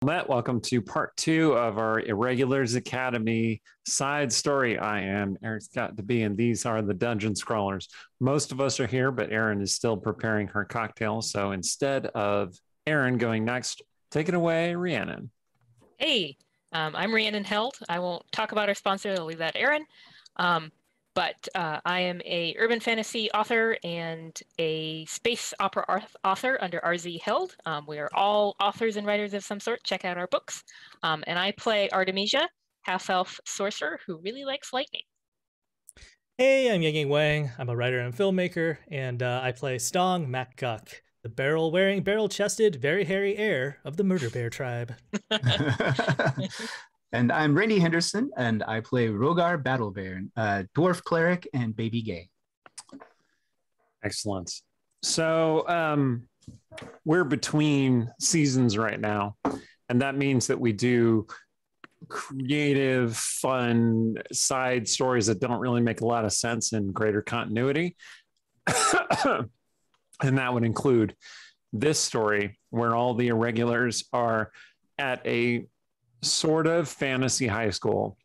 met. Welcome to part 2 of our Irregulars Academy side story. I am Eric Scott DeB, and these are the Dungeon Scrawlers. Most of us are here, but Erin is still preparing her cocktail. So instead of Erin going next, take it away, Rhiannon. Hey, I'm Rhiannon Held. I won't talk about our sponsor. I'll leave that to Erin. But I am a urban fantasy author and a space opera author under RZ Held. We are all authors and writers of some sort. Check out our books. And I play Artemisia, half-elf sorcerer who really likes lightning. Hey, I'm Yang Wang. I'm a writer and filmmaker, and I play Stong Makguk, the barrel-wearing, barrel-chested, very hairy heir of the Murder Bear tribe. And I'm Randy Henderson, and I play Rogar Battlebear, dwarf cleric and baby gay. Excellent. So we're between seasons right now, and that means that we do creative, fun side stories that don't really make a lot of sense in greater continuity. And that would include this story where all the irregulars are at a sort of fantasy high school,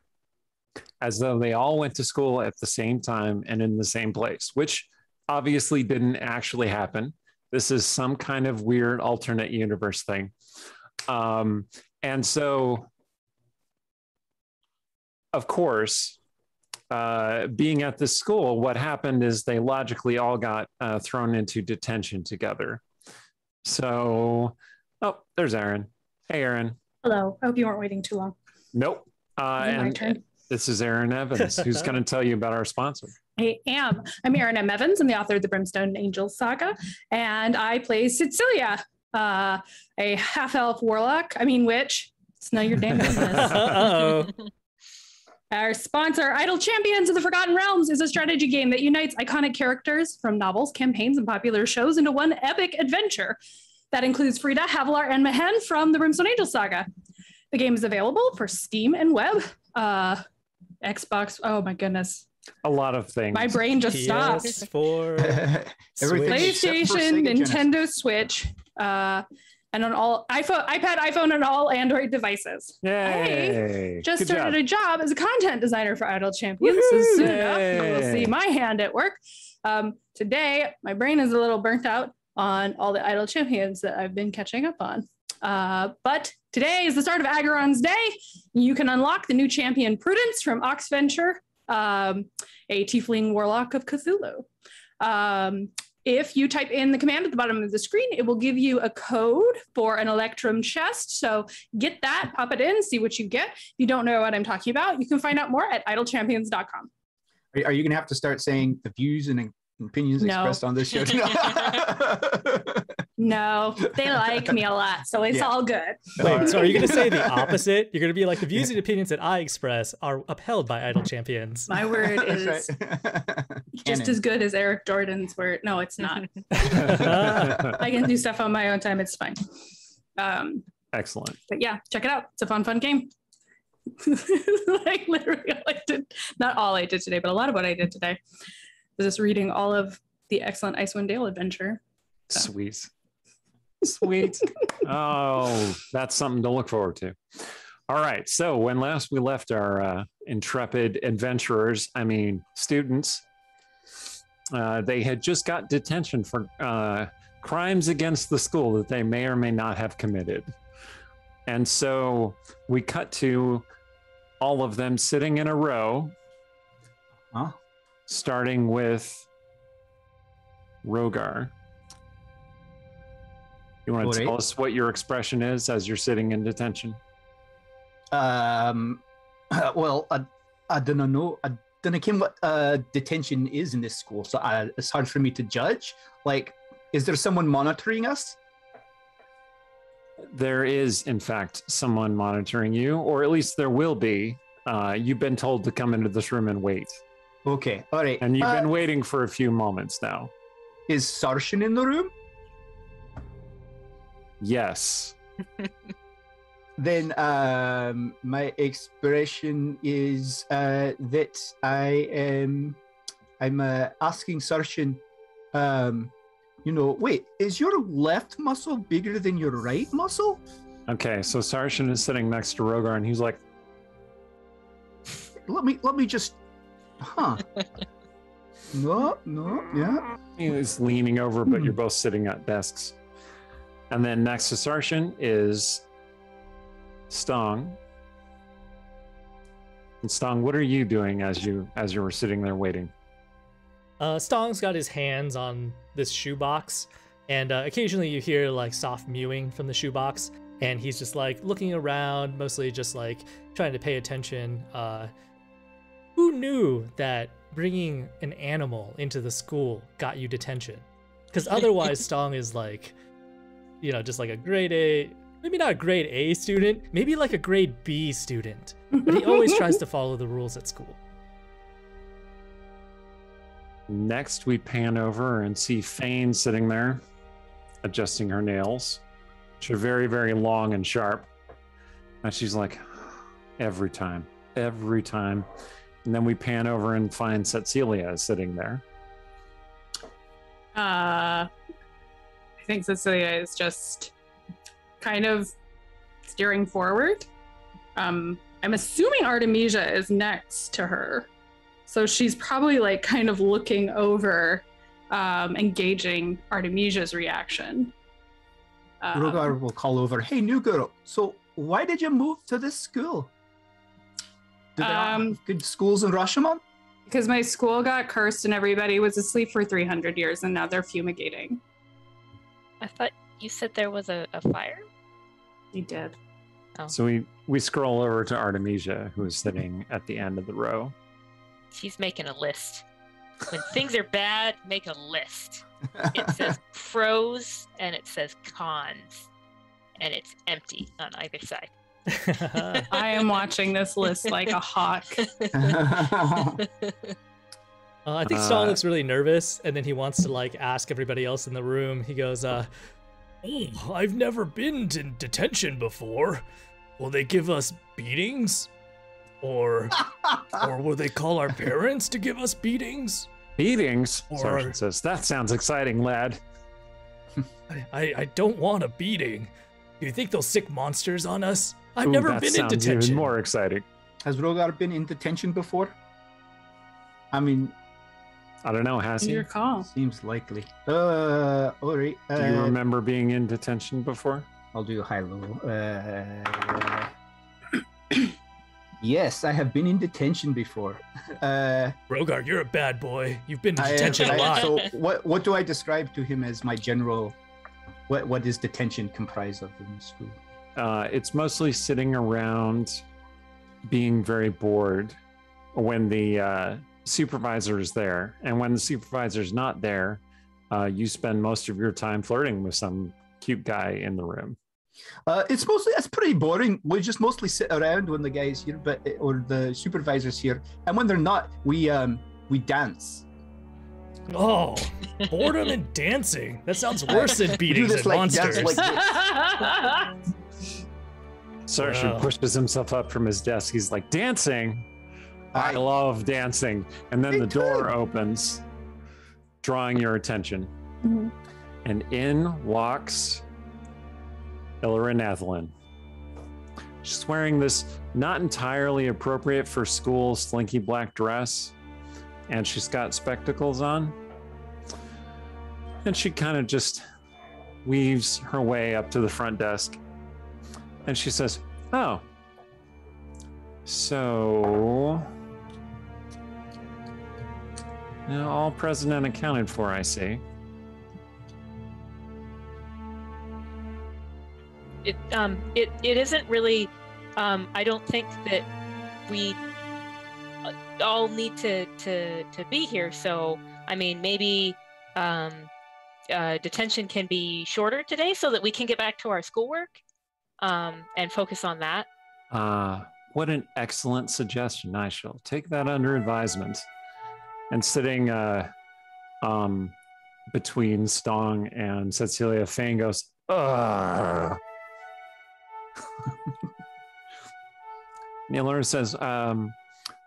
as though they all went to school at the same time and in the same place, which obviously didn't actually happen. This is some kind of weird alternate universe thing. And so, of course, being at this school, what happened is they logically all got thrown into detention together. So, oh, there's Erin. Hey, Erin. Hello. I hope you weren't waiting too long. Nope. My turn. This is Erin Evans, who's going to tell you about our sponsor. I am. I'm Erin M. Evans. I'm the author of the Brimstone Angels saga, and I play Cecilia, a half-elf warlock. Witch. It's none of your damn business. Uh-oh. Our sponsor, Idle Champions of the Forgotten Realms, is a strategy game that unites iconic characters from novels, campaigns, and popular shows into one epic adventure. That includes Frida, Havilar, and Mehen from the Brimstone Angels saga. The game is available for Steam and web, Xbox. Oh my goodness. A lot of things. My brain just stopped. PS4, PlayStation, Nintendo Switch, and on all iPhone, and all Android devices. Yay. I just Good started job. a job as a content designer for Idle Champions. So soon enough, you will see my hand at work. Today, my brain is a little burnt out on all the Idle Champions that I've been catching up on. But today is the start of Agaron's Day. You can unlock the new champion Prudence from Oxventure, a tiefling warlock of Cthulhu. If you type in the command at the bottom of the screen, it will give you a code for an Electrum chest. So get that, pop it in, see what you get. If you don't know what I'm talking about, you can find out more at idlechampions.com. Are you going to have to start saying the views and opinions expressed on this show? No, they like me a lot, so it's all good. Wait, so are you going to say the opposite? You're going to be like, the views and opinions that I express are upheld by Idle Champions. My word is just as good as Eric Jordan's word. No, it's not. I can do stuff on my own time. It's fine. Excellent. But yeah, check it out. It's a fun game. Like literally all I did, not all I did today, but a lot of what I did today was just reading all of the excellent Icewind Dale adventure. So. Sweet. Oh, that's something to look forward to. All right. So when last we left our intrepid adventurers, students, they had just got detention for crimes against the school that they may or may not have committed. And so we cut to all of them sitting in a row, starting with Rogar. You want to tell us what your expression is as you're sitting in detention? Well, I don't know. I don't know what detention is in this school, so it's hard for me to judge. Like, is there someone monitoring us? There is, in fact, someone monitoring you, or at least there will be. You've been told to come into this room and wait. Okay, all right. And you've been waiting for a few moments now. Is Sarshan in the room? Yes. Then my expression is that I'm asking Sarshan, wait, is your left muscle bigger than your right muscle? Okay, so Sarshan is sitting next to Rogar, and he's like, Let me just, huh? No, yeah. he's leaning over, but you're both sitting at desks. And then next to Sarshan is Stong. And Stong, what are you doing as you were sitting there waiting? Stong's got his hands on this shoebox, and occasionally you hear like soft mewing from the shoebox, and he's just like looking around, mostly just like trying to pay attention. Who knew that bringing an animal into the school got you detention? Because otherwise Stong is like, you know, just like a grade A, maybe not a grade A student, maybe like a grade B student, but he always tries to follow the rules at school. Next, we pan over and see Fane sitting there, adjusting her nails, which are very, very long and sharp. And she's like, every time. And then we pan over and find Cecilia sitting there. I think Cecilia is just kind of steering forward. I'm assuming Artemisia is next to her. So she's probably like kind of looking over, engaging Artemisia's reaction. Rogar will call over, hey, new girl, so why did you move to this school? Did they have good schools in Rashomon? Because my school got cursed and everybody was asleep for 300 years and now they're fumigating. I thought you said there was a fire? You did. Oh. So we scroll over to Artemisia, who is sitting at the end of the row. She's making a list. When things are bad, make a list. It says pros and it says cons. And it's empty on either side. I am watching this list like a hawk. I think Stong looks really nervous, and then he wants to like ask everybody else in the room. He goes, "Oh, I've never been to detention before. Will they give us beatings, or will they call our parents to give us beatings?" Beatings? Sergeant says, that sounds exciting, lad. I don't want a beating. Do you think they'll sick monsters on us? I've never been in detention. Even more exciting. Has Rogar been in detention before? I mean, I don't know, has he? Your call. Seems likely. All right. Do you remember being in detention before? I'll do high-low. Yes, I have been in detention before. Rogar, you're a bad boy. You've been in detention a lot. So what do I describe to him as my general... What is detention comprised of in school? It's mostly sitting around being very bored when the supervisor is there. And when the supervisor's not there, you spend most of your time flirting with some cute guy in the room. It's pretty boring. We just mostly sit around when the guy's here, or the supervisor's here. And when they're not, we dance. Oh, boredom and dancing. That sounds worse than beatings and monsters. Sarshan pushes himself up from his desk. He's like, dancing? I love dancing. And then the door opens, drawing your attention. Mm-hmm. And in walks Illyrin Athelin. She's wearing this not entirely appropriate for school slinky black dress. And she's got spectacles on. And she kind of just weaves her way up to the front desk. And she says, oh, so now all present and accounted for, I see. It isn't really, I don't think that we all need to be here. So, I mean, maybe detention can be shorter today so that we can get back to our schoolwork and focus on that. What an excellent suggestion. I shall take that under advisement. And sitting between Stong and Cecilia, Fane goes, ugh. Miller says,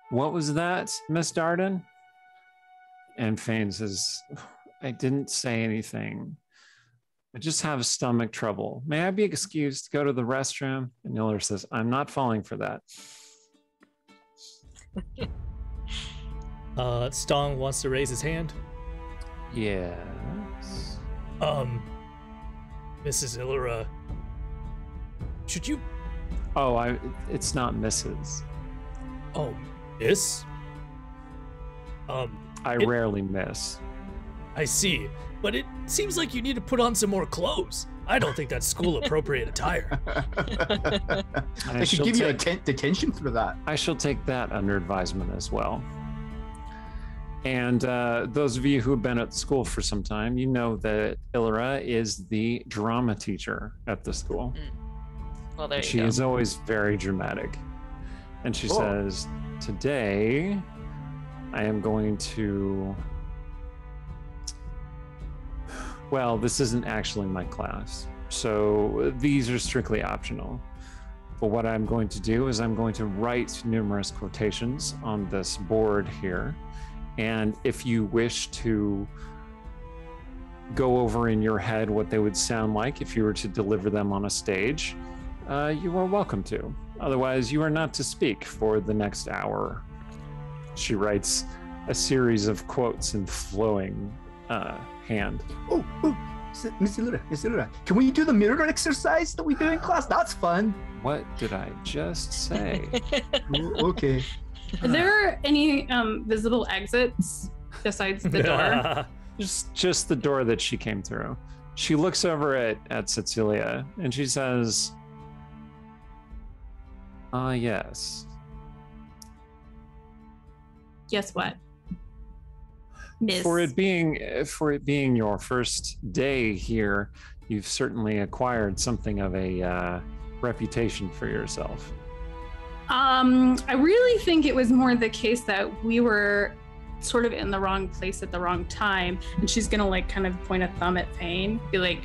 what was that, Miss Darden? And Fane says, I didn't say anything. I just have stomach trouble. May I be excused to go to the restroom? And Illira says, I'm not falling for that. Stong wants to raise his hand. Yes. Mrs. Illira, should you... Oh, it's not Mrs. Oh, miss? I rarely miss. I see, but it seems like you need to put on some more clothes. I don't think that's school-appropriate attire. I should give you a detention for that. I shall take that under advisement as well. And those of you who have been at the school for some time, you know that Illira is the drama teacher at the school. Well, there you She go. is always very dramatic. And she says, today I am going to... Well, this isn't actually my class, so these are strictly optional. But what I'm going to do is I'm going to write numerous quotations on this board here. And if you wish to go over in your head what they would sound like if you were to deliver them on a stage, you are welcome to. Otherwise, you are not to speak for the next hour. She writes a series of quotes in flowing hand. Oh, Miss Illira, can we do the mirror exercise that we do in class? That's fun. What did I just say? Oh, okay. Are there any visible exits besides the door? Just the door that she came through. She looks over at Cecilia and she says, yes. Guess what? Miss. For it being your first day here, you've certainly acquired something of a reputation for yourself. I really think it was more the case that we were sort of in the wrong place at the wrong time, and she's gonna like kind of point a thumb at Fane, be like,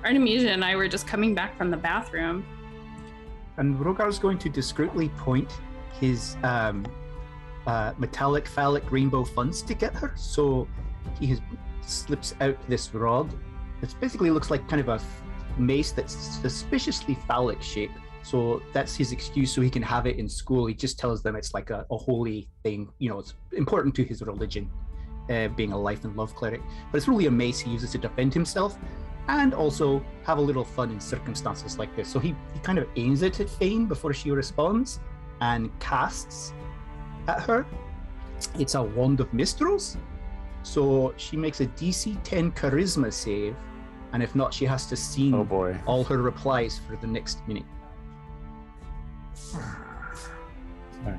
Artemisia and I were just coming back from the bathroom. And Rogar's going to discreetly point his metallic phallic rainbow fun stick at her. So he slips out this rod. It basically looks like kind of a mace that's suspiciously phallic shaped. So that's his excuse so he can have it in school. He just tells them it's like a holy thing. You know, it's important to his religion, being a life and love cleric. But it's really a mace he uses to defend himself and also have a little fun in circumstances like this. So he kind of aims it at Fane before she responds and casts at her. It's a Wand of Mistrals. So she makes a DC 10 charisma save. And if not, she has to scene all her replies for the next minute. Okay.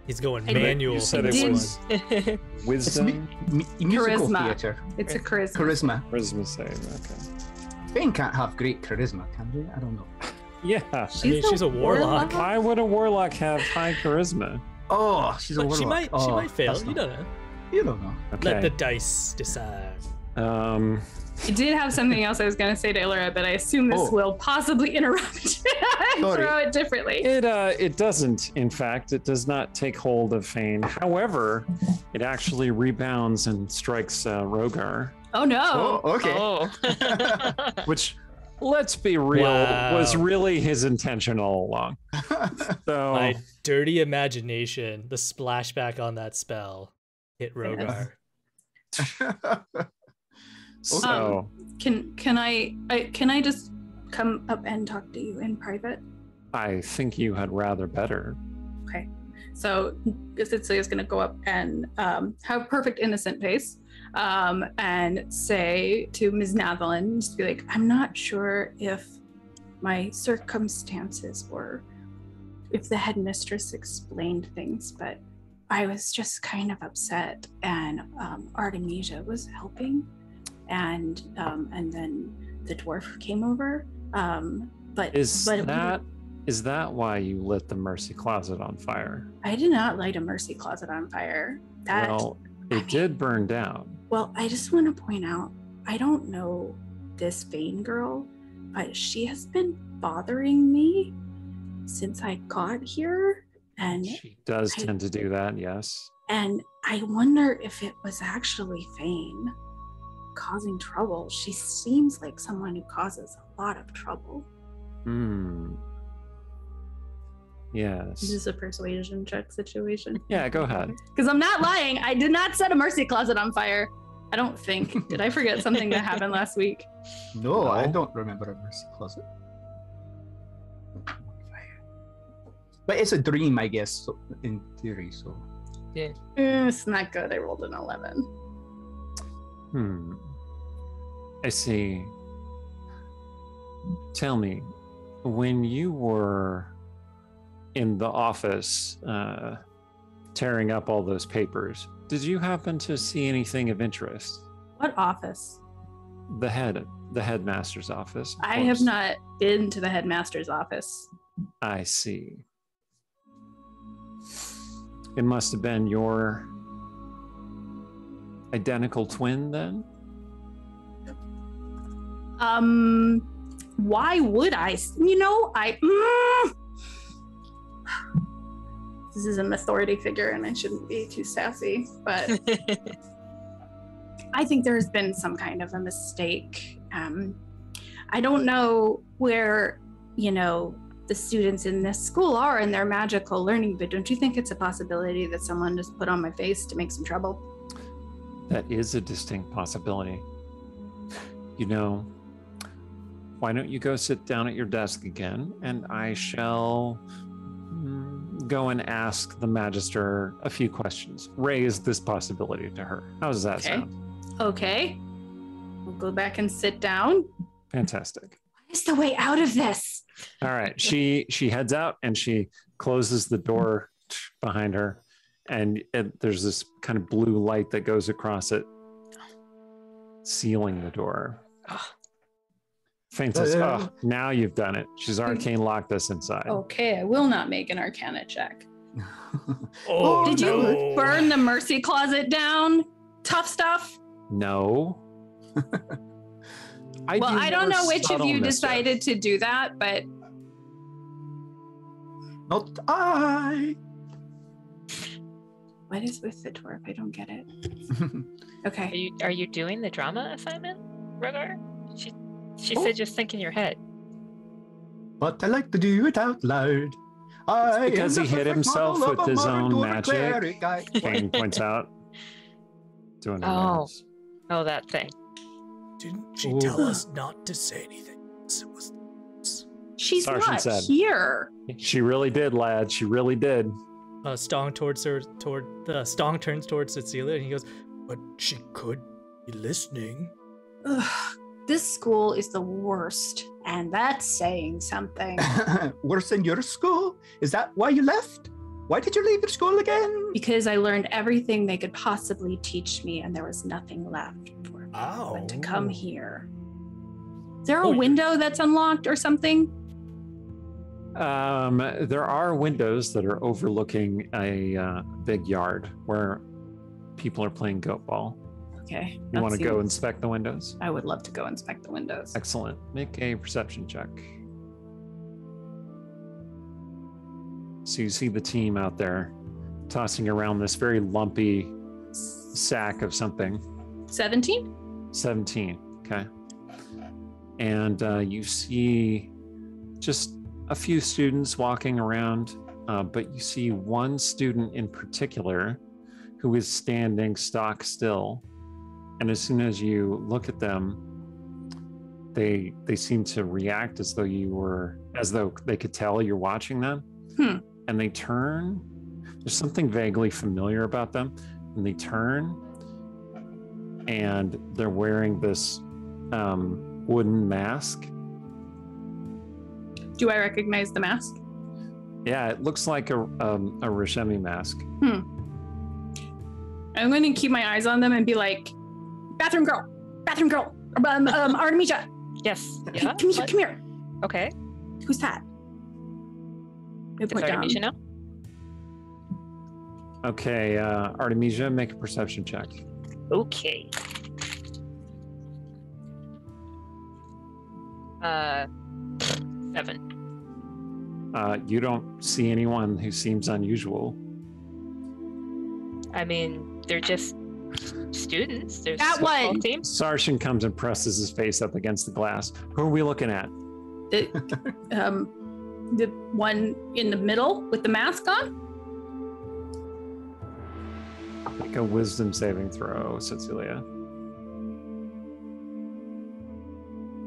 He's going manual. You said it was wisdom? Musical Charisma. theater. It's a charisma. Charisma save, okay. Fane can't have great charisma, can they? I don't know. Yeah. She's a warlock. Why would a warlock have high charisma? Oh, she's a warlock. She might fail. You don't know. You don't know. Okay. Let the dice decide. I did have something else I was going to say to Illira, but I assume this will possibly interrupt and throw it differently. It doesn't, in fact. It does not take hold of Fane. However, it actually rebounds and strikes Rogar. Oh, no. Oh, okay. Oh. Which, let's be real, was really his intention all along. So My dirty imagination, the splashback on that spell hit Rogar. So Can I just come up and talk to you in private? I think you had rather better. Okay. So Cecilia's going to go up and have perfect innocent face and say to Ms. Nathalin, just be like, I'm not sure if my circumstances or if the headmistress explained things, but I was just kind of upset, and Artemisia was helping, and then the dwarf came over. Is that why you lit the mercy closet on fire? I did not light a mercy closet on fire. It did burn down. Well, I just want to point out, I don't know this Fane girl, but she has been bothering me since I got here. And She does tend to do that, yes. And I wonder if it was actually Fane. causing trouble. She seems like someone who causes a lot of trouble. Yes. Is this a persuasion check situation? Yeah, go ahead. Because I'm not lying. I did not set a mercy closet on fire. I don't think. Did I forget something that happened last week? No, I don't remember a mercy closet. But it's a dream, I guess, so, in theory. So Yeah. It's not good. I rolled an 11. I see. Tell me, when you were in the office tearing up all those papers, did you happen to see anything of interest? What office? The headmaster's office. of I have course. not been to the headmaster's office. I see. It must have been your identical twin then? Why would I? This is an authority figure and I shouldn't be too sassy, but I think there's been some kind of a mistake. I don't know where, the students in this school are in their magical learning, but don't you think it's a possibility that someone just put on my face to make some trouble? That is a distinct possibility. Why don't you go sit down at your desk again, and I shall go and ask the Magister a few questions. Raise this possibility to her. How does that sound? Okay. We'll go back and sit down. Fantastic. What is the way out of this? All right. She heads out and she closes the door behind her, and there's this kind of blue light that goes across it, sealing the door. Faint says, now you've done it. She's arcane locked us inside. Okay, I will not make an Arcana check. Did you burn the mercy closet down? Tough stuff? No. I don't know which of you decided to do that, but... Not I. What is with the dwarf? I don't get it. Okay. Are you doing the drama assignment, Rogar? She said just think in your head. But I like to do it out loud. Because he hit himself with his own magic. Kane points out. Doing Oh, that thing. Didn't she tell us not to say anything? She's Sargent not said. here. She really did, lad. She really did. Stong turns towards Cecilia and he goes, "But she could be listening." Ugh, this school is the worst, and that's saying something. Worse than your school? Is that why you left? Why did you leave your school again? Because I learned everything they could possibly teach me, and there was nothing left for me but to come here. Is there a window that's unlocked or something? There are windows that are overlooking a big yard where people are playing goat ball. Okay. You want to go inspect the windows? I would love to go inspect the windows. Excellent. Make a perception check. So you see the team out there tossing around this very lumpy sack of something. 17? 17. Okay. And you see just a few students walking around, but you see one student in particular who is standing stock still. And as soon as you look at them, they seem to react as though they could tell you're watching them. And they turn. There's something vaguely familiar about them. And they turn, and they're wearing this wooden mask. Do I recognize the mask? Yeah, it looks like a Rashemi mask. I'm going to keep my eyes on them and be like, bathroom girl, Artemisia. Yes. Hey, Yeah. come here. Okay. Who's that? I Does point down. Artemisia know? Okay, Artemisia, make a perception check. Okay. 7. You don't see anyone who seems unusual. I mean, they're just students. There's That football one. team. Sarshan comes and presses his face up against the glass. Who are we looking at? The one in the middle with the mask on? Make a wisdom saving throw, Cecilia.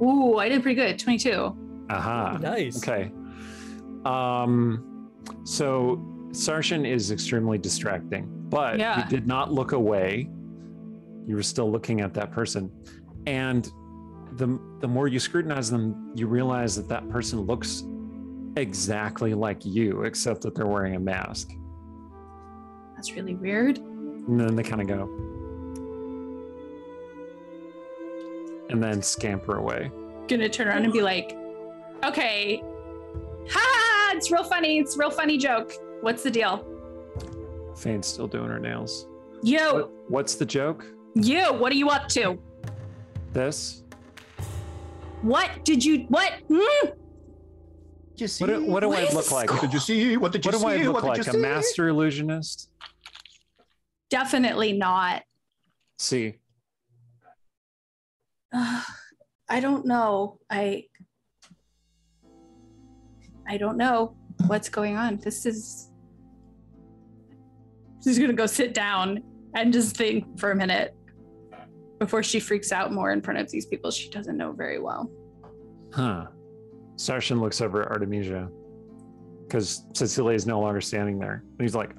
Ooh, I did pretty good. 22. Aha. Nice. Okay. So Sarshan is extremely distracting, but Yeah. you did not look away. You were still looking at that person. And the more you scrutinize them, you realize that that person looks exactly like you, except that they're wearing a mask. That's really weird. And then they kind of go. And then scamper away. Gonna turn around and be like, okay, ha! It's real funny. It's a real funny joke. What's the deal? Fane's still doing her nails. You, What's the joke? what are you up to? This? What did you, what? You see? What do I is look this like? What did you see? What did you What do I see? look What did like? you A see? master illusionist? Definitely not. See. I don't know. I don't know what's going on. This is She's gonna go sit down and just think for a minute before she freaks out more in front of these people she doesn't know very well. Huh. Sarshan looks over at Artemisia because Cecilia is no longer standing there. And he's like,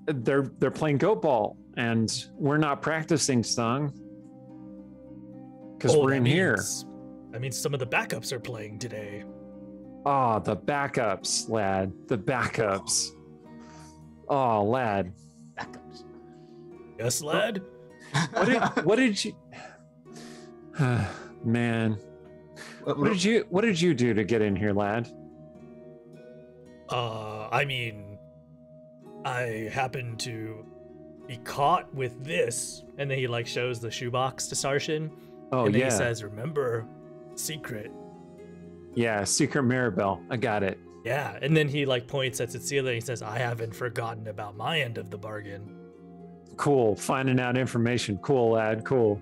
they're playing goat ball and we're not practicing, Stung. Because we're in here. That means some of the backups are playing today. Oh, the backups, lad. The backups. Oh, lad. Backups. Yes, lad? What did you man. What did you do to get in here, lad? I mean, I happened to be caught with this, and then he like shows the shoebox to Sarshan. Oh, and then yeah. he says, remember, secret. Yeah, secret Mirabelle. I got it. Yeah, and then he like points at Cecilia and he says, I haven't forgotten about my end of the bargain. Cool. Finding out information. Cool, lad. Cool.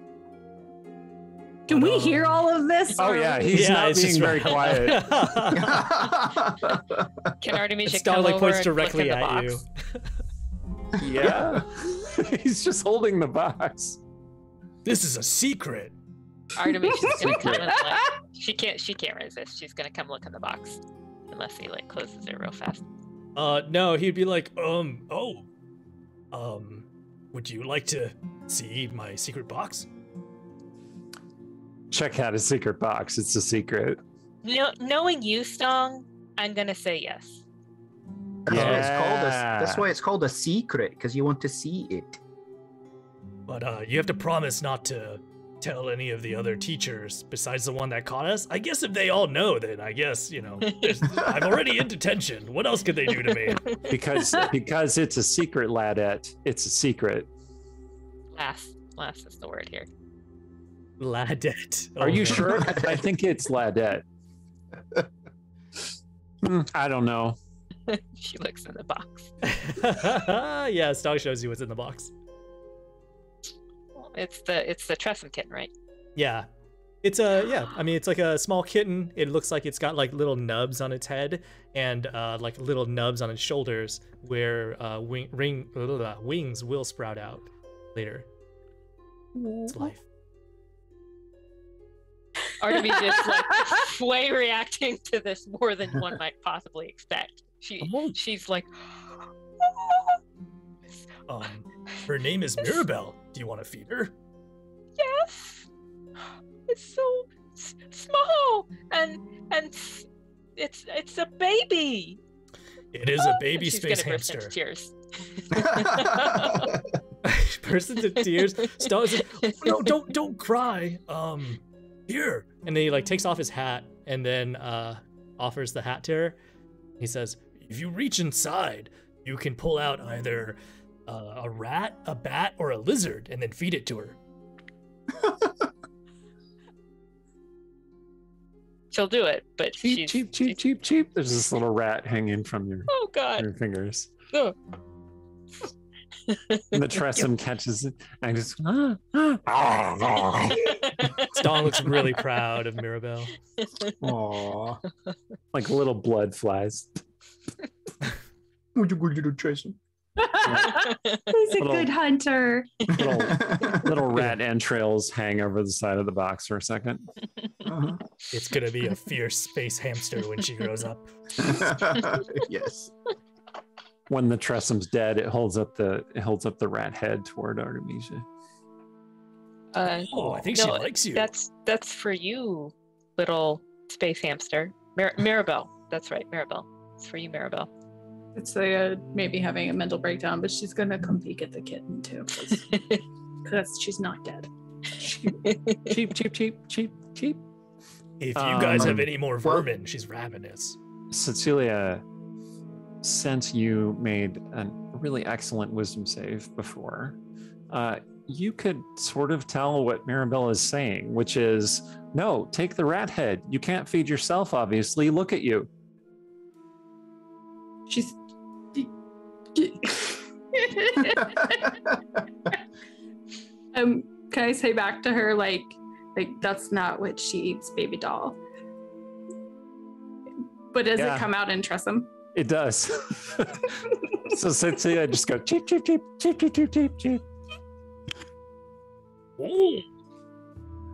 Can we hear all of this? Oh, yeah. He's not it's being just very quiet. Can Artemisia Star come like over points and directly look in the at box? you. Yeah. He's just holding the box. This is a secret. Artemisia's gonna come and like she can't resist. She's gonna come look in the box. Unless he like closes it real fast. No, he'd be like, would you like to see my secret box? Check out a secret box. It's a secret. Knowing you, Stong, I'm gonna say yes. That's why it's called a secret, because you want to see it. But you have to promise not to tell any of the other teachers besides the one that caught us. I guess if they all know, then I guess, I'm already in detention. What else could they do to me? Because it's a secret, ladette. It's a secret. Last is the word here. Ladette. Are you sure? I think it's ladette. I don't know. She looks in the box. Yeah, Stog shows you what's in the box. It's the Tressum kitten, right? Yeah. It's it's like a small kitten. It looks like it's got like little nubs on its head and like little nubs on its shoulders where wings will sprout out later. It's life. Artemisia is like way reacting to this more than one might possibly expect. She's like, her name is Mirabelle. Do you want to feed her? yes. It's so small and it's a baby. It is a baby She's space gonna burst hamster. into tears. Bursts into tears. Stars. No, don't cry. Here. And then he like takes off his hat and then offers the hat to her. He says, if you reach inside, you can pull out either a rat, a bat, or a lizard, and then feed it to her. She'll do it, but Cheap. There's this little rat hanging from your Oh God! fingers. Ugh. And the Tressum catches it and just Stong looks really proud of Mirabelle. Aww. like little blood flies. Would you go to the Tressum? He's a good hunter. Little rat entrails hang over the side of the box for a second. Uh-huh. It's gonna be a fierce space hamster when she grows up. Yes. When the Tressum's dead, it holds up the rat head toward Artemisia. Oh, I think she likes you. That's for you, little space hamster. Mirabelle. That's right, Mirabelle. It's for you, Mirabelle. It's maybe having a mental breakdown, but she's gonna come peek at the kitten too, because she's not dead. Cheap. If you guys have any more vermin, she's ravenous. Cecilia, since you made a really excellent wisdom save before, you could sort of tell what Mirabelle is saying, which is, no, take the rat head. You can't feed yourself, obviously. Look at you. She's. Can I say back to her like that's not what she eats, baby doll? But does it come out in Tressum? It does. So Cecilia just go cheep, cheep, cheep, cheep, cheep, cheep, cheep, cheep.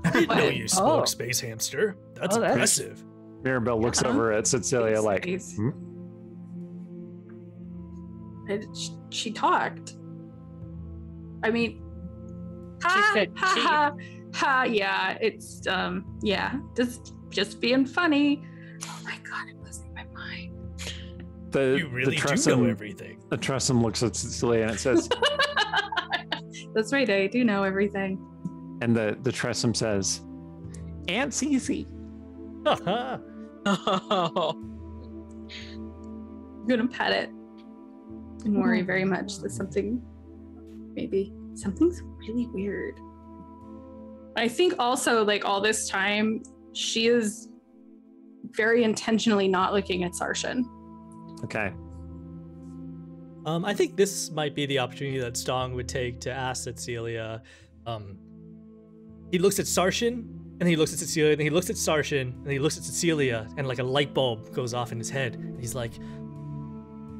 I didn't know you spoke, space hamster. That's impressive. Mirabelle looks over at Cecilia like, She talked. I mean, She said yeah, it's just being funny. Oh my god, I'm losing my mind. You really do know everything. The Tressum looks at Cecilia and it says, That's right, I do know everything. and the Tressum says, Aunt Cece. Oh. I'm gonna pet it and worry very much that something's really weird. I think also, like, all this time, she is very intentionally not looking at Sarshan. Okay. I think this might be the opportunity that Stong would take to ask Cecilia. He looks at Sarshan, and he looks at Cecilia, and he looks at Sarshan, and he looks at Cecilia, and like a light bulb goes off in his head. And he's like,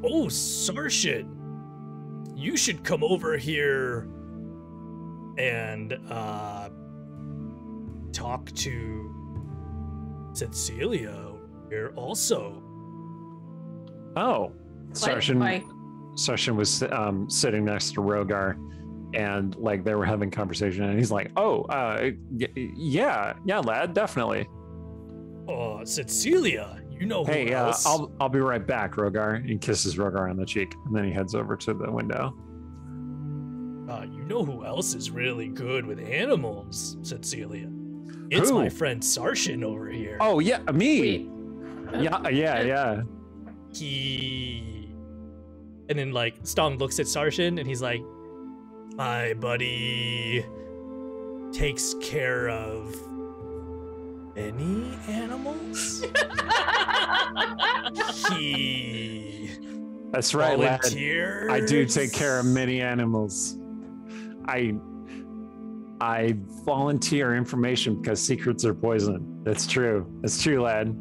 "Oh, Sarshan, you should come over here and talk to Cecilia here also." Oh, Sarshan. Why? Sarshan was sitting next to Rogar, and like they were having conversation, and he's like, "Oh, yeah, lad, definitely." Oh, Cecilia, you know who Hey, else? I'll be right back, Rogar, and kisses Rogar on the cheek, and then he heads over to the window. You know who else is really good with animals, Cecilia? It's my friend Sarshan over here. Oh yeah, me. Wait. Yeah. And then like Stong looks at Sarshan and he's like, "My buddy takes care of any animals?" He That's right, lad. volunteers. I do take care of many animals. I volunteer information because secrets are poison. That's true. That's true, lad.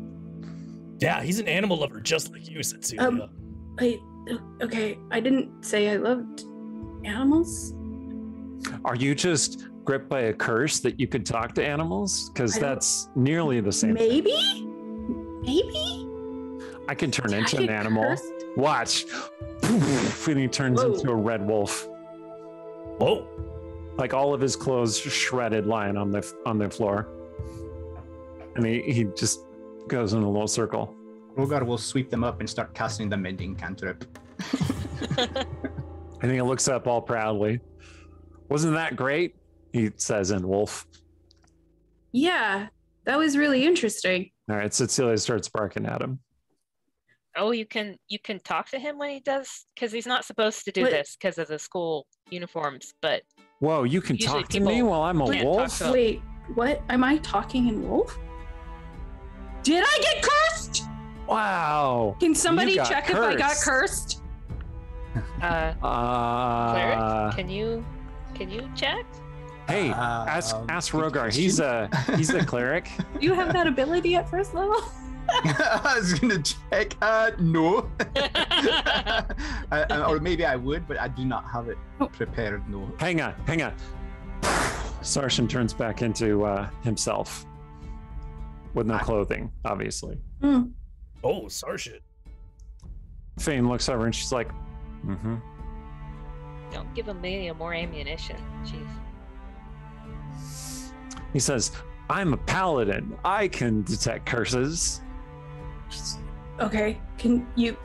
Yeah, he's an animal lover just like you, Cecilia. Okay, I didn't say I loved animals. Are you just gripped by a curse that you could talk to animals? Because that's nearly the same. Maybe? I can turn Did I into an get animal. cursed? Watch. And he turns into a red wolf. Whoa. Like all of his clothes shredded, lying on the floor. And he just goes in a little circle. Rogar will sweep them up and start casting the mending cantrip. I think he looks up all proudly. Wasn't that great? He says in wolf. Yeah, that was really interesting. All right, Cecilia starts barking at him. Oh, you can talk to him when he does, because he's not supposed to do this because of the school uniforms. But whoa, you can usually talk to me while I'm a can't wolf? talk to- Wait, what? Am I talking in wolf? Did I get cursed? Wow. Can somebody You got check if I got cursed. cursed? Cleric, can you check? Hey, ask Rogar. He's a cleric. Do you have that ability at first level? I was gonna check. No. Or maybe I would, but I do not have it prepared. No. Hang on. Sarshan turns back into himself with no clothing, obviously. Mm. Oh, Sarshan. Fane looks over and she's like, mm-hmm. Don't give him any more ammunition. Jeez. He says, I'm a paladin. I can detect curses. Okay, can you...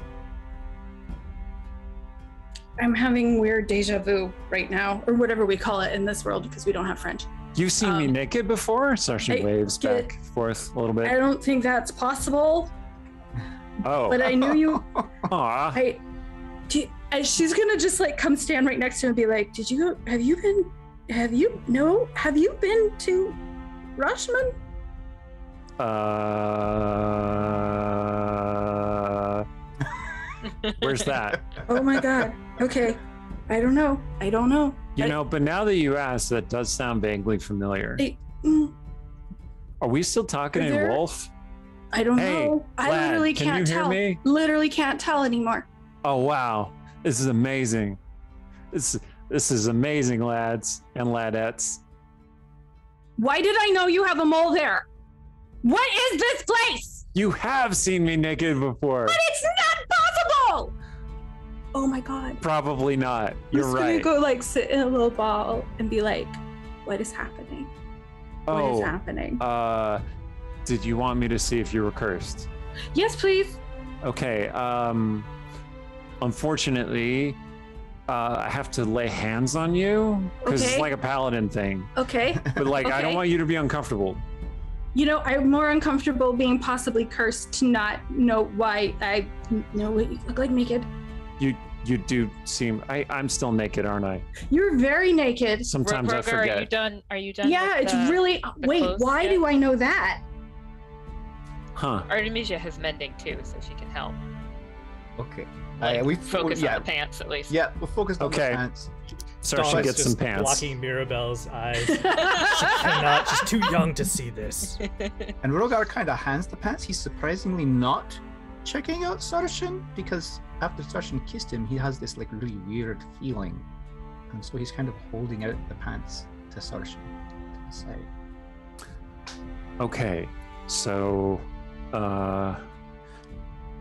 I'm having weird deja vu right now, or whatever we call it in this world, because we don't have French. You've seen me naked before? Sarshan waves back and forth a little bit. I don't think that's possible. Oh. But I knew you... Aw. She's gonna just like come stand right next to him and be like, have you been to Rushman? Where's that? Oh my god. Okay. I don't know. You know, but now that you ask, that does sound vaguely familiar. Are we still talking in Wolf? I don't know. I lad, literally can can't you hear tell. me? Literally can't tell anymore. Oh wow. This is amazing. This is amazing, lads and ladettes. Why did I know you have a mole there? What is this place? You have seen me naked before. But it's not possible! Oh my god. Probably not. You're I'm right. just gonna go like sit in a little ball and be like, what is happening? What is happening? Did you want me to see if you were cursed? Yes, please. Okay. Unfortunately, I have to lay hands on you because it's like a paladin thing. Okay. But like, I don't want you to be uncomfortable. You know, I'm more uncomfortable being possibly cursed to not know why I know what you look like naked. You do seem. I'm still naked, aren't I? You're very naked. Sometimes I forget. Are you done? Yeah, with it's really. Wait, why do I know that? Huh. Artemisia has mending too, so she can help. Okay. We focus on the pants at least. Yeah, we're focused on the pants. So she gets some pants. Blocking Mirabelle's eyes. She cannot. She's too young to see this. And Rogar kind of hands the pants. He's surprisingly not checking out Sarshan because after Sarshan kissed him, he has this like really weird feeling, and so he's kind of holding out the pants to Sarshan to the side. Okay, so,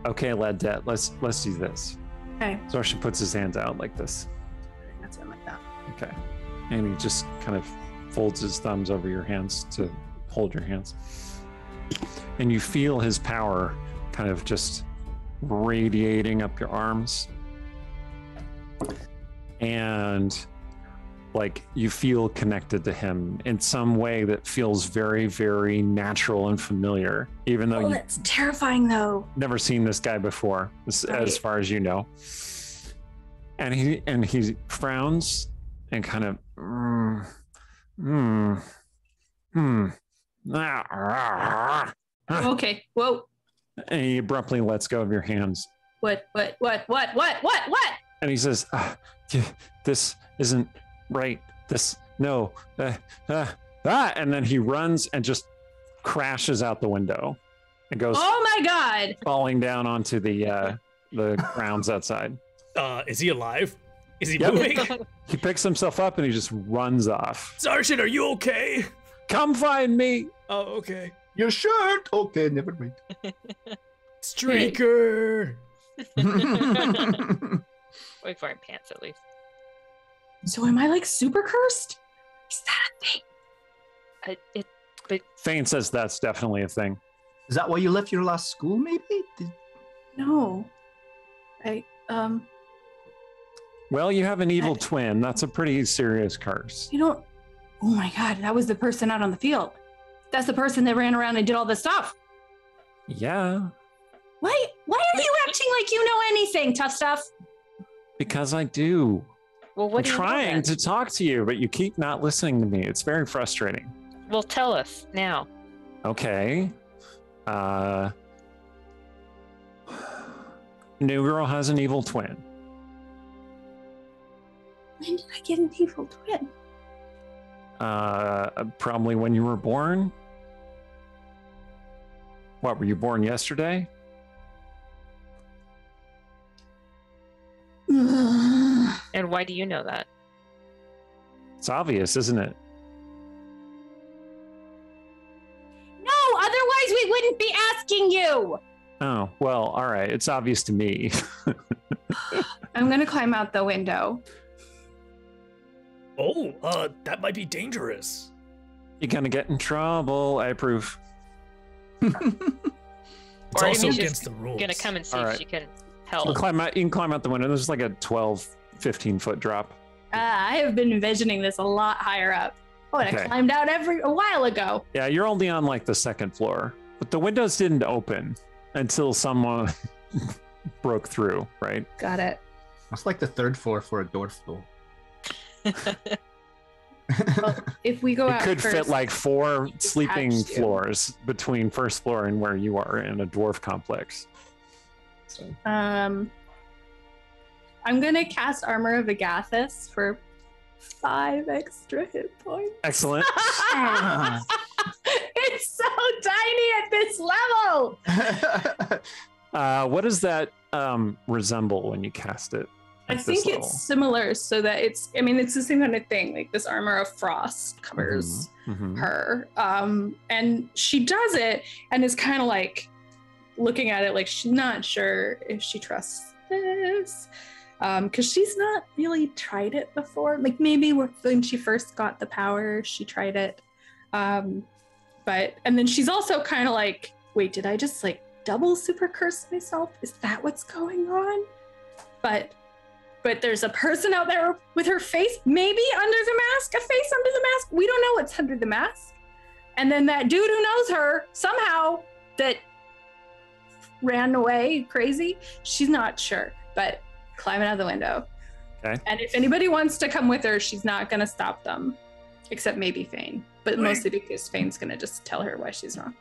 okay, Ladette, let's do this. Okay. Sarshan puts his hands out like this. That's it, like that. Okay, and he just kind of folds his thumbs over your hands to hold your hands, and you feel his power kind of just radiating up your arms, and like you feel connected to him in some way that feels very, very natural and familiar, even though you've that's terrifying though. never seen this guy before, as far as you know. And he frowns and kind of Okay. Whoa. and he abruptly lets go of your hands. What? And he says, this isn't right. And then he runs and just crashes out the window and goes, oh my god, falling down onto the grounds outside. Is he alive? Is he moving? He picks himself up and he just runs off. Sarshan, are you okay? Come find me. Oh, okay. Your shirt. Okay, never mind. Streaker. Wait for him pants at least. So am I like super cursed? Is that a thing? Fane says that's definitely a thing. Is that why you left your last school, maybe? No. Well, you have an evil twin. That's a pretty serious curse. You don't. Oh my god, that was the person out on the field. That's the person that ran around and did all this stuff. Yeah. Why are you acting like you know anything, Tough Stuff? Because I do. Well, what I'm trying to talk to you, but you keep not listening to me. It's very frustrating. Well, tell us now. Okay. New girl has an evil twin. When did I get an evil twin? Probably when you were born. What, were you born yesterday? And why do you know that? It's obvious, isn't it? No, otherwise we wouldn't be asking you. Oh, well, all right. It's obvious to me. I'm gonna climb out the window. Oh, that might be dangerous. You're gonna get in trouble. I approve. It's Or also Amy's against the rules. Gonna come and see All if right. she can help. You can climb out the window. There's like a 12, 15-foot drop. I have been envisioning this a lot higher up. Oh, and Okay. I climbed out a while ago. Yeah, you're only on like the second floor, but the windows didn't open until someone broke through, right? Got it. That's like the third floor for a dwarf, though. Well, if we go It out could first, fit like 4 sleeping hatched you. floors between first floor and where you are in a dwarf complex. So, I'm gonna cast Armor of Agathis for 5 extra hit points. excellent. It's so tiny at this level. What does that resemble when you cast it? I at this think level? it's similar, so that it's the same kind of thing. Like this Armor of Frost covers Mhm. her, and she does it, and is kind of like looking at it like she's not sure if she trusts this, because she's not really tried it before. Like maybe when she first got the power, she tried it, but and then she's also kind of like, wait, did I just like double super curse myself? Is that what's going on? But there's a person out there with her face, maybe under the mask, a face under the mask. We don't know what's under the mask. And then that dude who knows her somehow that ran away crazy, she's not sure, but climbing out the window. Okay. And if anybody wants to come with her, she's not going to stop them, except maybe Fane, but mostly because Fane's going to just tell her why she's wrong.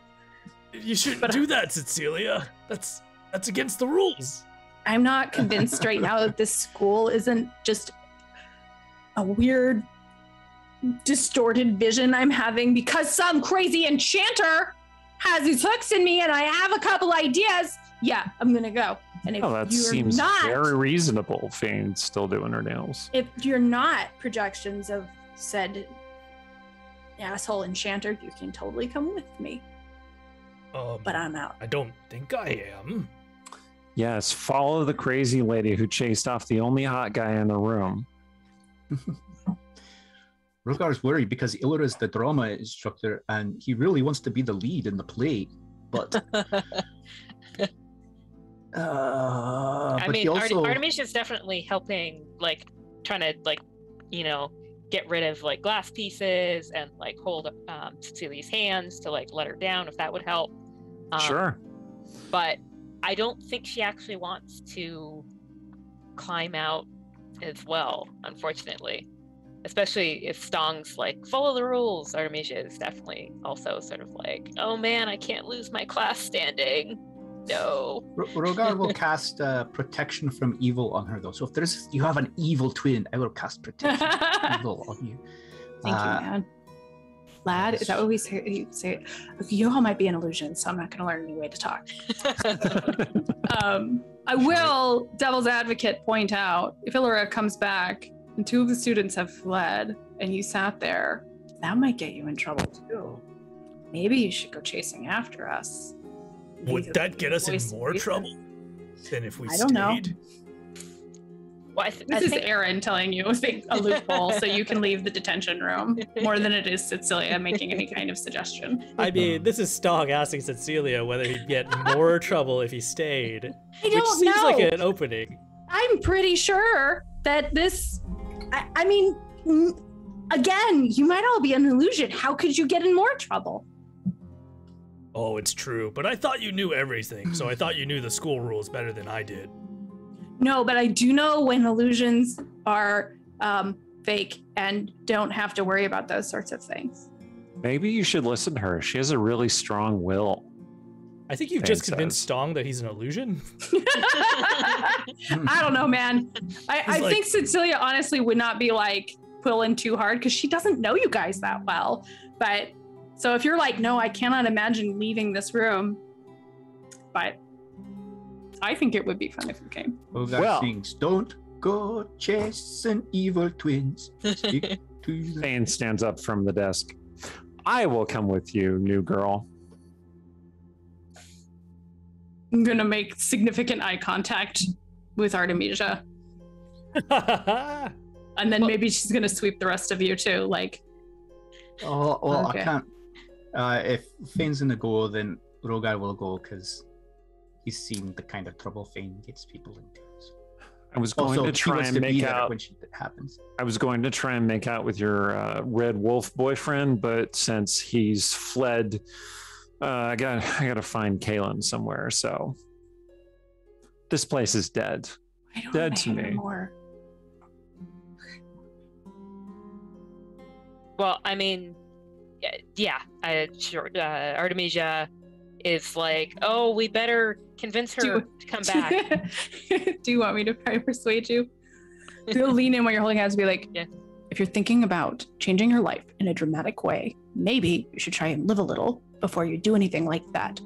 You shouldn't do that, Cecilia. That's against the rules. I'm not convinced right now that this school isn't just a weird, distorted vision I'm having because some crazy enchanter has his hooks in me and I have a couple ideas. Yeah, I'm gonna go. And if that you're seems not, very reasonable. Fane's still doing her nails. if you're not projections of said asshole enchanter, you can totally come with me. But I'm out. I don't think I am. Yes, follow the crazy lady who chased off the only hot guy in the room. Rogar's worried because Ilra is the drama instructor and he really wants to be the lead in the play, but I mean, he also... Artemisia's definitely helping, like, trying to, like, you know, get rid of, like, glass pieces and, like, hold Cecilia's hands to, like, let her down, if that would help. Sure. But I don't think she actually wants to climb out as well, unfortunately. Especially if Stong's like, follow the rules. Artemisia is definitely also sort of like, oh man, I can't lose my class standing. No. Rogar will cast protection from evil on her, though. So if you have an evil twin, I will cast protection from evil on you. Thank you, man. Lad, is that what we say? You say Yoho might be an illusion, so I'm not going to learn a new way to talk. I will, devil's advocate, point out if Ilra comes back and 2 of the students have fled and you sat there, that might get you in trouble too. Maybe you should go chasing after us. Would that get us in more trouble than if we I don't know. stayed? Well, This is Aaron telling you a loophole so you can leave the detention room more than it is Cecilia making any kind of suggestion. I mean, this is Stog asking Cecilia whether he'd get more trouble if he stayed. I Which don't seems know. like an opening. I'm pretty sure that this, I mean, again, you might all be an illusion. How could you get in more trouble? Oh, it's true. But I thought you knew everything, so I thought you knew the school rules better than I did. No, but I do know when illusions are fake and don't have to worry about those sorts of things. Maybe you should listen to her. She has a really strong will. I think you've just convinced Stong that he's an illusion. I don't know, man. I think Cecilia honestly would not be like pulling too hard because she doesn't know you guys that well. But so if you're like, no, I cannot imagine leaving this room. But I think it would be fun if you came. Oh, that sings, don't go chasing evil twins. Stick to the... Fane stands up from the desk. I will come with you, new girl. I'm going to make significant eye contact with Artemisia. And then maybe she's going to sweep the rest of you too. Like, oh, well, okay. I can't. If Fane's going to go, then Rogar will go because he's seen the kind of trouble Fane gets people into. So. I was going to try and make out when shit happens. I was going to try and make out with your red wolf boyfriend, but since he's fled, I gotta find Kalen somewhere. So this place is dead. I don't Dead to me. Anymore. Well, I mean, yeah, sure. Artemisia is like, oh, we better convince her to come back. Do you want me to try to persuade you? You'll lean in while you're holding hands and be like, yeah. If you're thinking about changing your life in a dramatic way, maybe you should try and live a little before you do anything like that.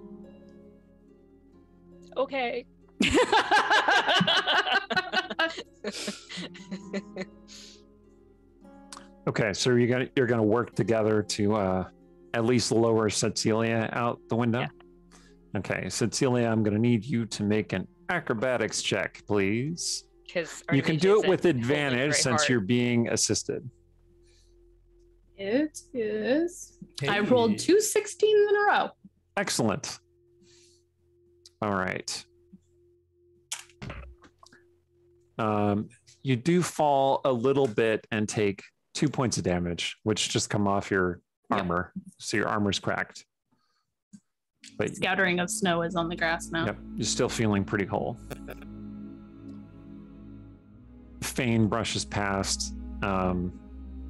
Okay. Okay, so you're gonna work together to at least lower Cecilia out the window. Yeah. Okay, Cecilia, I'm gonna need you to make an acrobatics check, please. Because you can do it with advantage since you're being assisted. It is. Hey. I rolled 2 16s in a row. Excellent. All right. You do fall a little bit and take 2 points of damage, which just come off your armor. So your armor's cracked. But Scattering of snow is on the grass now. Yep, you're still feeling pretty whole. Fane brushes past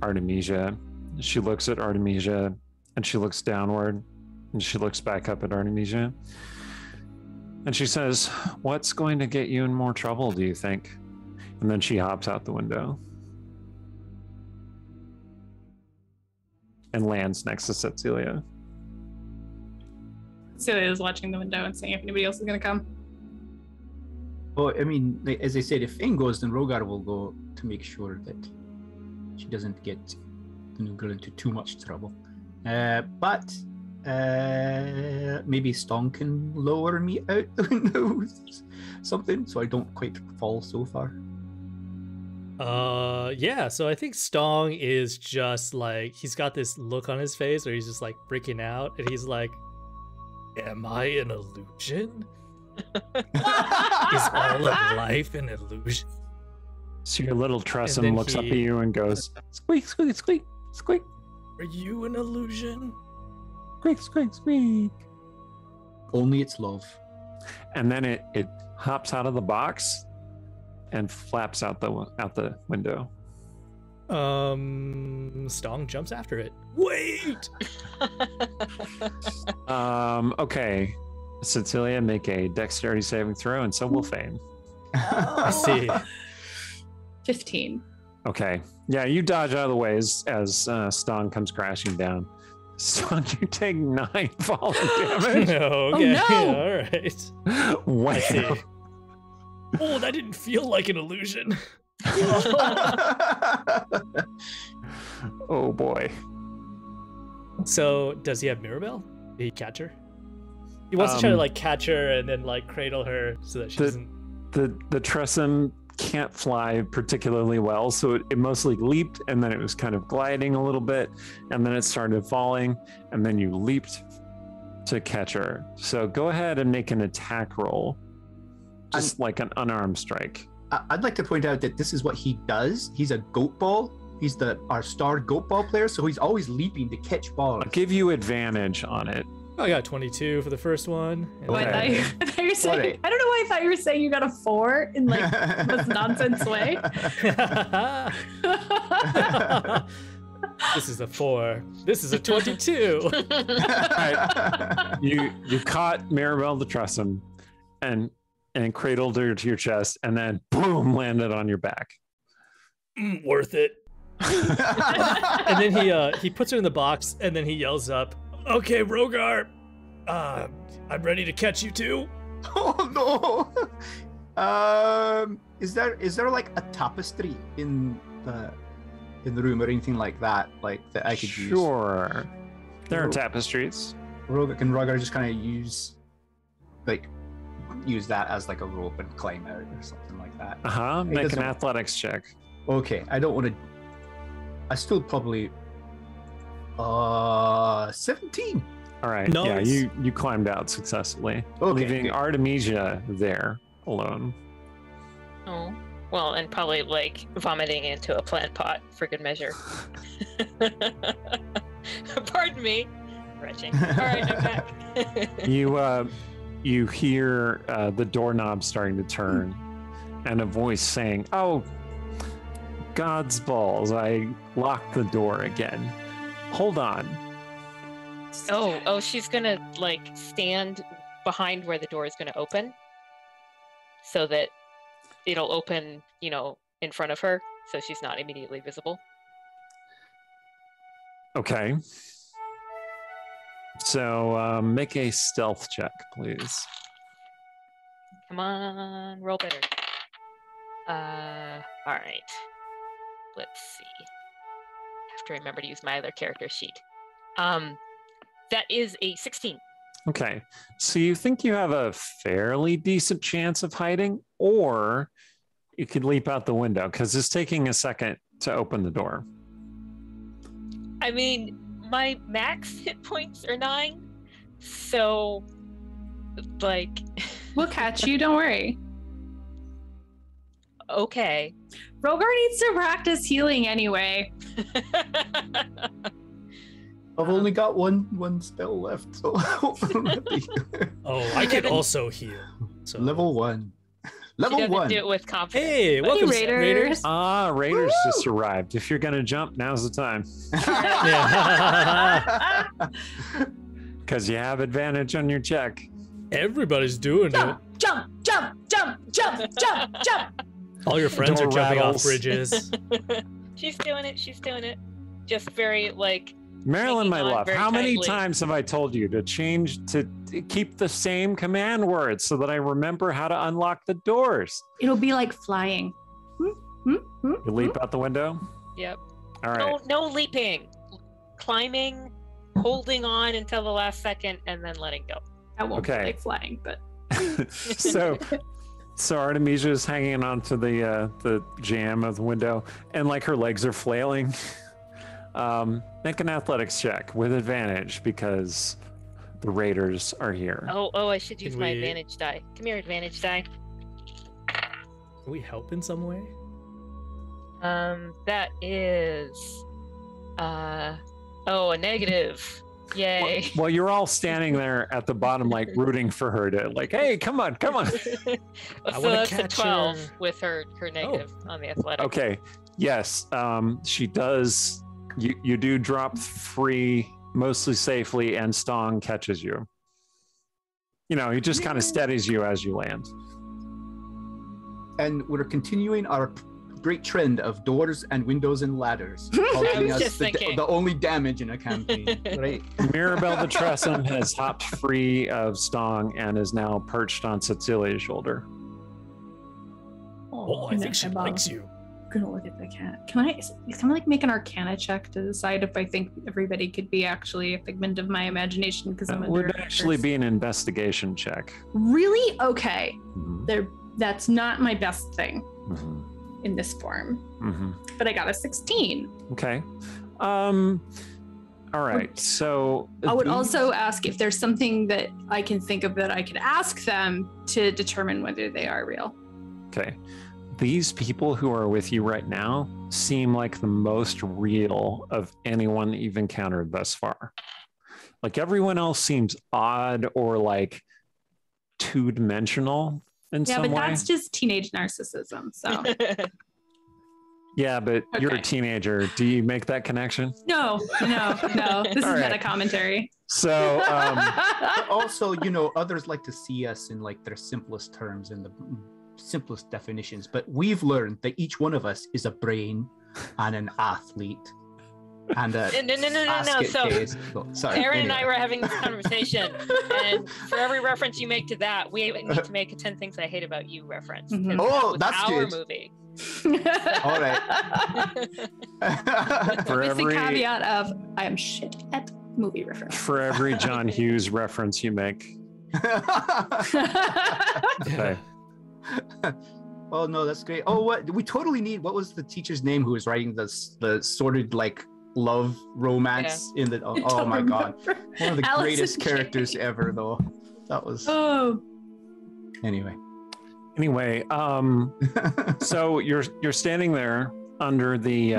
Artemisia. She looks at Artemisia and she looks downward and she looks back up at Artemisia. And she says, "What's going to get you in more trouble, do you think?" And then she hops out the window and lands next to Cecilia. Celia is watching the window and seeing if anybody else is going to come. Well, I mean, like, as I said, if Fane goes, then Rogar will go to make sure that she doesn't get the new girl into too much trouble. But maybe Stong can lower me out the window with something so I don't quite fall so far. Yeah, so I think Stong is just like, he's got this look on his face where he's just like freaking out and he's like, am I an illusion? Is all of life an illusion? So your little Tressum looks up at you and goes, "Squeak, squeak, squeak, squeak. Are you an illusion? Squeak, squeak, squeak." Only it's love. And then it hops out of the box and flaps out the window. Stong jumps after it. Wait. Okay. Cecilia, make a dexterity saving throw, and so will Fane. I see. 15. Okay. Yeah, you dodge out of the way as Stong comes crashing down. Stong, you take 9 falling damage. Okay. Oh, no! All right. Wow. I see. Oh, that didn't feel like an illusion. Oh boy. So, does he have Mirabelle? Did he catch her? He wants to try to like catch her and then like cradle her so that she doesn't. The Tressum can't fly particularly well, so it mostly leaped and then it was kind of gliding a little bit and then it started falling and then you leaped to catch her. So go ahead and make an attack roll, just like an unarmed strike. I'd like to point out that this is what he does. He's a goat ball. He's our star goat ball player, so he's always leaping to catch balls. I'll give you advantage on it. I got 22 for the first one. And Oh, I thought you were saying, Right. I don't know why I thought you were saying you got a 4 in like this nonsense way. This is a 4. This is a 22. Right. You caught Maribel the Tressum and cradled her to your chest, and then boom, landed on your back. Worth it. And then he puts her in the box, and then he yells up, "Okay, Rogar, I'm ready to catch you too." Oh no. Is there like a tapestry in the room or anything like that, like that I could use? Sure. There are tapestries. Can Rogar just kind of use that as like a rope and climb out or something like that? Make an athletics check. Okay, I don't want to. I still probably 17. All right. Nice. Yeah, you climbed out successfully, leaving Artemisia there alone. Oh, well, and probably like vomiting into a plant pot for good measure. Pardon me. Retching. All right, I'm back. You hear the doorknob starting to turn, and a voice saying, "Oh, God's balls! I locked the door again. Hold on." Oh, she's gonna like stand behind where the door is gonna open, so that it'll open, in front of her, so she's not immediately visible. Okay. So make a stealth check, please. Come on, roll better. All right. Let's see. I have to remember to use my other character sheet. That is a 16. Okay. So you think you have a fairly decent chance of hiding, or you could leap out the window, because it's taking a second to open the door. I mean, my max hit points are 9, so like We'll catch you, don't worry. Okay. Rogar needs to practice healing anyway. I've only got one spell left, so Oh, I can also heal. So. level 1. She Level doesn't 1. do it with confidence. Hey, welcome, Raiders. Raiders just arrived. If you're gonna jump, now's the time, Yeah. because you have advantage on your check. Everybody's doing it. Jump, jump, jump, jump, jump, jump. All your friends Door are jumping rattles. off bridges. She's doing it. She's doing it. Just very like. Marilyn, my Hanging on love, very how many tightly. times have I told you to keep the same command words so that I remember how to unlock the doors? It'll be like flying. You leap out the window? Yep. All right. No leaping. Climbing, holding on until the last second, and then letting go. That won't Okay. be like flying, but So Artemisia is hanging onto the jamb of the window, and like her legs are flailing. Make an athletics check with advantage because the Raiders are here. Oh, I should use Can my we- advantage die. Come here, advantage die. Can we help in some way? That is a negative. Yay. Well, you're all standing there at the bottom, like rooting for her to, like, hey, come on. So wanna that's a catch 12 her. with her negative on the athletic. Okay. Yes. She does. You do drop free, mostly safely, and Stong catches you. He just kind of steadies you as you land. And we're continuing our great trend of doors and windows and ladders, causing was us just thinking. the only damage in a campaign. Right? Mirabelle the Tressum has hopped free of Stong and is now perched on Cecilia's shoulder. Oh, I think she likes you. I'm gonna look at the cat. Can I like make an Arcana check to decide if I think everybody could be actually a figment of my imagination? Because I'm That a would nerd actually first. be an investigation check. Really okay. Mhm, That's not my best thing mhm, in this form, mhm. but I got a 16. Okay. All right. So I would these- also ask if there's something that I can think of that I could ask them to determine whether they are real. Okay. These people who are with you right now seem like the most real of anyone that you've encountered thus far. Like everyone else seems odd or like two-dimensional in Yeah, some but way. that's just teenage narcissism. So Yeah, but you're a Okay. teenager. Do you make that connection? No. This is All right. meta commentary. So, But also, others like to see us in like their simplest terms and the simplest definitions. But we've learned that each one of us is a brain and an athlete and a No. So sorry. Aaron and I anyway. were having this conversation, and for every reference you make to that, we need to make a 10 Things I Hate About You reference. Mhm. 'cause Oh, was that's our good. movie. All right. for With the every caveat of I am shit at movie reference. for every John Hughes reference you make. Okay. Oh no, that's great. Oh, what we totally need. What was the teacher's name who was writing the sordid like love romance in the? Oh my god, one of the Allison greatest Jay. characters ever, though. That was Oh, anyway. Anyway, so you're standing there under the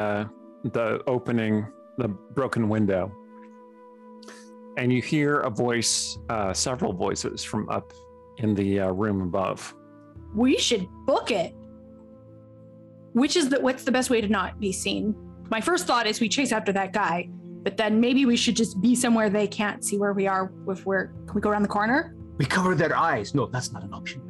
opening, the broken window, and you hear a voice, several voices from up in the room above. we should book it. What's the best way to not be seen? My first thought is we chase after that guy, but then maybe we should just be somewhere they can't see where we are. Can we go around the corner? We cover their eyes. No, that's not an option.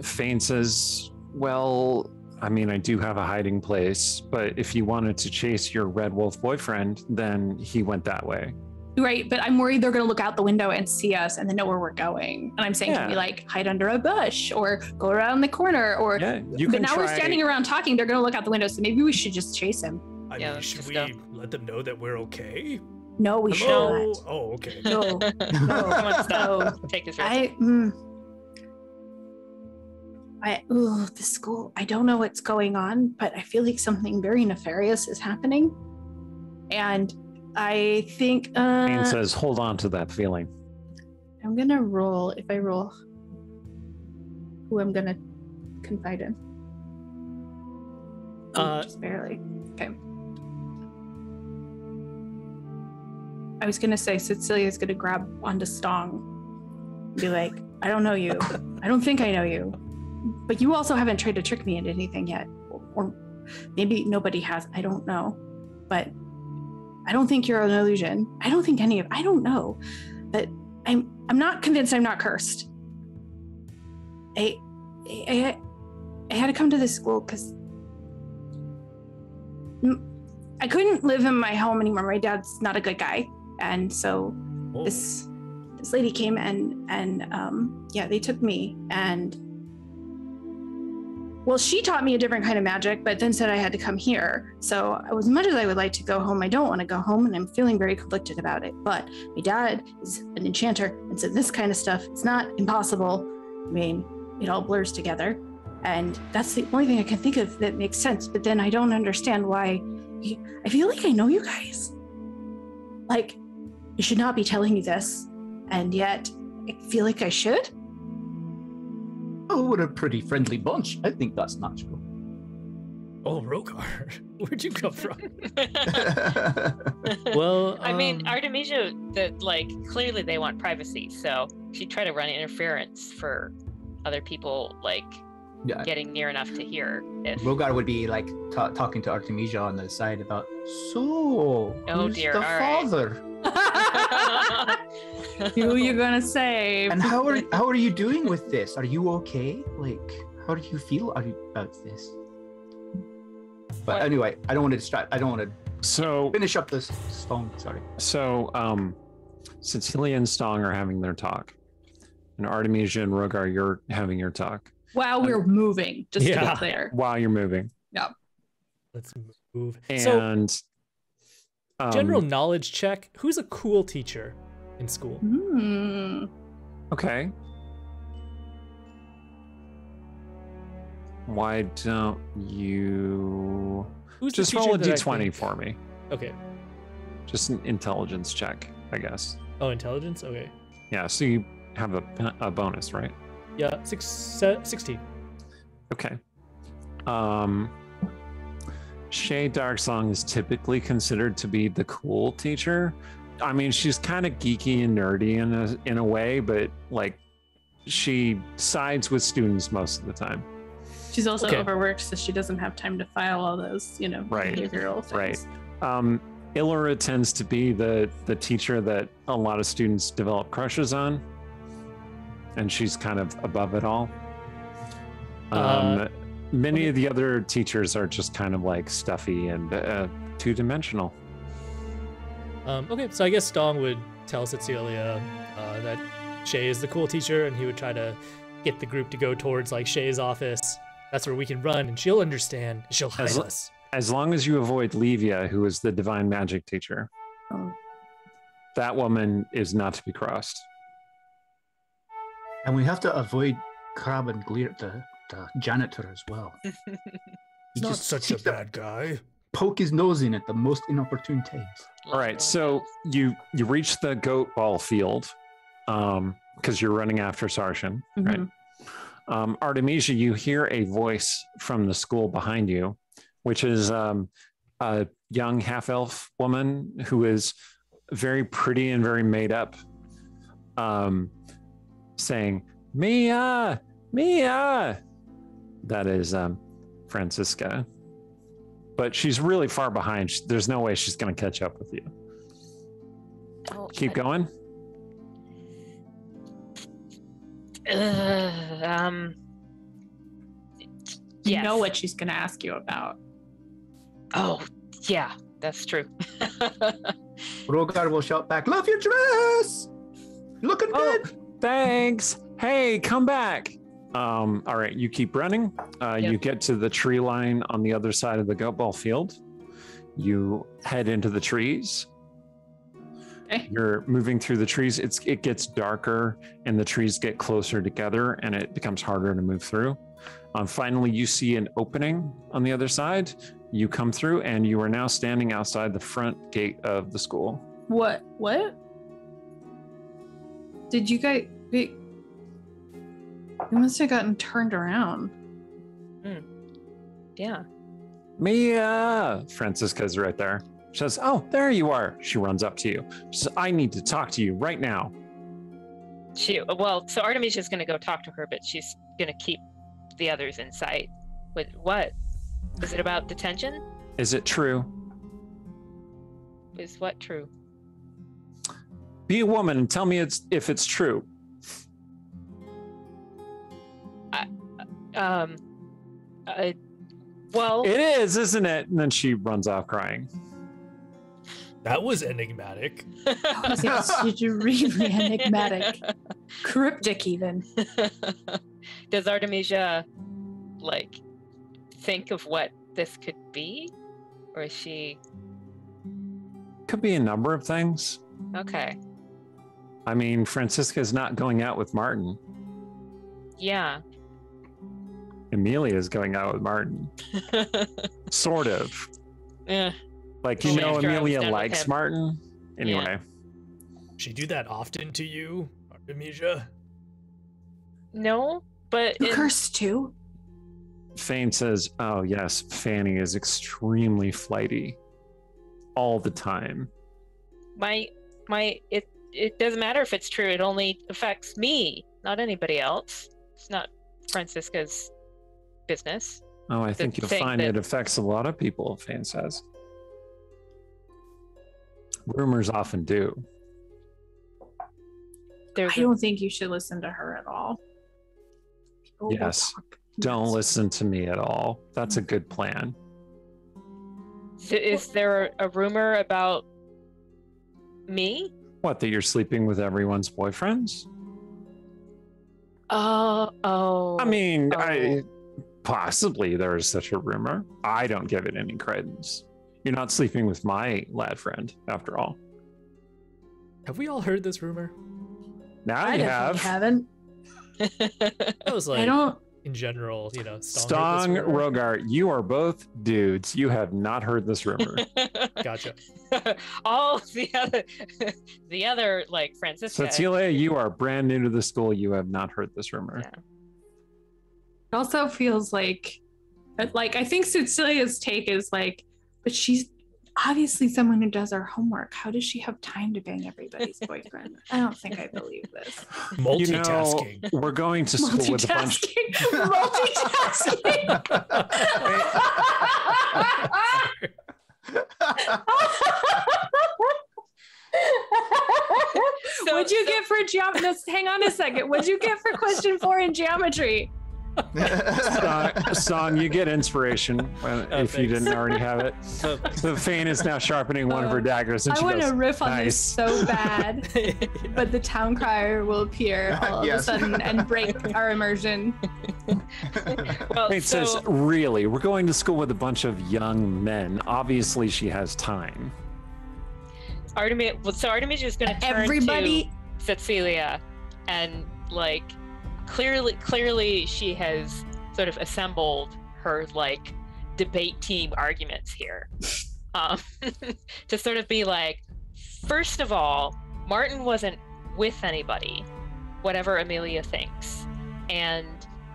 Fane says, well, I mean, I do have a hiding place, but if you wanted to chase your red wolf boyfriend, then he went that way. Right, but I'm worried they're going to look out the window and see us and then know where we're going. And I'm saying, can we like hide under a bush or go around the corner? Or Yeah, you but can now try. we're standing around talking. They're going to look out the window, so maybe we should just chase him. I Yeah, mean, let's should just we go. let them know that we're okay? No, we should Hello? not. Oh, okay. No, Someone stop. no. Take his The school. I don't know what's going on, but I feel like something very nefarious is happening, and I think Fane says, hold on to that feeling. I'm gonna roll. If I roll, who I'm gonna confide in? Just barely. Okay. I was gonna say Cecilia's gonna grab onto Stong and be like, I don't know you. I don't think I know you. But you also haven't tried to trick me into anything yet. Or maybe nobody has. I don't know. But I don't think you're an illusion. I don't think I don't know. But I'm not convinced I'm not cursed. I had to come to this school because I couldn't live in my home anymore. My dad's not a good guy. And so Oh. this lady came and they took me, and well, she taught me a different kind of magic, but then said I had to come here. So as much as I would like to go home, I don't want to go home, and I'm feeling very conflicted about it. But my dad is an enchanter and said this kind of stuff, it's not impossible. I mean, it all blurs together. And that's the only thing I can think of that makes sense. But then I don't understand why. I feel like I know you guys. Like, I should not be telling you this, and yet I feel like I should. Oh, we're a pretty friendly bunch. I think that's natural. Oh, Rogar, where'd you come from? Well, I mean, Artemisia, clearly they want privacy, so she'd try to run interference for other people, Yeah. getting near enough to hear. If Rogar would be like talking to Artemisia on the side about, so who's dear, the all right. father? Who you gonna save? And how are you doing with this? Are you okay? Like, how do you feel about this? But What? anyway, I don't want to distract. I don't want to So, finish up this song. Sorry. Cecilia and Stong are having their talk, and Artemisia and Rogar, you're having your talk While we're moving, just to Yeah. be clear. while you're moving. let's move. So, And general knowledge check. Who's a cool teacher in school? Hmm. Okay. Why don't you Who's the just teacher roll a that I d20 think- for me? Okay. Just an intelligence check, I guess. Oh, intelligence. Okay. Yeah, so you have a bonus, right? Yeah, 16. Okay. Shay Darksong is typically considered to be the cool teacher. I mean, she's kind of geeky and nerdy in a way, but like she sides with students most of the time. She's also Okay. overworked, so she doesn't have time to file all those, Right. behavioral things. Right. Illyra tends to be the teacher that a lot of students develop crushes on, and she's kind of above it all. Many of the other teachers are just kind of like stuffy and two-dimensional. Okay, so I guess Stong would tell Cecilia that Shay is the cool teacher, and he would try to get the group to go towards like Shay's office. That's where we can run, and she'll understand. She'll hide us. As long as you avoid Levia, who is the divine magic teacher. Oh. That woman is not to be crossed. And we have to avoid Crab and Gleer, the janitor, as well. He Not just such a seems to bad guy. poke his nose in at the most inopportune times. All right, so you reach the goat ball field because you're running after Sarshan, right? Artemisia, you hear a voice from the school behind you, which is a young half-elf woman who is very pretty and very made up, saying, Mia, Mia. That is Francisca. But she's really far behind. There's no way she's going to catch up with you. Oh, Keep going. You know yes. what she's going to ask you about. Oh, yeah, that's true. Rogar will shout back, "Love your dress! Looking Oh, good!" thanks. Hey, come back. All right, you keep running. You get to the tree line on the other side of the goat ball field. You head into the trees. Okay. You're moving through the trees. It gets darker and the trees get closer together and it becomes harder to move through. Finally, you see an opening on the other side. You come through and you are now standing outside the front gate of the school. What? Did you guys... Wait. You must have gotten turned around. Yeah. Mia! Francisca's right there. She says, oh, there you are. She runs up to you. She says, I need to talk to you right now. So Artemisia's going to go talk to her, but she's going to keep the others in sight. What? Is it about detention? Is it true? Is what true? Be a woman and tell me if it's true. Well, It is, isn't it? And then she runs off crying. That was enigmatic. It's really enigmatic. Cryptic, even. Does Artemisia think of what this could be, or is she Could be a number of things. okay? I mean, Francisca's not going out with Martin. Yeah. Amelia's going out with Martin. Sort of. Yeah. Like, Only after I was Amelia done with likes him. Martin. Anyway. She do that often to you, Artemisia? No, but You cursed too? Fane says, oh, yes, Fanny is extremely flighty. All the time. it doesn't matter if it's true. It only affects me, not anybody else. It's not Francisca's business. Oh, I think you'll thing find that- it affects a lot of people, Fane says. Rumors often do. There's I don't think you should listen to her at all. People will Yes. talk Don't nuts. listen to me at all. That's a good plan. Is there a rumor about me? What, that you're sleeping with everyone's boyfriends? Oh. I mean, Oh. possibly there is such a rumor. I don't give it any credence. You're not sleeping with my lad friend, after all. Have we all heard this rumor? Now I you definitely have. haven't. That was like I don't. in general, you know. Stong, heard this rumor. Rogar, you are both dudes. You have not heard this rumor. Gotcha. All the other like Francisca. Cecilia, you are brand new to the school. You have not heard this rumor. Yeah. It also feels like I think Cecilia's take is like, but obviously someone who does her homework. How does she have time to bang everybody's boyfriend? I don't think I believe this. Multitasking. You know, we're going to school with a bunch. Multitasking. What'd you get for geometry? Hang on a second. What'd you get for question 4 in geometry? Song, you get inspiration if you didn't already have it. The Fane is now sharpening one of her daggers, and I she want goes, to riff on nice. this so bad, but the town crier will appear all of a sudden and break our immersion. Well, It says, really, we're going to school with a bunch of young men. Obviously, she has time. Artemis is going to turn Everybody, to Cecilia, and like clearly she has sort of assembled her like debate team arguments here, to sort of be like, first of all, Martin wasn't with anybody, whatever Amelia thinks, and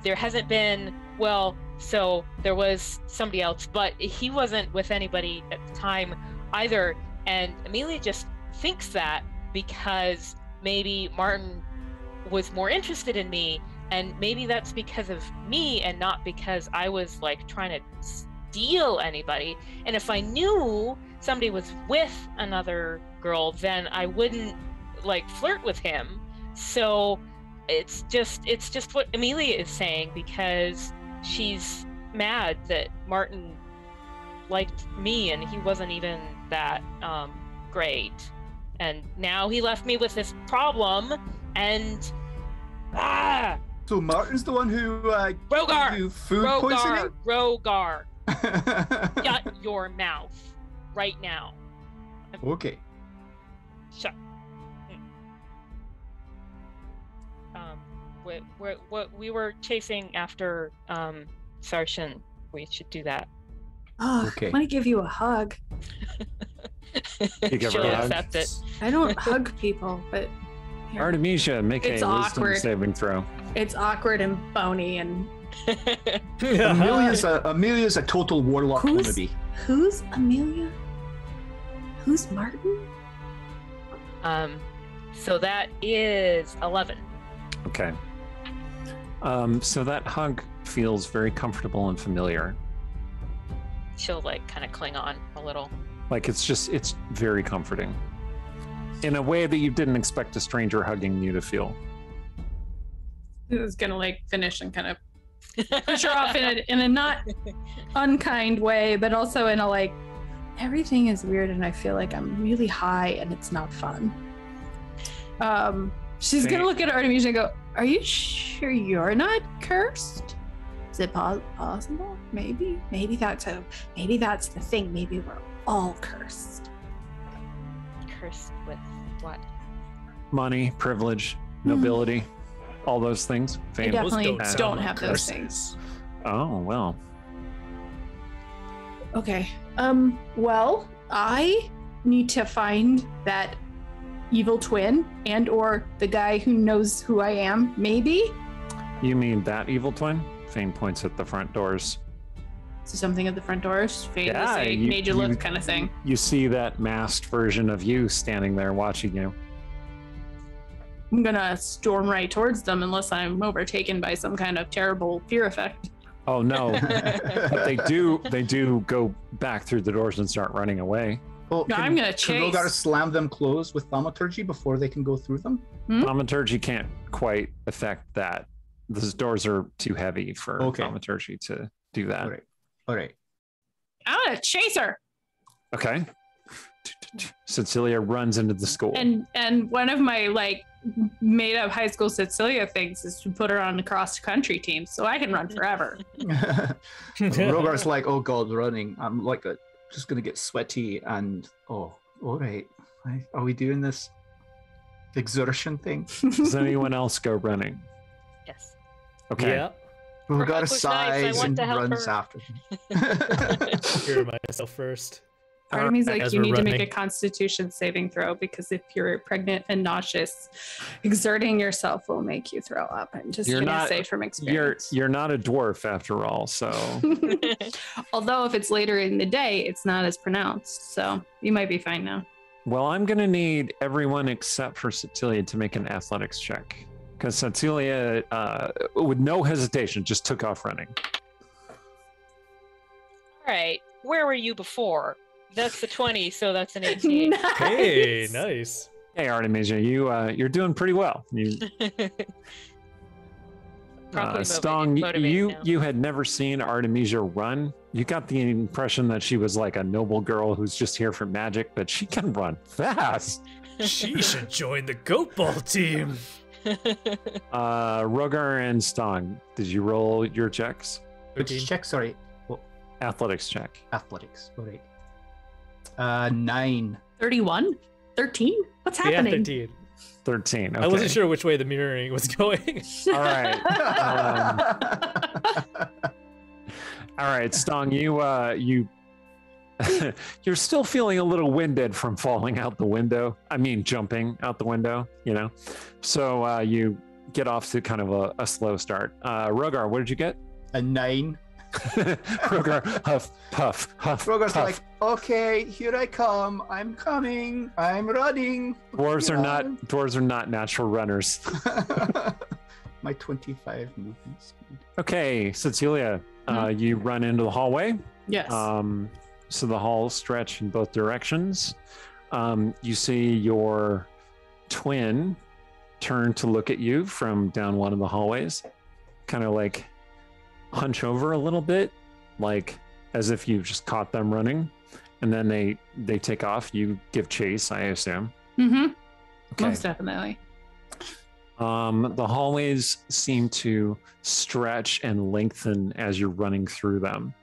there hasn't been, well, so there was somebody else, but he wasn't with anybody at the time either. And Amelia just thinks that because maybe Martin was more interested in me, and maybe that's because of me and not because I was like trying to steal anybody. And if I knew somebody was with another girl, then I wouldn't like flirt with him. So it's just what Amelia is saying, because she's mad that Martin liked me and he wasn't even that great, and now he left me with this problem, and So Martin's the one who Rogar, gave you food poisoning? Rogar, shut your mouth right now. Okay. Shut. We were chasing after Sarshan. We should do that. oh, Okay. I want to give you a hug. You give her She'll a hug? accept it. I don't hug people, but here. Artemisia, make It's a wisdom awkward. saving throw. It's awkward and bony. And Amelia's a total warlock Who's- wannabe. who's Amelia? Who's Martin? So that is 11. Okay. So that hug feels very comfortable and familiar. She'll like kind of cling on a little. Like it's very comforting. In a way that you didn't expect a stranger hugging you to feel. I was gonna like finish and kind of push her off in a not unkind way, but also in a like, everything is weird and I feel like I'm really high and it's not fun. She's gonna look at Artemisia and go, "Are you sure you're not cursed? Is it possible? Maybe that's the thing. Maybe we're all cursed." Cursed with what? Money, privilege, nobility, all those things. I Fame. definitely Those don't don't have those curses. things. Oh, well. Okay. Well, I need to find that evil twin and or the guy who knows who I am, maybe. You mean that evil twin? Fane points at the front doors. So something at the front doors, fade Yeah, say, you- made you look kind of thing. You see that masked version of you standing there watching you. I'm gonna storm right towards them unless I'm overtaken by some kind of terrible fear effect. Oh no. But they do go back through the doors and start running away. Well, No, I'm gonna Can chase. Rogar slam them closed with thaumaturgy before they can go through them? Thaumaturgy can't quite affect that. Those doors are too heavy for thaumaturgy to do that. All right. I'm gonna chase her. Okay. Cecilia runs into the school. And one of my like made up high school Cecilia things is to put her on the cross country team so I can run forever. Rogar's like, oh god, running. I'm like just gonna get sweaty and all right. Are we doing this exertion thing? Does anyone else go running? Yes. Okay. Yeah. Rogar Push knives, I sighs want and to help runs her. after them. Hear myself first. Part of me's like, As you we're need to make running. a Constitution saving throw because if you're pregnant and nauseous, exerting yourself will make you throw up. I'm just You're gonna not- say from experience. You're not a dwarf after all, so Although if it's later in the day, it's not as pronounced, so you might be fine now. well, I'm gonna need everyone except for Cecilia to make an athletics check because Cecilia, with no hesitation, just took off running. All right. Where were you before? That's the 20, so that's an 18. Hey, nice. Hey, Artemisia, you're doing pretty well. You, Properly Stong, motivated now. you had never seen Artemisia run. You got the impression that she was like a noble girl who's just here for magic, but she can run fast. She should join the goat ball team. Rogar and Stong, did you roll your checks? Which check? Sorry. Athletics check. Athletics. All right. 9. 31? 13? What's Yeah, happening? 13. 13. Okay. I wasn't sure which way the mirroring was going. All right. All right, Stong, you you're still feeling a little winded from falling out the window. I mean, jumping out the window, you know. So you get off to kind of a slow start. Rogar, what did you get? A 9. Rogar, huff, puff, huff, Rogar's puff. like, okay, here I come. I'm coming. I'm running. Dwarves Yeah. are not natural runners. My 25 movement speed. Okay, Cecilia, you run into the hallway. Yes. So the halls stretch in both directions. You see your twin turn to look at you from down one of the hallways, kind of like hunch over a little bit, like as if you just caught them running, and then they take off. You give chase, I assume. Mm-hmm. Okay. Most definitely. The hallways seem to stretch and lengthen as you're running through them.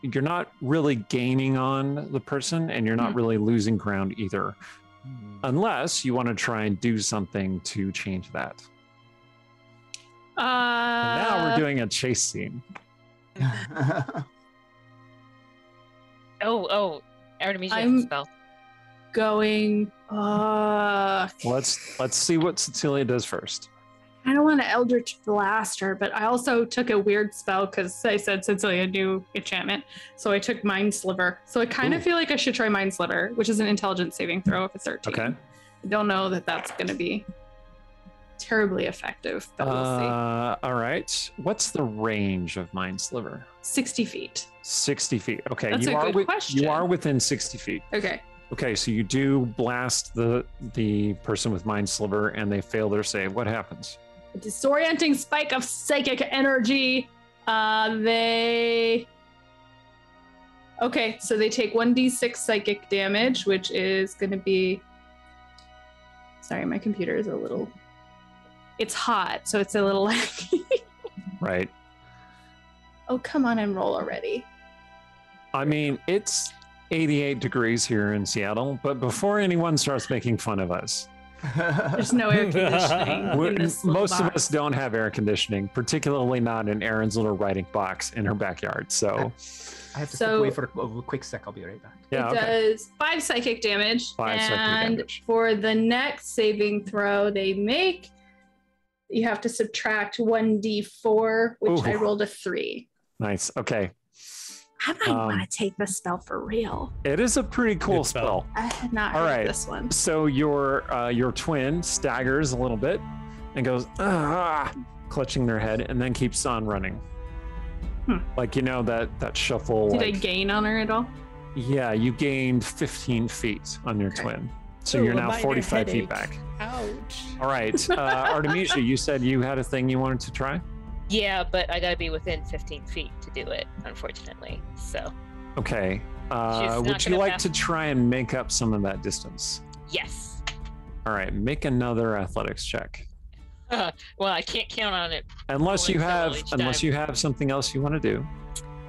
You're not really gaining on the person, and you're not really losing ground either, unless you want to try and do something to change that. And now we're doing a chase scene. Oh, Artemisia has I'm- a spell. going. Let's see what Cecilia does first. I don't want to Eldritch Blast her, but I also took a weird spell because I said Cecilia knew enchantment. So I took Mind Sliver. So I kind Ooh. of feel like I should try Mind Sliver, which is an intelligence saving throw if it's 13. Okay. I don't know that that's going to be terribly effective, but we'll see. All right. What's the range of Mind Sliver? 60 feet. 60 feet. Okay. That's you a are good question. You are within 60 feet. Okay. Okay, so you do blast the person with Mind Sliver, and they fail their save. What happens? A disorienting spike of psychic energy. Okay, so they take 1d6 psychic damage, which is going to be. Sorry, my computer is a little. It's hot, so it's a little laggy. Right. Oh, come on and roll already. I mean, it's 88 degrees here in Seattle, but before anyone starts making fun of us, There's no air conditioning. we- in this little most of box. us don't have air conditioning, particularly not in Erin's little writing box in her backyard. So, I have to So- step away for a quick sec. I'll be right back. yeah, It okay. does 5 psychic damage. 5 psychic and damage. for the next saving throw they make, you have to subtract 1d4, which I Ooh. rolled a 3. Nice. Okay. I might want to take this spell for real. It is a pretty cool Good spell. spell. I had not All heard right. of this one. So your twin staggers a little bit and goes, clutching their head, and then keeps on running. Like, you know, that shuffle. Did I like, gain on her at all? yeah, you gained 15 feet on your Okay. twin. So Ooh, you're a now minor 45 feet headache. back. Ouch. All right. Artemisia, you said you had a thing you wanted to try? Yeah, but I gotta be within 15 feet to do it, unfortunately. So, Okay. not Would you gonna like pass. to try and make up some of that distance? yes. All right. Make another athletics check. Well, I can't count on it. Unless you Rolling several have each unless time. you have something else you want to do.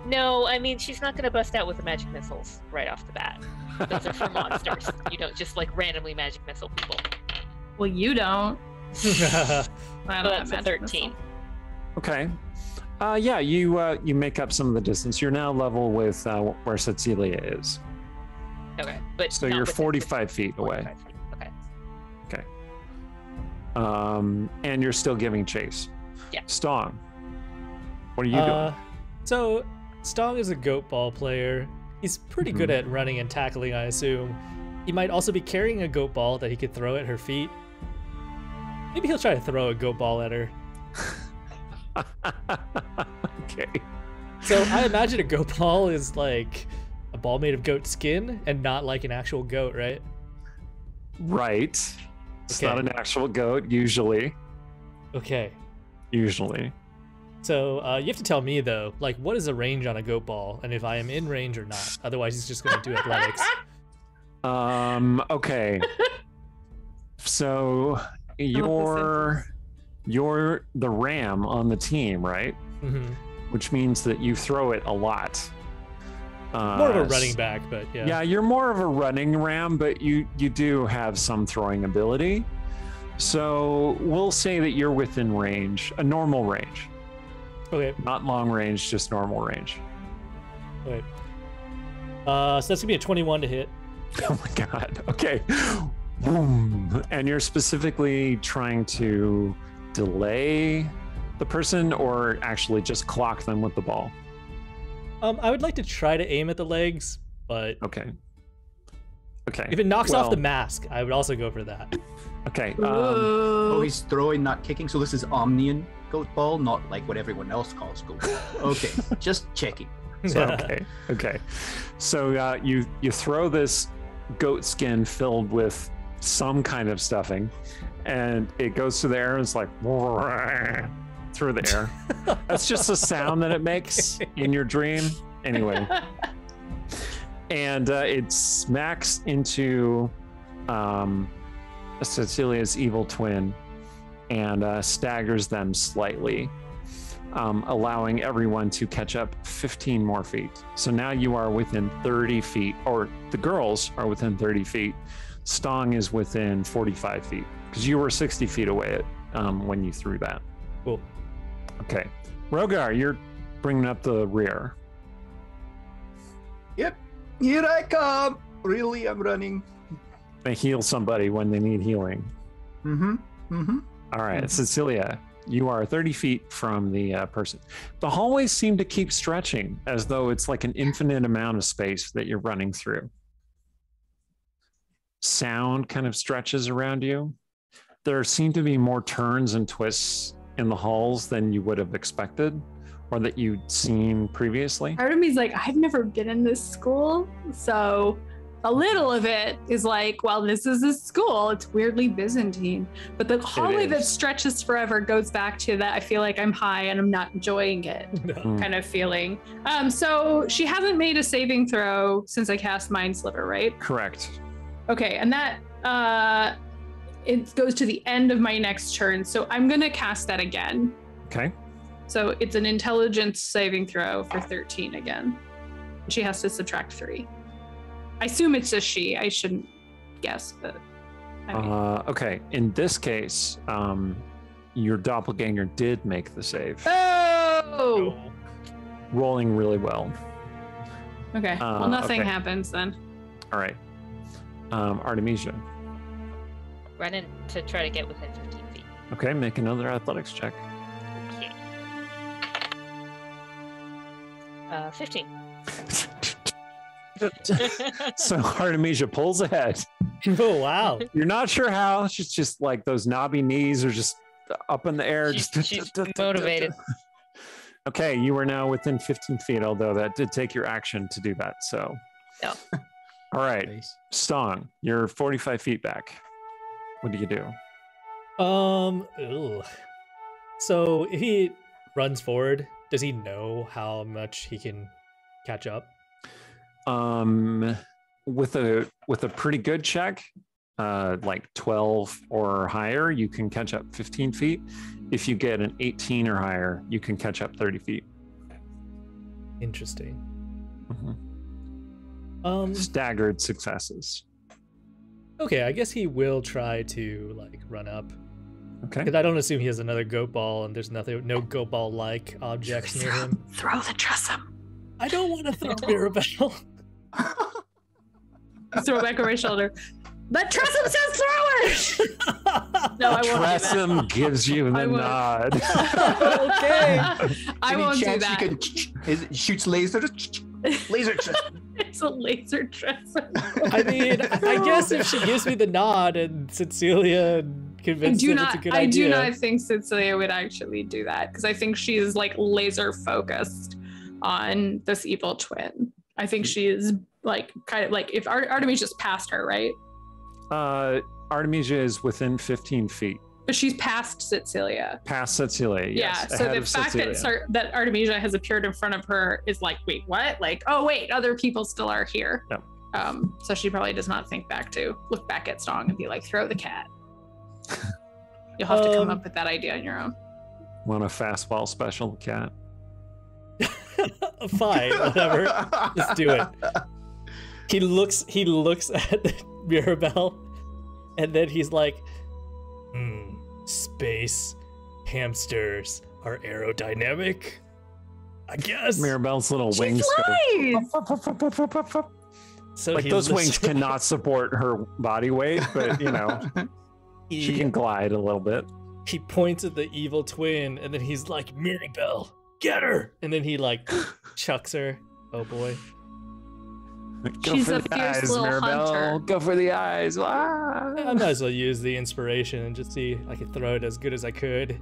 No, I mean, she's not gonna bust out with the magic missiles right off the bat. Those are for monsters. You don't just like randomly magic missile people. Well, you don't. I But don't that's have a magic 13. missile. Okay. Yeah, you make up some of the distance. You're now level with where Cecilia is. Okay, but So not you're within 45 feet away. 45 feet. Okay. Okay. And you're still giving chase. Yeah. Stong, what are you doing? So Stong is a goat ball player. He's pretty good at running and tackling, I assume. He might also be carrying a goat ball that he could throw at her feet. Maybe he'll try to throw a goat ball at her. Okay. So I imagine a goat ball is like a ball made of goat skin and not like an actual goat, right? Right. It's Okay. not an actual goat, usually. Okay. Usually. So you have to tell me though, like what is the range on a goat ball and if I am in range or not. Otherwise he's just going to do athletics. Okay. So you're the ram on the team, right? Mm-hmm. Which means that you throw it a lot. More of a running back, but yeah. Yeah, you're more of a running ram, but you do have some throwing ability. So we'll say that you're within range, a normal range. Okay. Not long range, just normal range. Okay. So that's gonna be a 21 to hit. Oh my god. Okay. Boom. And you're specifically trying to delay the person or actually just clock them with the ball? I would like to try to aim at the legs, but Okay. Okay. if it knocks off the Well, mask, I would also go for that. Okay. Oh, he's throwing, not kicking. So this is Omnian goat ball, not like what everyone else calls goat ball. Okay, just checking. Okay. So you throw this goat skin filled with some kind of stuffing, and it goes through the air. And it's like through the air. That's just the sound that it makes in your dream. Anyway, and it smacks into Cecilia's evil twin and staggers them slightly, allowing everyone to catch up 15 more feet. So now you are within 30 feet, or the girls are within 30 feet. Stong is within 45 feet because you were 60 feet away when you threw that. Cool. Okay. Rogar, you're bringing up the rear. Yep, here I come. Really, I'm running. They heal somebody when they need healing. All right, Cecilia, you are 30 feet from the person. The hallways seem to keep stretching as though it's like an infinite amount of space that you're running through. Sound kind of stretches around you. There seem to be more turns and twists in the halls than you would have expected or that you'd seen previously. Part of me is like, I've never been in this school, so a little of it is like, well, this is a school. It's weirdly Byzantine. But the hallway that stretches forever goes back to that I feel like I'm high and I'm not enjoying it kind of feeling. So she hasn't made a saving throw since I cast Mind Sliver, right? Correct. Okay, and that it goes to the end of my next turn. So I'm going to cast that again. Okay. So it's an intelligence saving throw for 13 again. She has to subtract 3. I assume it's a she. I shouldn't guess, but I mean. Okay. In this case, your doppelganger did make the save, Oh! rolling really well. Okay. Well, nothing okay. happens then. All right. Artemisia. Running to try to get within 15 feet. Okay, make another athletics check. Okay. 15. So Artemisia pulls ahead. Oh, wow. You're not sure how. She's just like those knobby knees are just up in the air. She's motivated. Okay, you are now within 15 feet, although that did take your action to do that. So, No. All right, Nice. Stong, you're 45 feet back. What do you do? So if he runs forward, does he know how much he can catch up? With a pretty good check, like 12 or higher, you can catch up 15 feet. If you get an 18 or higher, you can catch up 30 feet. Interesting. Staggered successes. Okay, I guess he will try to like run up. Okay. Because I don't assume he has another goat ball, and there's no goat ball like objects near him. Throw the Tressum. I don't want to throw Mirabelle. throw it back over my shoulder. But Tressum says throw it! No, I won't do that. Tressum gives you the won't. nod. Okay. I Any won't do chance that. You can, it shoots laser. Laser. It's a laser Tressum. I mean, I guess if she gives me the nod and Cecilia convinces them it's a good idea. I do not think Cecilia would actually do that because I think she is like laser focused on this evil twin. I think she is like kind of like if Artemisia just passed her, right? Artemisia is within 15 feet. But she's past Cecilia. Past Cecilia, yes. Yeah, so the fact that Artemisia has appeared in front of her is like, wait, what? Like, oh, wait, other people still are here. Yep. So she probably does not look back at Stong and be like, throw the cat. You'll have to come up with that idea on your own. Want a fastball special, cat? Fine, whatever. Just do it. He looks at Mirabelle, and then he's like, space hamsters are aerodynamic, I guess. Mirabelle's little wings go. So like those wings cannot support her body weight, but you know, she can glide a little bit. He points at the evil twin, and then he's like, Mirabelle, get her! And then he like chucks her. Oh boy. She's a fierce little hunter. Go for the eyes. Ah. I might as well use the inspiration and just see if I could throw it as good as I could.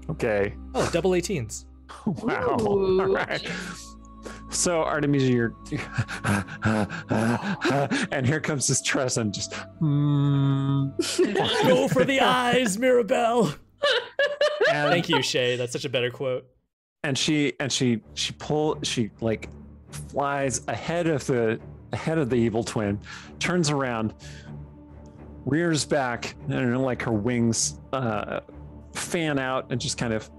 Okay. Oh, double 18s. Wow. Ooh. All right. So Artemisia, you're and here comes this Tressum just Go for the eyes, Mirabelle. Thank you, Shay. That's such a better quote. And she like flies ahead of the evil twin, turns around, rears back, and like her wings fan out and just kind of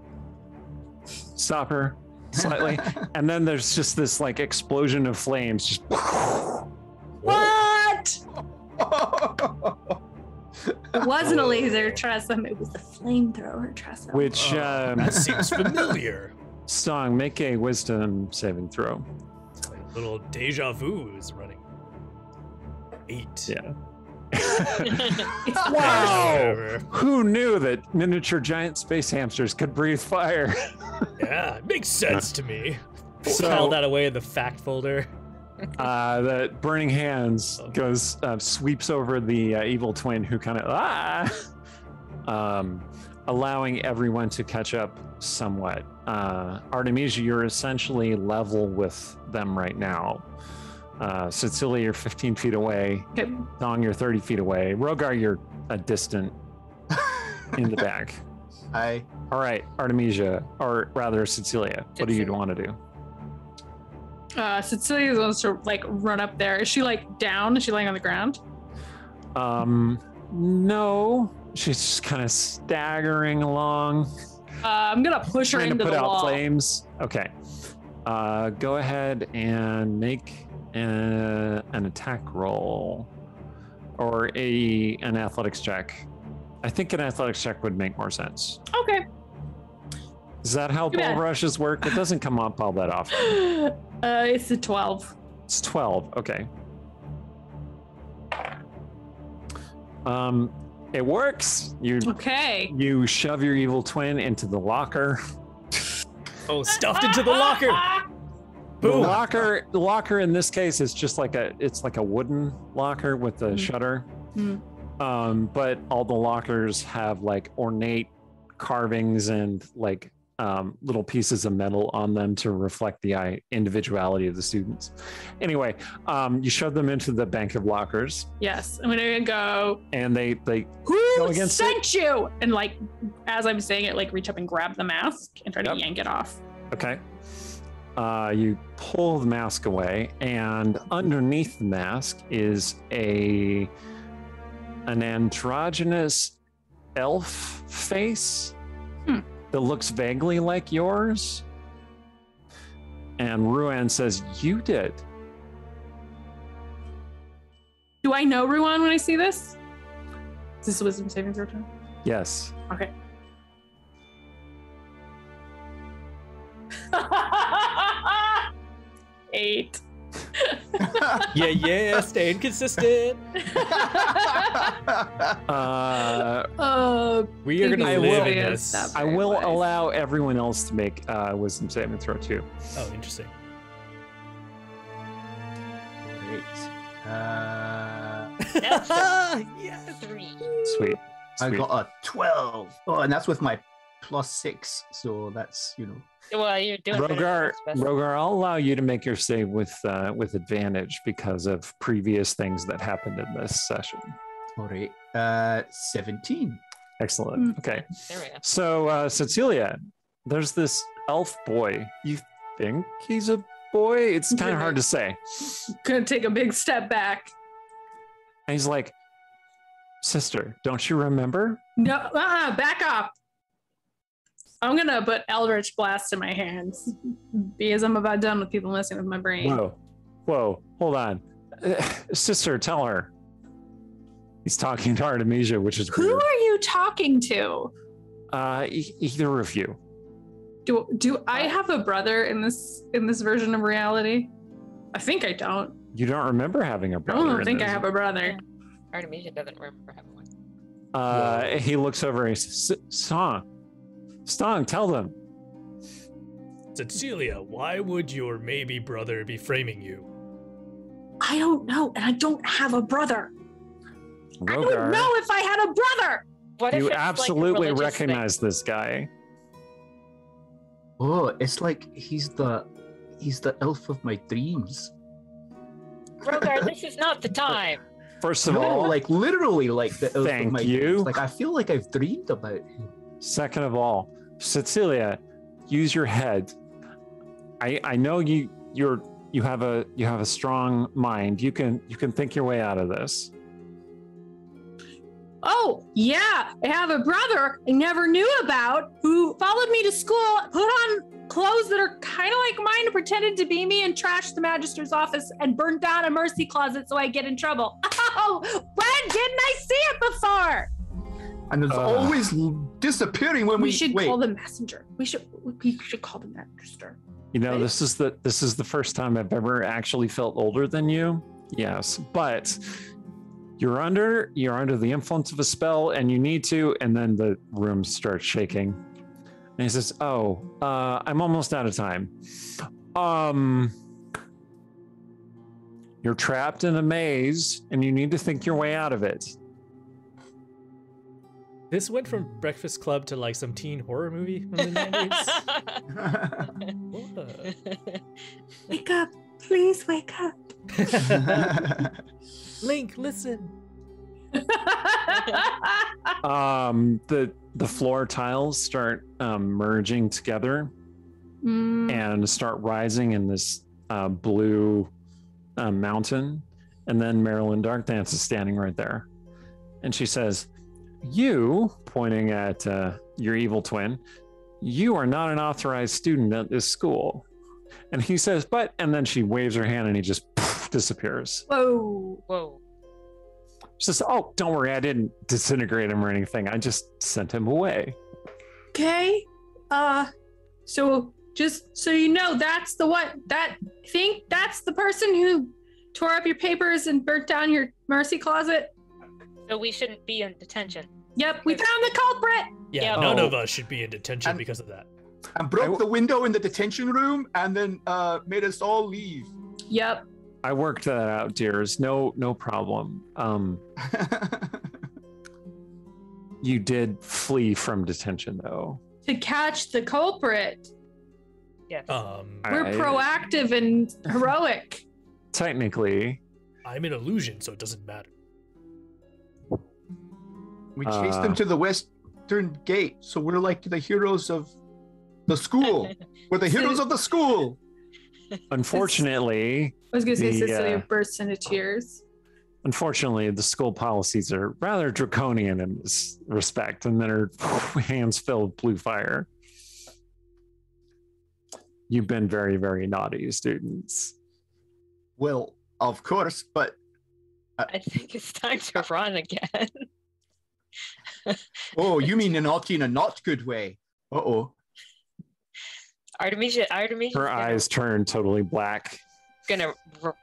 stop her slightly. And then there's just this like explosion of flames. Just what? It wasn't a laser Tressum, it was the flamethrower Tressum. which That seems familiar. Stong, make a wisdom saving throw. A little deja vu is running. 8. Yeah. It's Wow! Who knew that miniature giant space hamsters could breathe fire? Yeah, it makes sense to me. So- File that away in the fact folder. The burning hands goes sweeps over the evil twin, who kind of allowing everyone to catch up somewhat. Artemisia, you're essentially level with them right now. Cecilia, you're 15 feet away. Okay. Dong, you're 30 feet away. Rogar, you're a distant in the back. Hi. All right, Artemisia, or rather Cecilia, what do you want to do? Cecilia wants to like run up there. Is she like down? Is she laying on the ground? No, she's just kind of staggering along. I'm gonna push her Trying into to put the out wall. flames. Okay. Go ahead and make an attack roll or an athletics check. I think an athletics check would make more sense. Okay. Is that how Too bad. bull rushes work? It doesn't come up all that often. It's a 12. It's 12. Okay. It works. Okay. You shove your evil twin into the locker. Oh, stuffed into the locker. The Boom. locker in this case is just like a wooden locker with a shutter. But all the lockers have like ornate carvings and like little pieces of metal on them to reflect the individuality of the students. Anyway, you shove them into the bank of lockers. Yes, I'm gonna go. And they Who go against sent you? And like, as I'm saying it, like reach up and grab the mask and try to yank it off. Okay. You pull the mask away, and underneath the mask is an androgynous elf face that looks vaguely like yours. And Ruan says, "You did." Do I know Ruan when I see this? Is this a wisdom saving throw time? Yes. Okay. Eight. Yeah, staying consistent. We are gonna live in this. I will allow everyone else to make a wisdom saving throw too. Oh, interesting. Great. Yes. 3. Sweet. I got a 12. Oh, and that's with my +6. So that's, you know. Well, you're doing better than us. Rogar, I'll allow you to make your save with advantage because of previous things that happened in this session. All right. 17. Excellent. Okay. There we go. So, Cecilia, there's this elf boy. You think he's a boy? It's kind of hard to say. Gonna take a big step back. And he's like, sister, don't you remember? No, back off. I'm gonna put Eldritch Blast in my hands because I'm about done with people messing with my brain. Whoa, hold on. Sister, tell her. He's talking to Artemisia, which is Who weird. are you talking to? Either of you. Do I have a brother in this version of reality? I think I don't. You don't remember having a I brother? don't think I have a brother. Artemisia doesn't remember having one. He looks over and he says, Stong, tell them. Cecilia, why would your maybe brother be framing you? I don't know, and I don't have a brother. I don't Rogar, know if I had a brother. What if you it's like a absolutely religious recognize this guy. Oh, it's like he's the elf of my dreams. thing? Rogar, this is not the time. First of No, all, like literally like the elf Thank of my you. dreams. Like I feel like I've dreamed about him. second of all, Cecilia, use your head. I know you have a strong mind. You can think your way out of this. Oh, yeah, I have a brother I never knew about who followed me to school, put on clothes that are kind of like mine, pretended to be me, and trashed the magister's office and burned down a mercy closet so I get in trouble. Oh, when didn't I see it before? And it's always disappearing when We should wait. call the messenger. We should call the magister. You know, Right. this is the first time I've ever actually felt older than you. Yes, but you're under the influence of a spell, and you need to. And then the room starts shaking, and he says, "Oh, I'm almost out of time. You're trapped in a maze, and you need to think your way out of it." This went from Breakfast Club to like some teen horror movie from the 90s. Wake up. Please wake up. Link, listen. The floor tiles start merging together and start rising in this blue mountain, and then Marilyn Darkdance is standing right there, and she says, "You," pointing at your evil twin, "you are not an authorized student at this school." And he says, "But," and then she waves her hand and he just disappears. Whoa. She says, "Oh, don't worry, I didn't disintegrate him or anything. I just sent him away." Okay. So just so you know, that's the person who tore up your papers and burnt down your mercy closet. So we shouldn't be in detention. Yep, we found the culprit. Yeah, Yeah. none Oh. of us should be in detention because of that. And broke the window in the detention room and then made us all leave. Yep. I worked that out, dears. No problem. You did flee from detention, though. To catch the culprit. Yes. We're I- proactive and heroic. Technically, I'm an illusion, so it doesn't matter. We chased them to the western gate, so we're like the heroes of the school. We're the heroes of the school. unfortunately, I was gonna say The, Cecilia bursts into tears. the school policies are rather draconian in this respect, and then her hands fill with blue fire. You've been very, very naughty, students. Well, of course, but I think it's time to run again. oh, you mean naughty in a not good way? Uh-oh. Artemisia. Her eyes turn totally black. gonna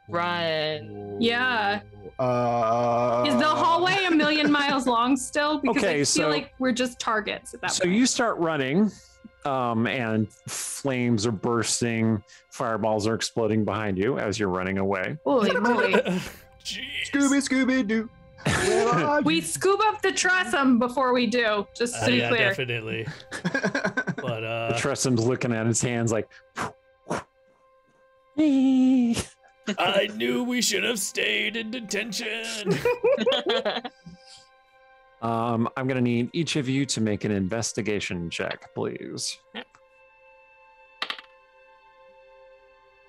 run. Yeah. Is the hallway a million miles long still? Because Okay, I so- feel like we're just targets at that So point. you start running, and flames are bursting, fireballs are exploding behind you as you're running away. Holy moly. Jeez. Scooby-Doo. Where are We you? scoop up the Tressum before we do, just to be Yeah, clear. definitely. But The Tressum's looking at his hands like, I knew we should have stayed in detention. I'm gonna need each of you to make an investigation check, please.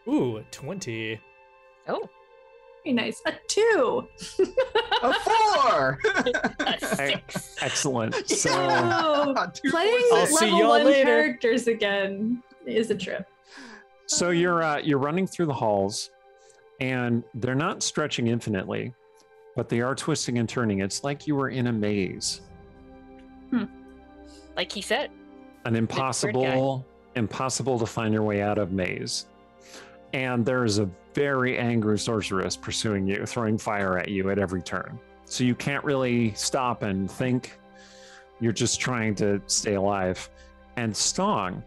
Ooh, 20. Oh, Very nice. A 2. A 4. a 6. Excellent. So Oh, 2, playing I'll with see level y'all 1 later. characters again is a trip. So you're running through the halls, and they're not stretching infinitely, but they are twisting and turning. It's like you were in a maze, Like he said. an impossible to find your way out of maze. And there's a very angry sorceress pursuing you, throwing fire at you at every turn. So you can't really stop and think. You're just trying to stay alive. And Stong,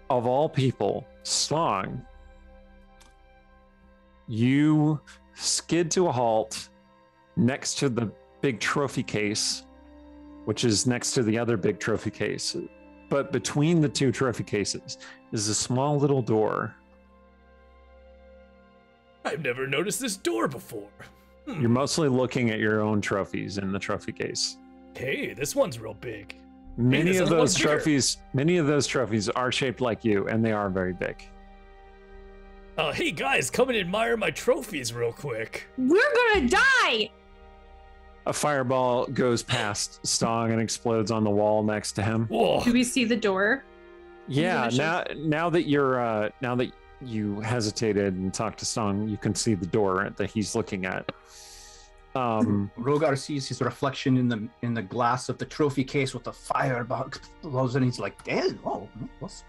of all people, Stong, you skid to a halt next to the big trophy case, which is next to the other big trophy case. But between the two trophy cases is a small little door. I've never noticed this door before. You're mostly looking at your own trophies in the trophy case. Hey, this one's real big. Many this of is those one bigger. trophies are shaped like you, and they are very big. Hey guys, come and admire my trophies real quick. We're gonna die! A fireball goes past Stong and explodes on the wall next to him. Whoa. Do we see the door? Yeah, Delicious. now that you hesitated and talked to Stong, you can see the door that he's looking at. Rogar sees his reflection in the glass of the trophy case with the fireball, and he's like, "Damn! Oh, what's?"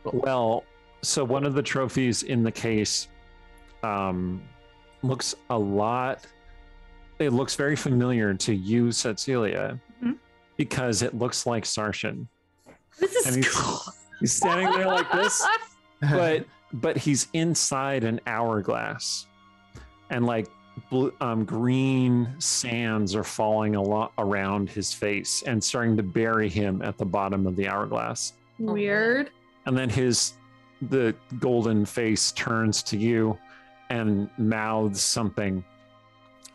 Well, so one of the trophies in the case looks a lot. It looks very familiar to you, Cecilia, Mhm. because it looks like Sarshan. This is And he's standing there like this, but he's inside an hourglass, and like green sands are falling a lot around his face and starting to bury him at the bottom of the hourglass. weird. And then the golden face turns to you and mouths something,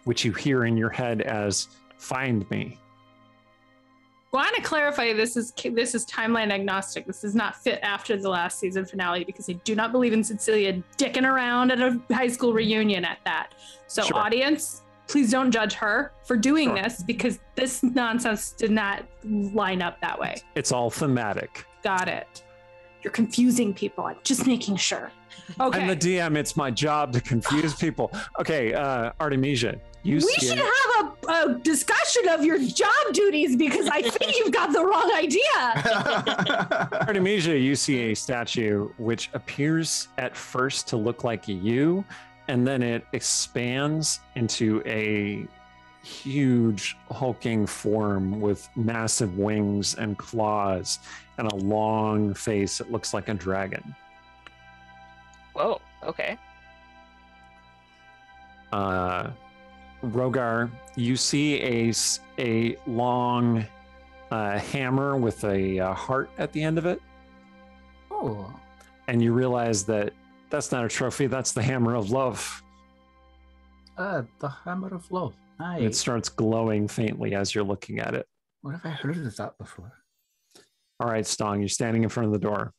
which you hear in your head as "Find me." Want to clarify, this is timeline agnostic. This does not fit after the last season finale because I do not believe in Cecilia dicking around at a high school reunion at that. So Sure. audience, please don't judge her for doing Sure. this because this nonsense did not line up that way. It's all thematic. Got it. You're confusing people. I'm just making sure. Okay. I'm the DM. It's my job to confuse people. Okay, Artemisia, you We see should it. have a discussion of your job duties because I think you've got the wrong idea. Artemisia, you see a statue which appears at first to look like you, and then it expands into a huge hulking form with massive wings and claws and a long face that looks like a dragon. Whoa, okay. Rogar, you see a long hammer with a heart at the end of it, Oh, and you realize that that's not a trophy, that's the hammer of love. the hammer of love. Aye. And it starts glowing faintly as you're looking at it. Where have I heard of that before? All right, Stong, you're standing in front of the door.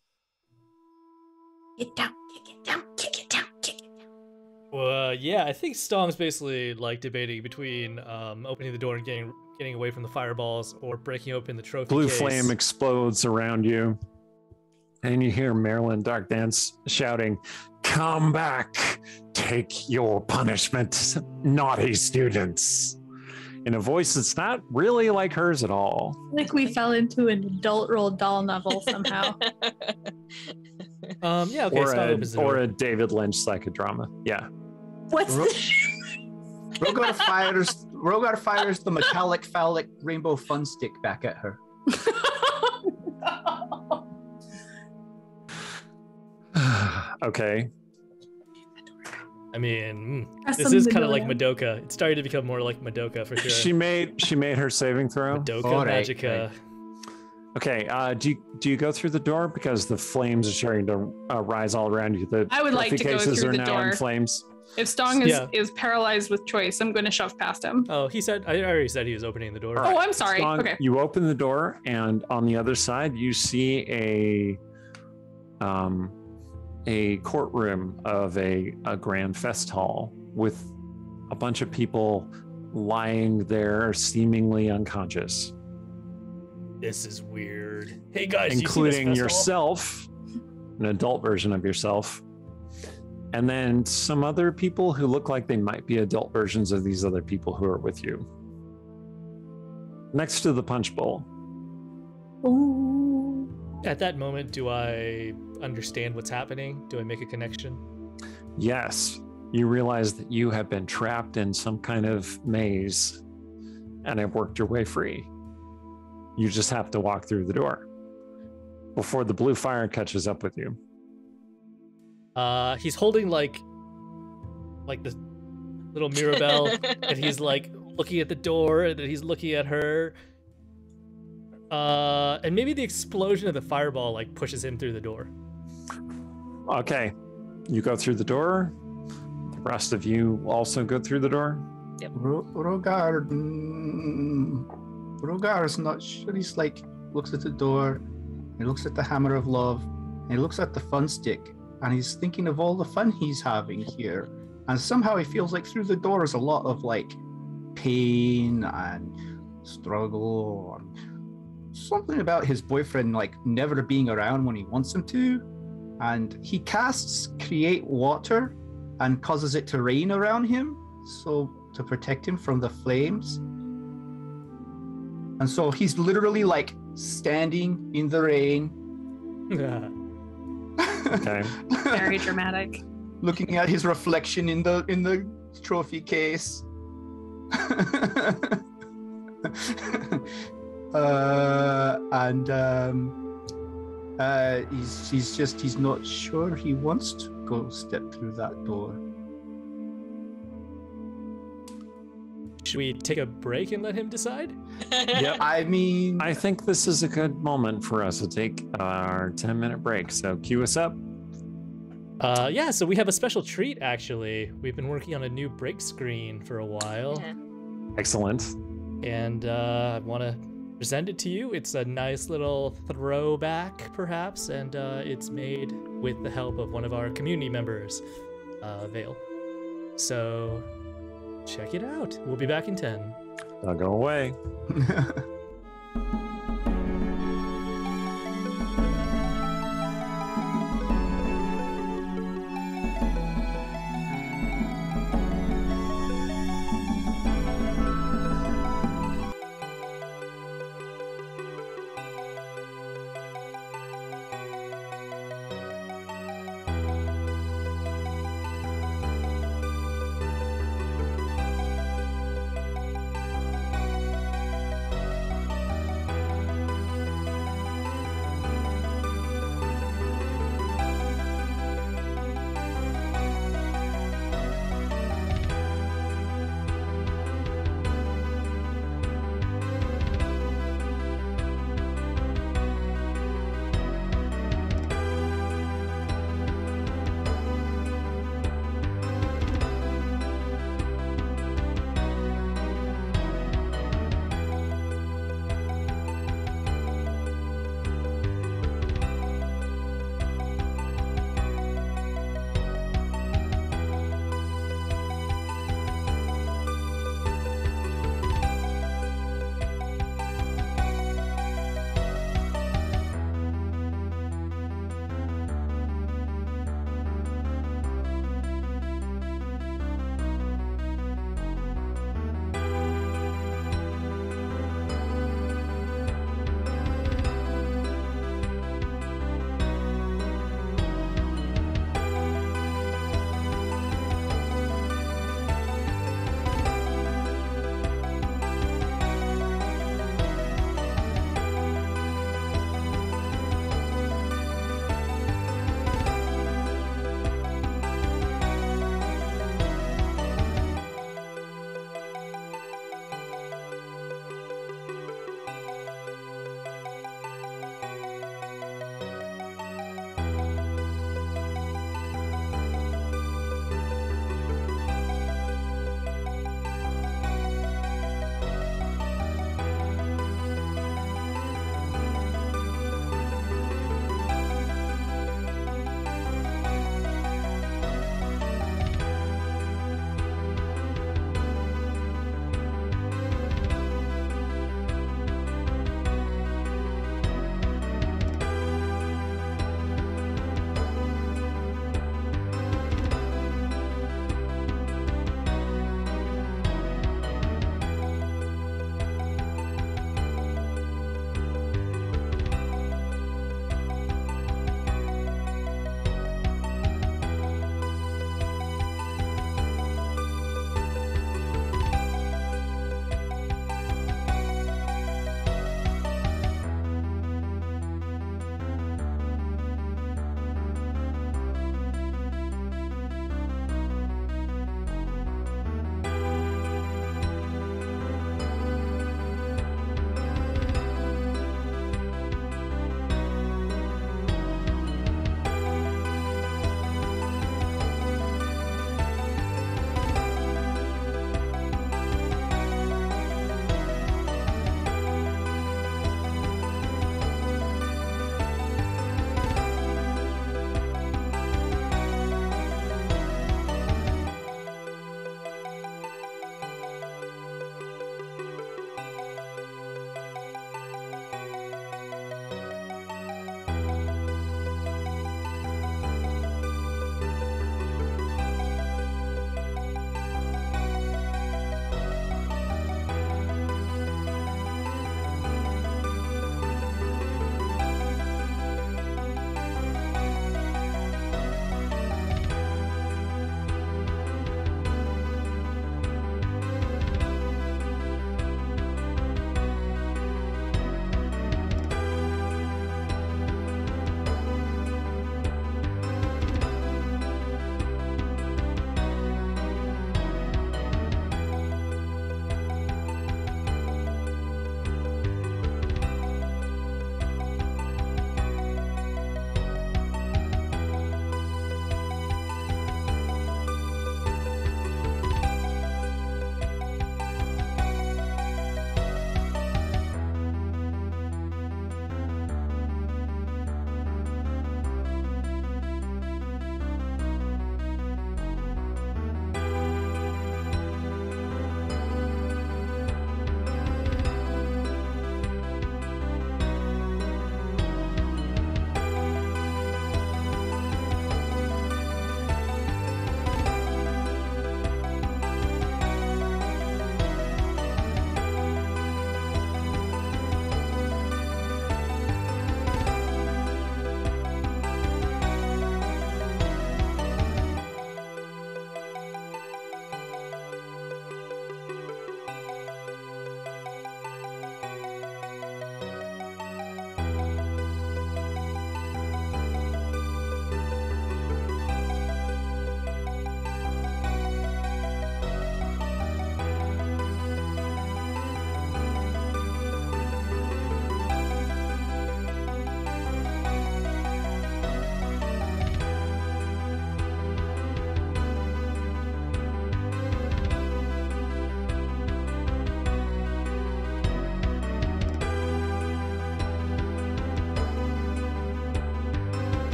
Get down, kick it down, kick it down, kick it down. Well, yeah, I think Stong's basically like debating between opening the door and getting away from the fireballs or breaking open the trophy Blue case. flame explodes around you, and you hear Marilyn Darkdance shouting, "Come back! Take your punishment, naughty students!" in a voice that's not really like hers at all. Like we fell into an adult Roald Dahl novel somehow. Yeah, okay, Stong opens the door. Or a David Lynch psychodrama. Yeah. What's Ro- the Rogar fires the metallic phallic rainbow fun stick back at her. Okay. I mean, Press this some is kind of like Madoka. Madoka. It's starting to become more like Madoka for sure. She made her saving throw. Madoka All right, Magica. right. Okay. Do you go through the door because the flames are starting to rise all around you? The I would like trophy to go cases through are the now door. in flames. If Stong Yeah. is paralyzed with choice, I'm going to shove past him. Oh, I already said he was opening the door. All right. Oh, I'm sorry. Stong, Okay. You open the door, and on the other side, you see a courtroom of a grand fest hall with a bunch of people lying there, seemingly unconscious, This is weird. Hey guys, including you see this festival? yourself, an adult version of yourself, and then some other people who look like they might be adult versions of these other people who are with you. Next to the punch bowl. Ooh. At that moment, do I understand what's happening? Do I make a connection? Yes, you realize that you have been trapped in some kind of maze and have worked your way free. You just have to walk through the door before the blue fire catches up with you. He's holding like the little Mirabelle, and he's like looking at the door, and then he's looking at her. And maybe the explosion of the fireball like pushes him through the door. Okay, you go through the door. The rest of you also go through the door. Rogar's not sure. He's like, looks at the door, he looks at the hammer of love, and he looks at the fun stick, and he's thinking of all the fun he's having here. And somehow he feels like through the door is a lot of like pain and struggle and something about his boyfriend like never being around when he wants him to. And he casts create water and causes it to rain around him, so to protect him from the flames. And so he's literally like standing in the rain. Okay. Very dramatic. Looking at his reflection in the trophy case. He's not sure he wants to go step through that door. Should we take a break and let him decide? Yep. I mean, I think this is a good moment for us to take our 10-minute break. So cue us up. Yeah, so we have a special treat actually. We've been working on a new break screen for a while. Yeah. Excellent. And I want to present it to you. It's a nice little throwback, perhaps, and it's made with the help of one of our community members, Vale. So check it out. We'll be back in 10. Don't go away.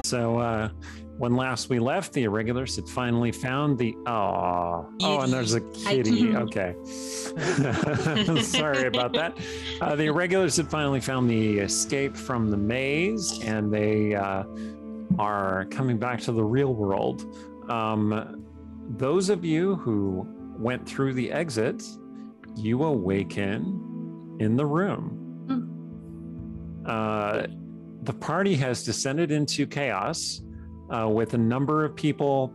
So when last we left, the irregulars had finally found the and there's a kitty. Okay. Sorry about that. The irregulars had finally found the escape from the maze, and they are coming back to the real world. Those of you who went through the exit, you awaken in the room. The party has descended into chaos, with a number of people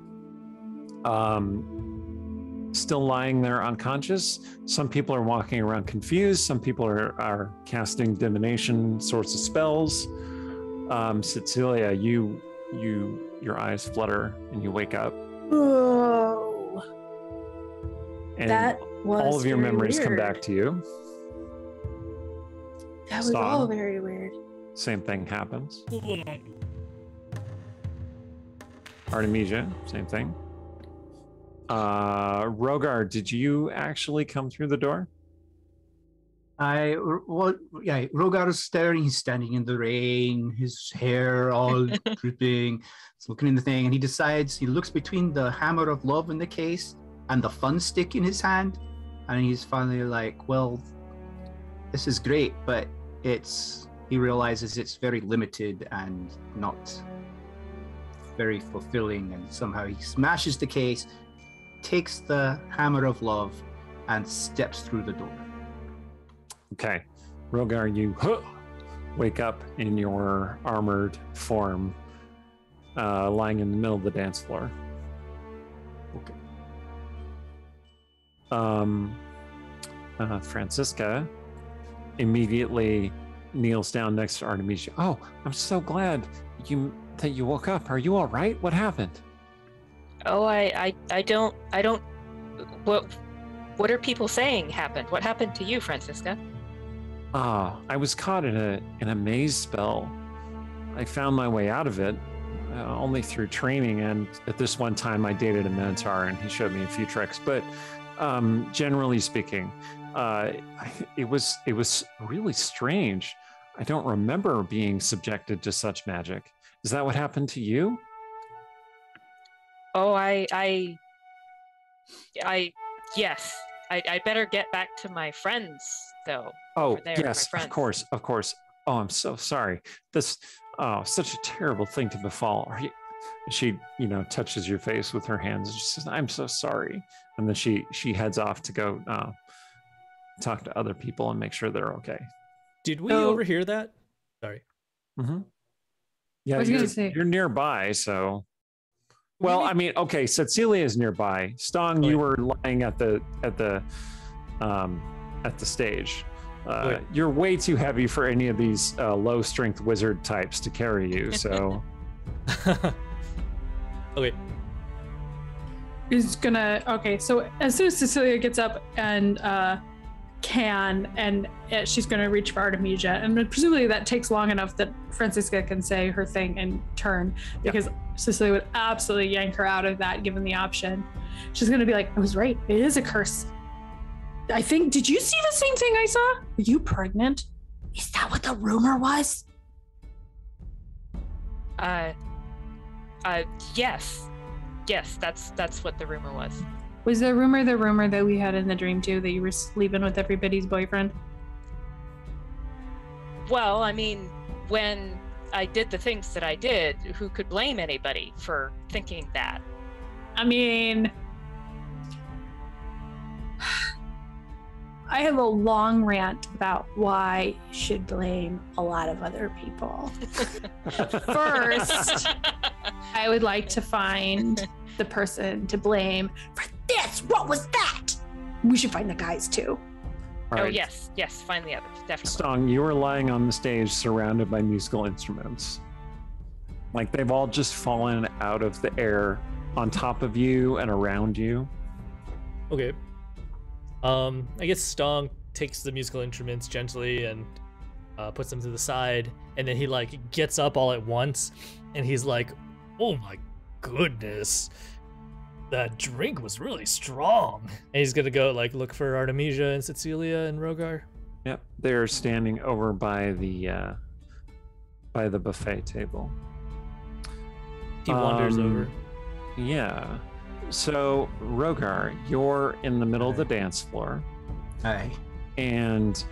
still lying there unconscious. Some people are walking around confused. Some people are casting divination sorts of spells. Cecilia, your eyes flutter and you wake up. Whoa. And That was all of your very memories come weird. back to you. That was Stop. all very weird. Same thing happens. Artemisia, same thing. Rogar, did you actually come through the door? Rogar is staring. He's standing in the rain, his hair all dripping. He's looking in the thing, and he looks between the hammer of love in the case and the fun stick in his hand, and he's finally like, well, this is great, but he realizes it's very limited and not very fulfilling, and somehow he smashes the case, takes the hammer of love, and steps through the door. Okay. Rogar, you wake up in your armored form, lying in the middle of the dance floor. Okay. Francisca immediately kneels down next to Artemisia. Oh, I'm so glad that you woke up. Are you all right? What happened? Oh, I don't. What are people saying happened? What happened to you, Francisca? I was caught in a maze spell. I found my way out of it only through training, and at this one time I dated a Minotaur and he showed me a few tricks. But generally speaking, it was really strange. I don't remember being subjected to such magic. Is that what happened to you? Oh, yes. I better get back to my friends, though. Oh, over there, yes, my of course. Oh, I'm so sorry. Such a terrible thing to befall. She, touches your face with her hands and she says, I'm so sorry. And then she heads off to go talk to other people and make sure they're okay. Did we overhear that? Sorry. Mm-hmm. Yeah, I was gonna say- you're nearby, so. Well, I mean, okay, Cecilia is nearby. Stong, Oh, you yeah. were lying at the stage. Wait. You're way too heavy for any of these low strength wizard types to carry you. So Okay. So as soon as Cecilia gets up and she's gonna reach for Artemisia, and presumably that takes long enough that Francisca can say her thing in turn, because Cecilia would absolutely yank her out of that given the option. She's gonna be like, I was right, it is a curse. Did you see the same thing I saw? Were you pregnant? Is that what the rumor was? Yes. Yes, that's what the rumor was. Was the rumor that we had in the dream too, that you were sleeping with everybody's boyfriend? Well, I mean, when I did the things that I did, who could blame anybody for thinking that? I mean, I have a long rant about why you should blame a lot of other people. First, I would like to find the person to blame for this. What was that? We should find the guys too. all Oh, right. yes, find the others, definitely. Stong, you were lying on the stage surrounded by musical instruments. Like they've all just fallen out of the air on top of you and around you. Okay. I guess Stong takes the musical instruments gently and puts them to the side, and then he gets up all at once, and he's like, "Oh my goodness, that drink was really strong." And he's gonna go look for Artemisia and Cecilia and Rogar. Yep, they're standing over by the buffet table. He wanders over. Yeah. So, Rogar, you're in the middle of the dance floor. Aye. And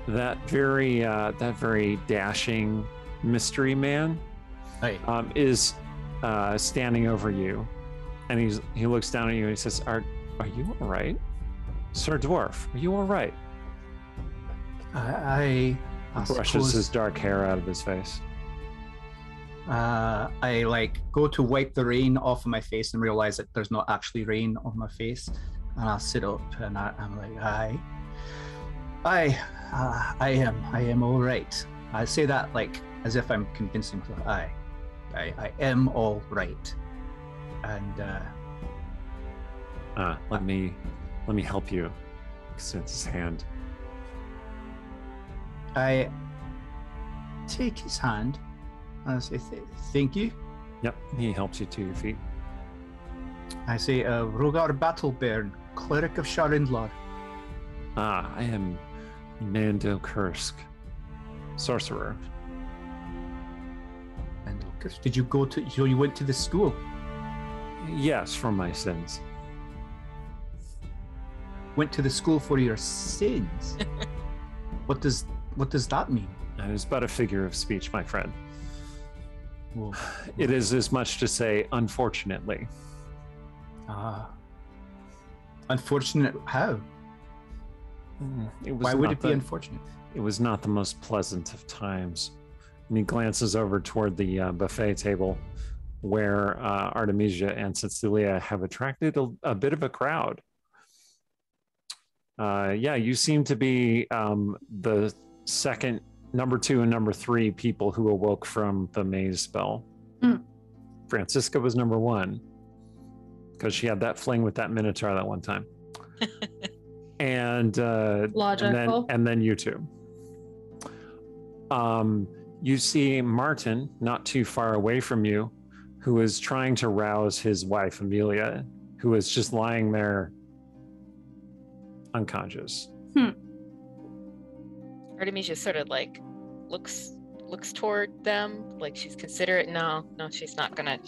that very dashing mystery man Aye. is standing over you, and he looks down at you and he says, "Are you all right, Sir Dwarf? Are you all right?" I Brushes suppose, his dark hair out of his face. I like go to wipe the rain off of my face and realize that there's not actually rain on my face, and I sit up and I'm like, I am all right. I say that like as if I'm convincing to I am all right. And let me help you. Extends his hand. I take his hand and I say, thank you. Yep, he helps you to your feet. I say, Rogar Battlebairn, Cleric of Sharindlar. I am Nando Kursk, Sorcerer. And did you go to, so you went to the school? Yes, for my sins. Went to the school for your sins? What does that mean? It is but a figure of speech, my friend. Well, It is as much to say, unfortunately. Unfortunate how? Why would it be unfortunate? It was not the most pleasant of times. And he glances over toward the buffet table where Artemisia and Cecilia have attracted a bit of a crowd. Yeah, you seem to be the second, number 2 and number 3 people who awoke from the maze spell. Francisca was number 1 because she had that fling with that minotaur that one time. And Logical. and then you two. You see Martin not too far away from you, who is trying to rouse his wife Amelia, who is just lying there unconscious. Artemisia sort of like looks toward them, like she's considerate. No, she's not gonna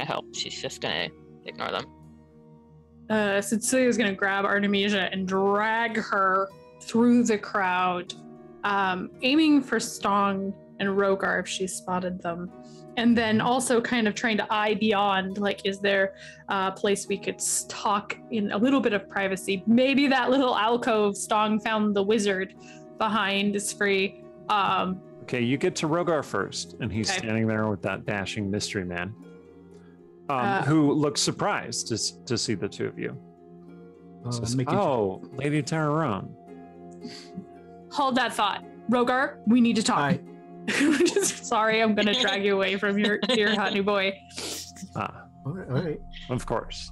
help. She's just gonna ignore them. Cecilia's gonna grab Artemisia and drag her through the crowd, aiming for Stong and Rogar if she spotted them, and then also kind of trying to eye beyond, like, is there a place we could talk in a little bit of privacy? Maybe that little alcove Stong found the wizard behind is free. Okay, you get to Rogar first, and he's Okay. standing there with that dashing mystery man, who looks surprised to see the two of you. Says, Lady Tyrone. Hold that thought. Rogar, we need to talk. Aye. Sorry, I'm gonna drag you away from your dear hot new boy. All right. Of course.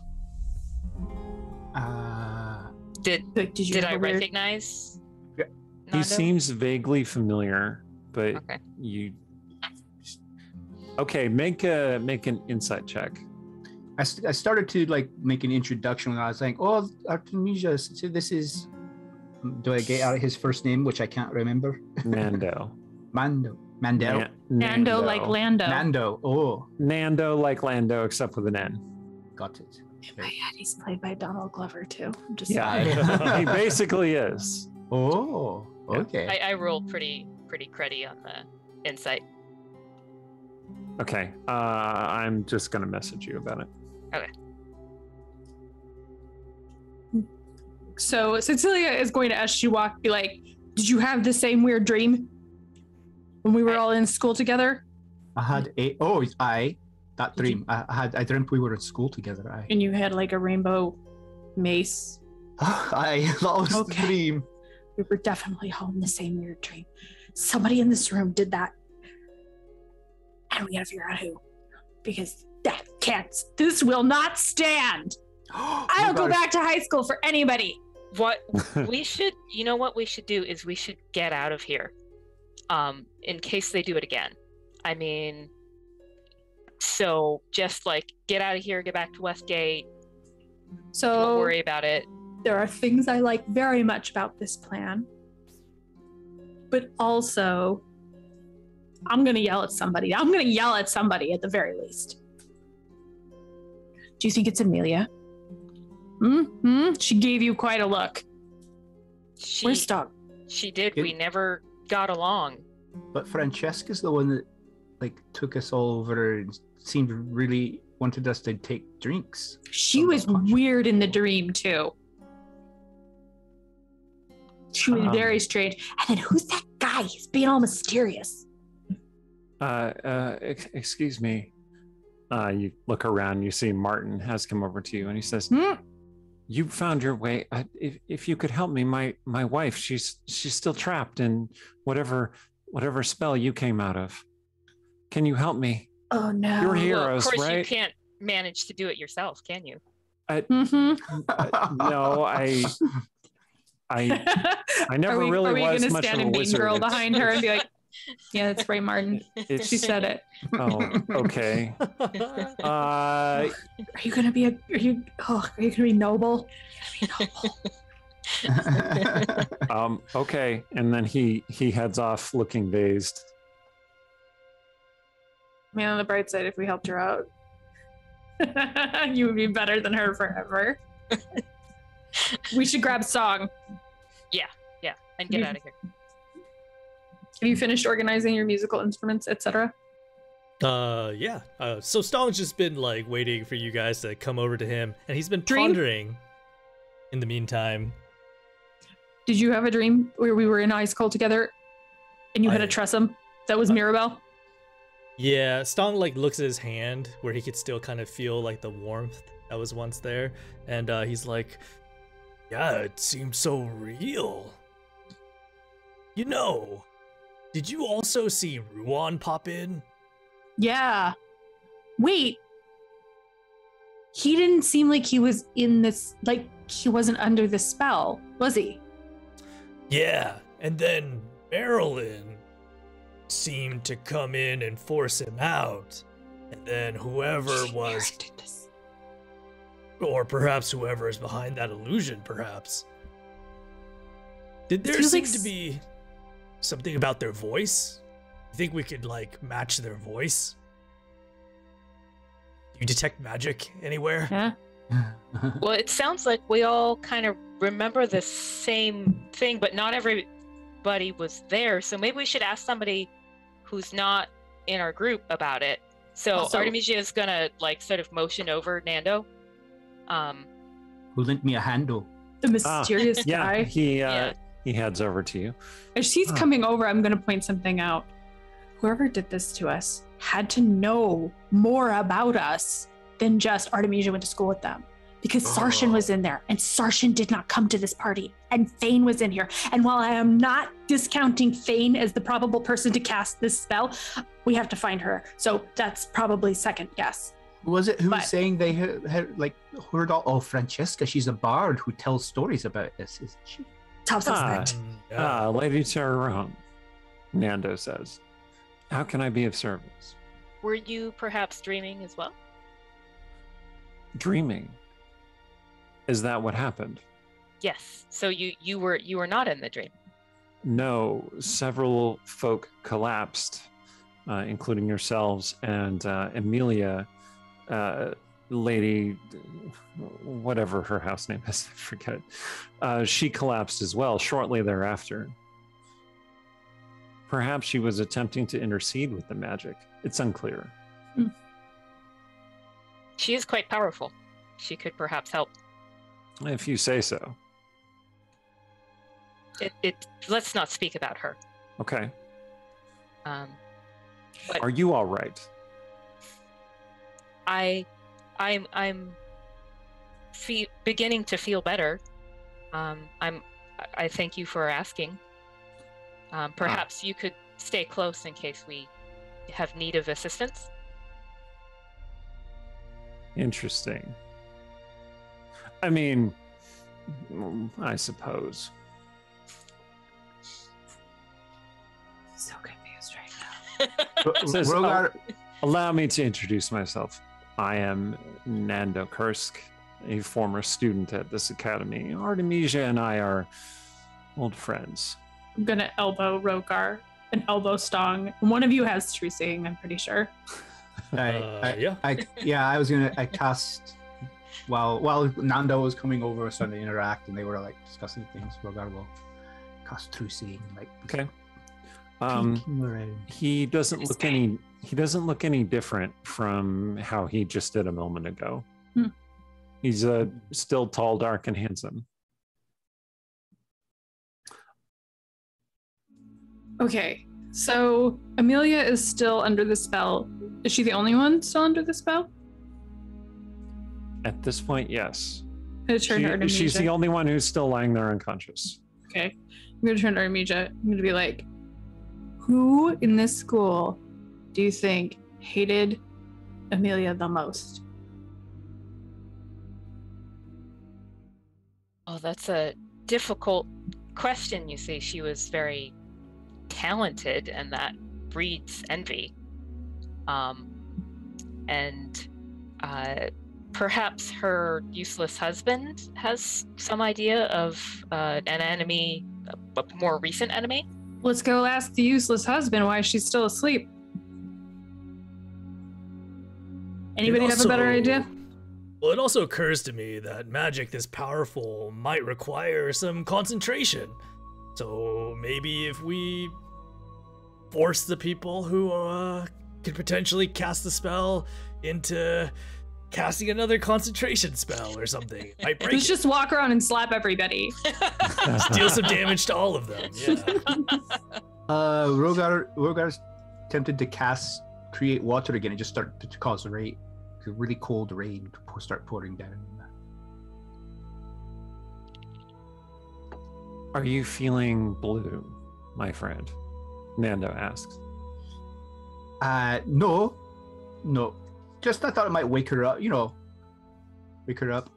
Did you I have a weird- recognize? He Nando? seems vaguely familiar, but Okay. you. Okay, make an insight check. I started to like make an introduction when I was like, "Oh, Artemisia, so this is." Do I get out his first name, which I can't remember? Nando. Mandel. Nando like Lando. Nando. Oh, Nando like Lando, except with an N. got it. In my head, he's played by Donald Glover too. I'm just Yeah, he basically is. Oh, okay. I rolled pretty cruddy on the insight. Okay, I'm just gonna message you about it. Okay. So Cecilia is going to, as she walked, be like, "Did you have the same weird dream when we were all in school together?" I had that dream. I dreamt we were at school together. And you had like a rainbow mace. That was the Okay. dream. We were definitely all in the same weird dream. Somebody in this room did that. And we gotta figure out who. Because this will not stand. I don't go back to high school for anybody. What we should do is we should get out of here, in case they do it again. I mean, so just like get out of here, get back to Westgate. Don't So worry about it. there are things I like very much about this plan. But also, I'm gonna yell at somebody. I'm gonna yell at somebody at the very least. Do you think it's Amelia? She gave you quite a look. Where's Dog? She did. We never got along. But Francesca's the one that like took us all over and seemed really wanted us to take drinks. She was weird in the dream too. She was very strange. And then who's that guy? He's being all mysterious. Excuse me. You look around, you see Martin has come over to you, and he says, "You found your way. If you could help me, my wife, she's still trapped in whatever spell you came out of. Can you help me? Oh no! You're heroes, of course, right? you can't manage to do it yourself, can you? No, I never really was much of a wizard. Are we going to stand a mean girl behind her and be like, "Yeah, that's right, Martin. She said it." Oh, okay. Are you going to be noble? Okay. And then he heads off looking dazed. I mean, on the bright side, if we helped her out, you would be better than her forever. We should grab Song. Yeah, and get out of here. Have you finished organizing your musical instruments, etc.? Yeah. So Stong's just been like waiting for you guys to come over to him, and he's been pondering in the meantime. Did you have a dream where we were in high school together and you had a Tressum that was Mirabelle? Yeah, Stong like looks at his hand where he could still kind of feel like the warmth that was once there, and he's like, "Yeah, it seems so real. You know, did you also see Ruan pop in?" Yeah. Wait. He didn't seem like he was in this, like he wasn't under the spell, was he? Yeah, and then Marilyn seemed to come in and force him out. And then whoever was... Or perhaps whoever is behind that illusion, perhaps. Did there seem to be something about their voice? You think we could, like, match their voice? Do you detect magic anywhere? Yeah. Well, it sounds like we all kind of remember the same thing, but not everybody was there. So maybe we should ask somebody who's not in our group about it. So Artemisia is gonna like sort of motion over Nando. Who lent me a handle? The mysterious guy. He heads over to you. As she's coming over, I'm gonna point something out. Whoever did this to us had to know more about us than just Artemisia went to school with them. Because Sarshan was in there, and Sarshan did not come to this party, and Thane was in here. And while I am not discounting Thane as the probable person to cast this spell, we have to find her. So that's probably second guess. Was it who was saying they had like heard all? Oh, Francesca, she's a bard who tells stories about this, isn't she? Top suspect. Lady Tyrone, Nando says. How can I be of service? Were you perhaps dreaming as well? Dreaming? Is that what happened? Yes. So you were not in the dream. No, several folk collapsed, including yourselves and Amelia, lady, whatever her house name is, I forget. She collapsed as well shortly thereafter. Perhaps she was attempting to intercede with the magic. It's unclear. She is quite powerful. She could perhaps help. If you say so. Let's not speak about her. Okay. But are you all right? I'm beginning to feel better. I thank you for asking. Perhaps you could stay close in case we have need of assistance. Interesting. I mean, I suppose. So confused right now. Allow me to introduce myself. I am Nando Kursk, a former student at this academy. Artemisia and I are old friends. I'm gonna elbow Rogar. an elbow stong. One of you has true seeing, I'm pretty sure. I cast while Nando was coming over, starting to interact, and they were like discussing things. Rogar will cast true seeing, like okay. He doesn't look any different from how he just did a moment ago. He's still tall, dark, and handsome. Okay, so Amelia is still under the spell. Is she the only one still under the spell? At this point, yes. I'm gonna turn to Artemisia. She's the only one who's still lying there unconscious. Okay, I'm gonna turn to Artemisia. I'm gonna be like, who in this school do you think hated Amelia the most? Oh, that's a difficult question. You see, she was very talented, and that breeds envy. Perhaps her useless husband has some idea of an enemy, a more recent enemy. Let's go ask the useless husband why she's still asleep. Anybody have a better idea? Well, it also occurs to me that magic this powerful might require some concentration. So maybe if we force the people who could potentially cast the spell into casting another concentration spell or something, might break Let's just walk around and slap everybody. Deal some damage to all of them. Yeah. Rogar's tempted to create water again and just start to cause rain. A really cold rain to start pouring down. Are you feeling blue, my friend? Nando asks. No. Just I thought it might wake her up,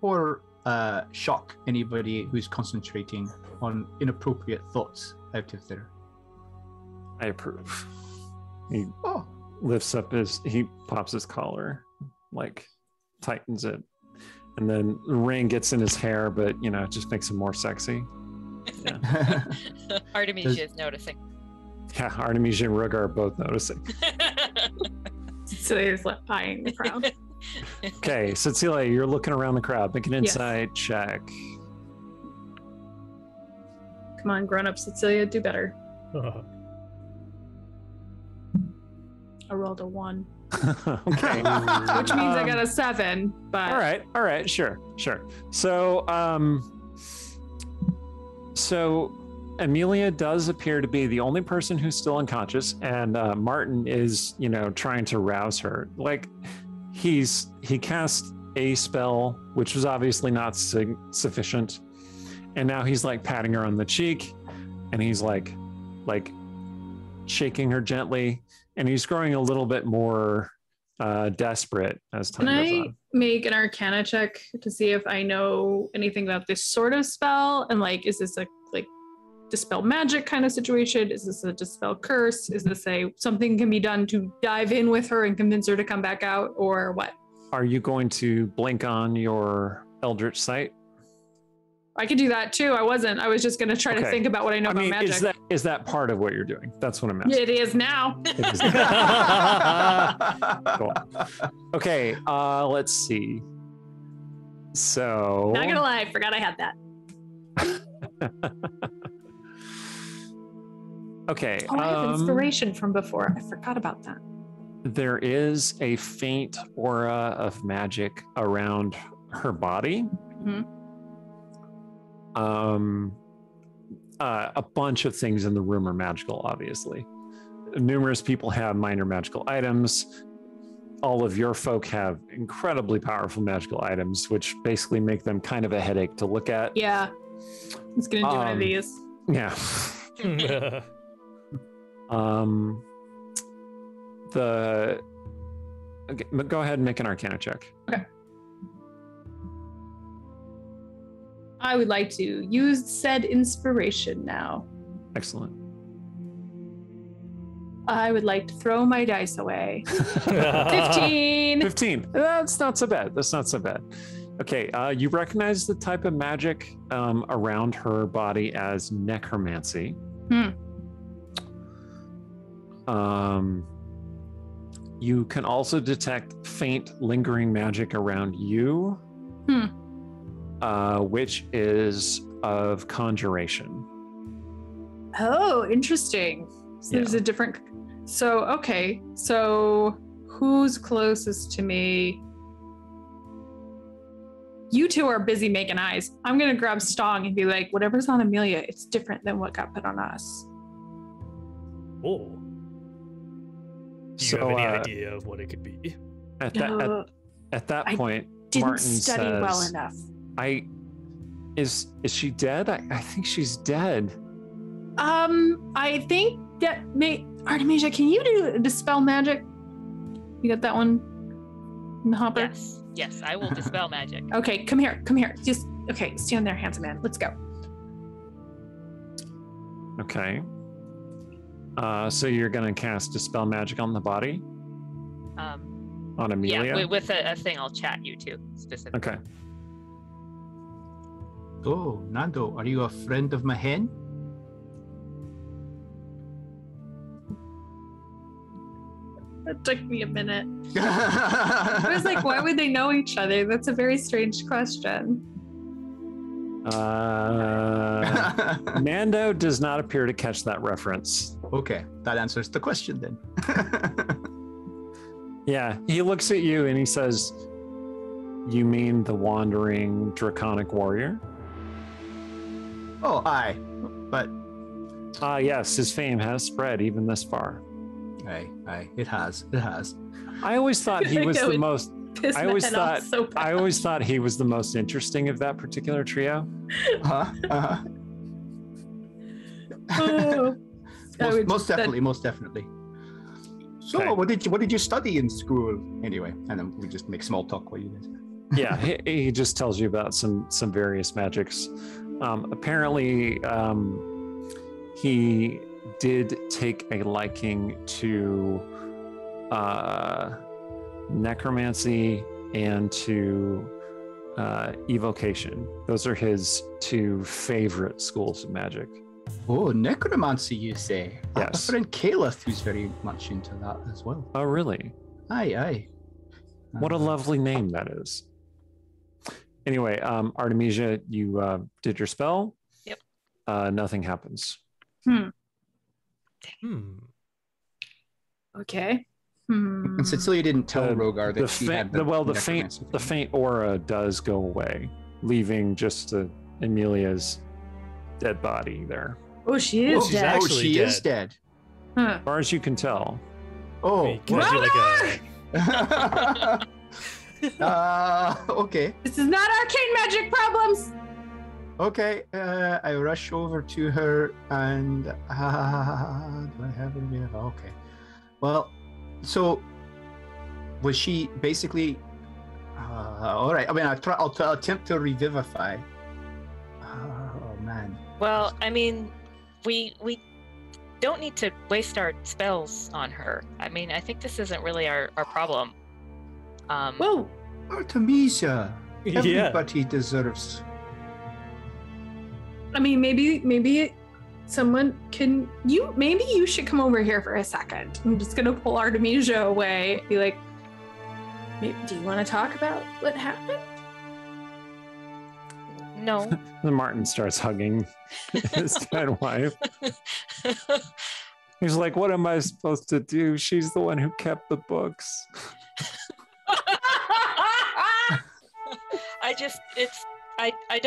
or shock anybody who's concentrating on inappropriate thoughts out of there. I approve. He lifts up he pops his collar, like tightens it, and then the rain gets in his hair, but it just makes him more sexy. Yeah. Artemisia is noticing. Yeah, Artemisia and Rogar are both noticing. Cecilia's left eyeing the crowd. Okay, Cecilia, you're looking around the crowd. Make an insight check. Come on, grown-up Cecilia, do better. I rolled a 1. Okay. Which means I got a 7, but... All right, sure. So Amelia does appear to be the only person who's still unconscious, and Martin is, trying to rouse her. Like, he cast a spell, which was obviously not sufficient, and now he's like patting her on the cheek, and he's like shaking her gently, and he's growing a little bit more desperate as time goes on. Can I make an Arcana check to see if I know anything about this sort of spell? And is this a dispel magic kind of situation? Is this a dispel curse? Is this something can be done to dive in with her and convince her to come back out, or what? Are you going to blink on your Eldritch Sight? I could do that too. I wasn't. I was just going to try to think about what I know about magic. Is that part of what you're doing? That's what I'm asking. It is now. It is now. Cool. Okay, let's see. So... Not gonna lie, I forgot I had that. Okay. I have inspiration from before. I forgot about that. There is a faint aura of magic around her body. Mm-hmm. A bunch of things in the room are magical, obviously. Numerous people have minor magical items. All of your folk have incredibly powerful magical items, which basically make them kind of a headache to look at. Yeah. I'm just gonna do one of these. Yeah. Okay, go ahead and make an Arcana check. Okay. I would like to use said inspiration now. Excellent. I would like to throw my dice away. 15. 15. That's not so bad. Okay, you recognize the type of magic around her body as necromancy. You can also detect faint, lingering magic around you, which is of conjuration. Oh, interesting. So there's a different. So, okay. So who's closest to me? You two are busy making eyes. I'm going to grab Stong and be like, whatever's on Amelia, it's different than what got put on us. Oh. Do you have any idea of what it could be? At that point, Didn't Martin study says, well enough. Is she dead? I think she's dead. I think that Artemisia, can you do dispel magic? You got that one in the hopper? Yes, I will dispel magic. Okay, come here. Just stand there, handsome man. Let's go. Okay. So you're gonna cast dispel magic on the body? On Amelia? Yeah, with a thing I'll chat you to specifically. Okay. Oh, Nando, are you a friend of my hen? That took me a minute. I was like, why would they know each other? That's a very strange question. Nando does not appear to catch that reference. Okay, that answers the question then. Yeah, he looks at you and he says, "You mean the wandering draconic warrior?" Oh, aye, but yes, his fame has spread even this far. Aye, it has. I always thought he was the most. I always thought he was the most interesting of that particular trio. Most definitely. So, Okay. what did you study in school anyway? And then we just make small talk while you guys. Yeah, he just tells you about some various magics. Apparently, he did take a liking to necromancy and to evocation. Those are his two favorite schools of magic. Oh, necromancy, you say? I have a Yes. friend Caleth who's very much into that as well. Oh, really? Aye. What a lovely name that is. Anyway, Artemisia, you did your spell. Yep. Nothing happens. Okay. And Cecilia didn't tell Rogar that she had the faint aura does go away, leaving just Amelia's dead body there. Oh, she is she's dead. actually she dead. is dead. As far as you can tell. Oh, Can I do like a... okay. This is not arcane magic problems. Okay, I rush over to her and do I have it? Yeah, okay. Well, so was she basically? All right. I mean, I'll attempt to revivify. Oh man. Well, I mean, we don't need to waste our spells on her. I mean, I think this isn't really our problem. Whoa. Artemisia. Yeah. Everybody deserves. I mean, maybe someone can maybe you should come over here for a second. I'm just gonna pull Artemisia away. Be like, do you want to talk about what happened? No. Then Martin starts hugging his dead wife. He's like, "What am I supposed to do? She's the one who kept the books." I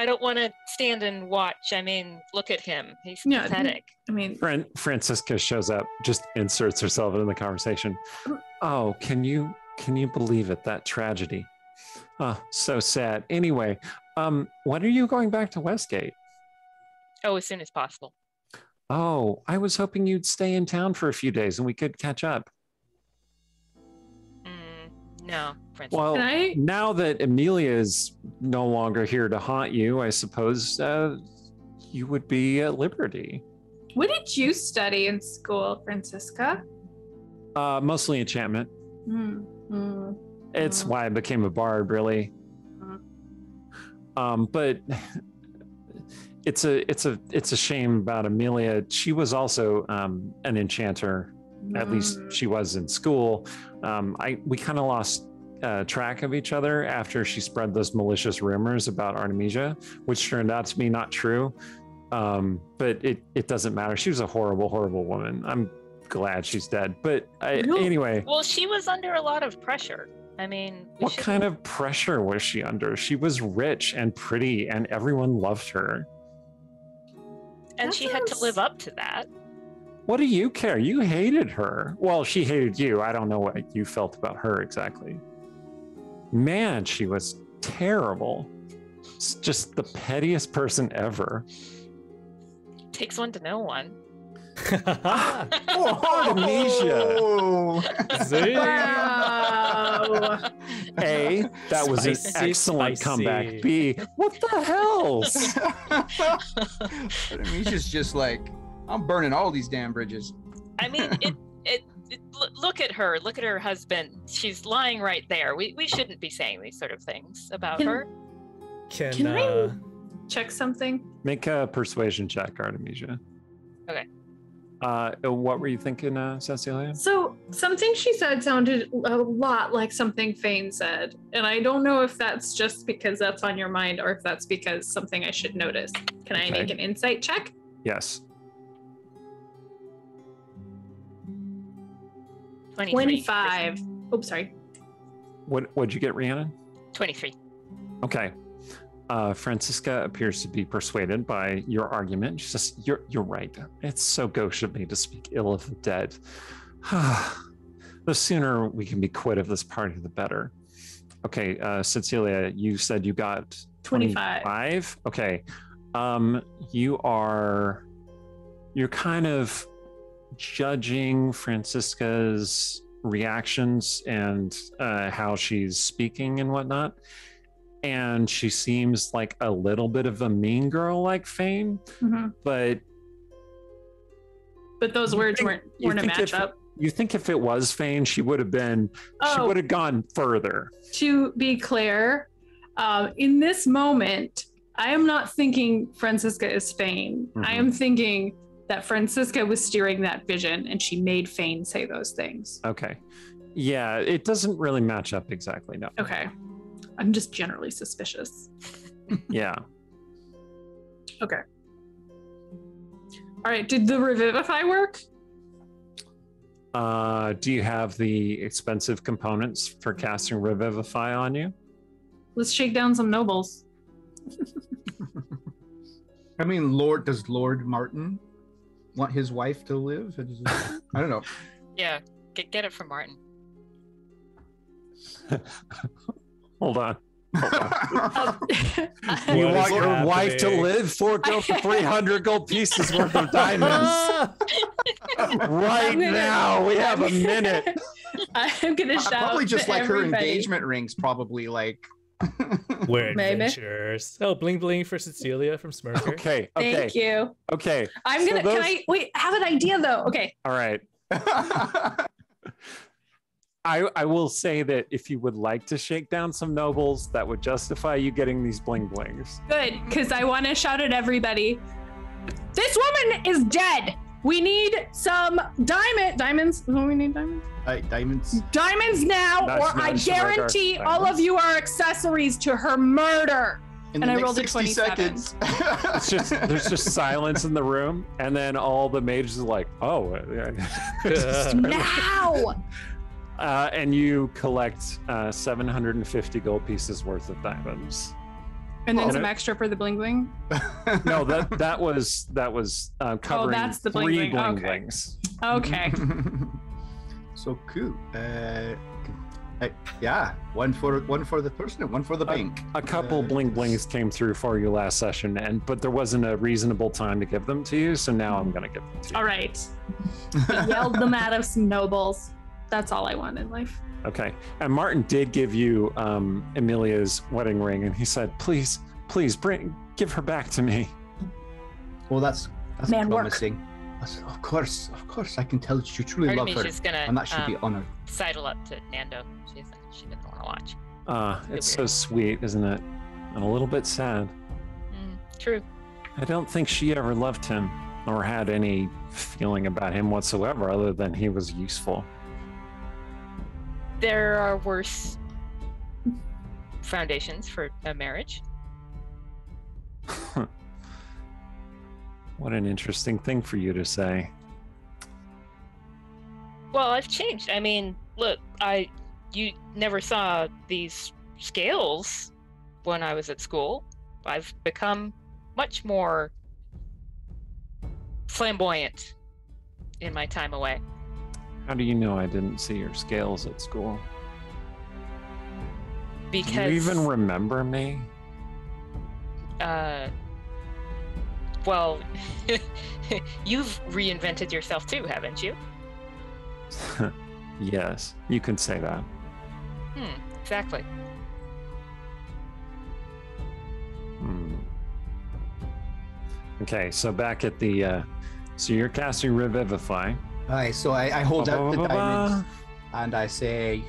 don't want to stand and watch. I mean, look at him. He's Yeah, pathetic. I mean, Francisca shows up, just inserts herself into the conversation. Oh, can you believe it? That tragedy. Oh, so sad. Anyway, when are you going back to Westgate? Oh, as soon as possible. Oh, I was hoping you'd stay in town for a few days and we could catch up. No, Francis. Well, now that Amelia is no longer here to haunt you, I suppose you would be at liberty. what did you study in school, Francisca? Mostly enchantment. It's why I became a bard, really. But it's a shame about Amelia. She was also an enchanter At least she was in school. We kind of lost track of each other after she spread those malicious rumors about Artemisia, which turned out to be not true. But it doesn't matter. She was a horrible, horrible woman. I'm glad she's dead. But anyway. Well, she was under a lot of pressure. I mean, what kind of pressure was she under? She was rich and pretty, and everyone loved her. And she had to live up to that. What do you care? You hated her. Well, she hated you. I don't know what you felt about her exactly. Man, she was terrible. Just the pettiest person ever. Takes one to know one. Artemisia. See? Wow. A, that was an excellent comeback. B, what the hell? Artemisia's just like, I'm burning all these damn bridges. I mean, look at her. Look at her husband. She's lying right there. We shouldn't be saying these sort of things about her. Can I check something? Make a persuasion check, Artemisia. Okay. What were you thinking, Cecilia? So something she said sounded a lot like something Fane said, and I don't know if that's just because that's on your mind or if that's because something I should notice. Can I make an insight check? Yes. 25. Oh, sorry. What'd you get, Rhiannon? 23. Okay. Francisca appears to be persuaded by your argument. She says, you're right. It's so gauche of me to speak ill of the dead. The sooner we can be quit of this party, the better. Okay, Cecilia, you said you got 25. Okay. You're kind of judging Francisca's reactions and how she's speaking and whatnot. And she seems like a little bit of a mean girl like Fane, but those words weren't a match up. You think if it was Fane, she would have gone further. To be clear, in this moment, I am not thinking Francisca is Fane. I am thinking that Francisca was steering that vision and she made Fane say those things. Okay. Yeah, it doesn't really match up exactly, no. Okay. I'm just generally suspicious. Yeah. Okay. All right, did the Revivify work? Do you have the expensive components for casting Revivify on you? Let's shake down some nobles. I mean, does Lord Martin want his wife to live? I don't know. Yeah, get it from Martin. Hold on. You want your wife to live? Fork over 300 gold pieces worth of diamonds. Now, we have a minute. I'm gonna shout. Probably just like everybody. her engagement rings. Probably like. We're Maybe. adventurers. Oh, bling bling for Cecilia from Smirker. Okay. Thank you. Okay. I'm gonna. Can I wait? I have an idea though. Okay. All right. I will say that if you would like to shake down some nobles, that would justify you getting these bling blings. Good, because I want to shout at everybody. This woman is dead. We need some diamonds. Oh, we need diamonds. Diamonds. Diamonds now, or I guarantee all of you are accessories to her murder. In and the I next rolled a 60 27. seconds. There's just silence in the room, and then all the mages are like, "Oh, Now." And you collect 750 gold pieces worth of diamonds. And then some extra for the bling bling. No, that was covering that's the three bling bling bling. Okay. blings. Okay. So cool. Yeah, one for the person and one for the bank. A couple bling blings came through for you last session, but there wasn't a reasonable time to give them to you, so now I'm gonna give them to you. All right. Yelled them out of some nobles. That's all I want in life. Okay. And Martin did give you Emilia's wedding ring, and he said, "Please, give her back to me." Well, that's Man, work. promising. Of course, I can tell that you truly love her, Artemisia's gonna and that should be honored. sidle up to Nando. She doesn't want to watch. It's so sweet, isn't it? And a little bit sad. True. I don't think she ever loved him or had any feeling about him whatsoever other than he was useful. There are worse foundations for a marriage. What an interesting thing for you to say. Well, I've changed. I mean, look, you never saw these scales when I was at school. I've become much more flamboyant in my time away. How do you know I didn't see your scales at school? Because Do you even remember me? Well, you've reinvented yourself too, haven't you? Yes, you can say that. Exactly. Okay, so back at the so you're casting Revivify. Aye, so I hold out the diamonds and I say,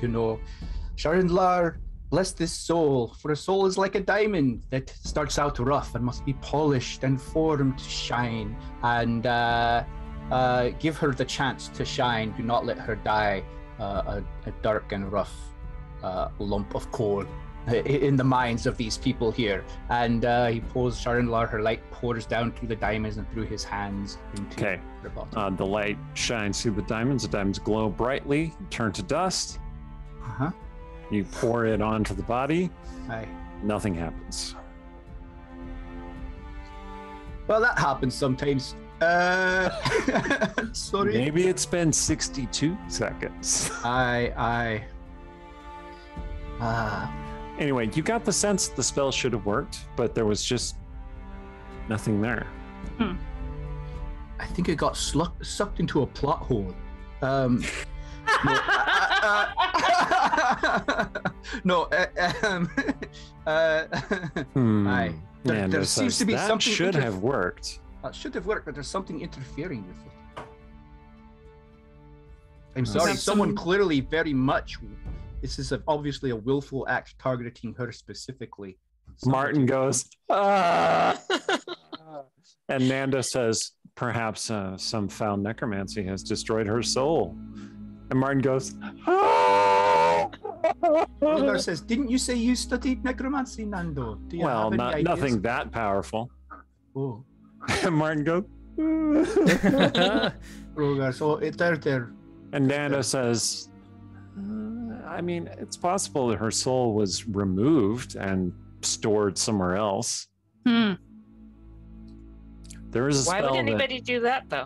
Sharindlar, bless this soul, for a soul is like a diamond that starts out rough and must be polished and formed to shine. And give her the chance to shine. Do not let her die a dark and rough lump of coal in the minds of these people here. And he pulls Sharindlar, her light pours down through the diamonds and through his hands into the bottom. The light shines through the diamonds glow brightly, turn to dust. Uh-huh. You pour it onto the body. Aye. Nothing happens. Well, that happens sometimes. Sorry. Maybe it's been 62 seconds. Aye. Anyway, you got the sense the spell should have worked, but there was just nothing there. I think it got sucked into a plot hole. Aye. There seems to be that something. Should have worked. That should have worked, but there's something interfering with it. I'm sorry. Someone clearly very much. This is obviously a willful act targeting her specifically. Martin goes, ah! And Nanda says, perhaps some foul necromancy has destroyed her soul. And Martin goes, oh! Ruler says, didn't you say you studied necromancy, Nando? Do you have any ideas? Nothing that powerful. Oh. And Martin goes, Rogar, so they're there. And Nanda says, I mean, it's possible that her soul was removed and stored somewhere else. There is a spell. Why would anybody do that, though?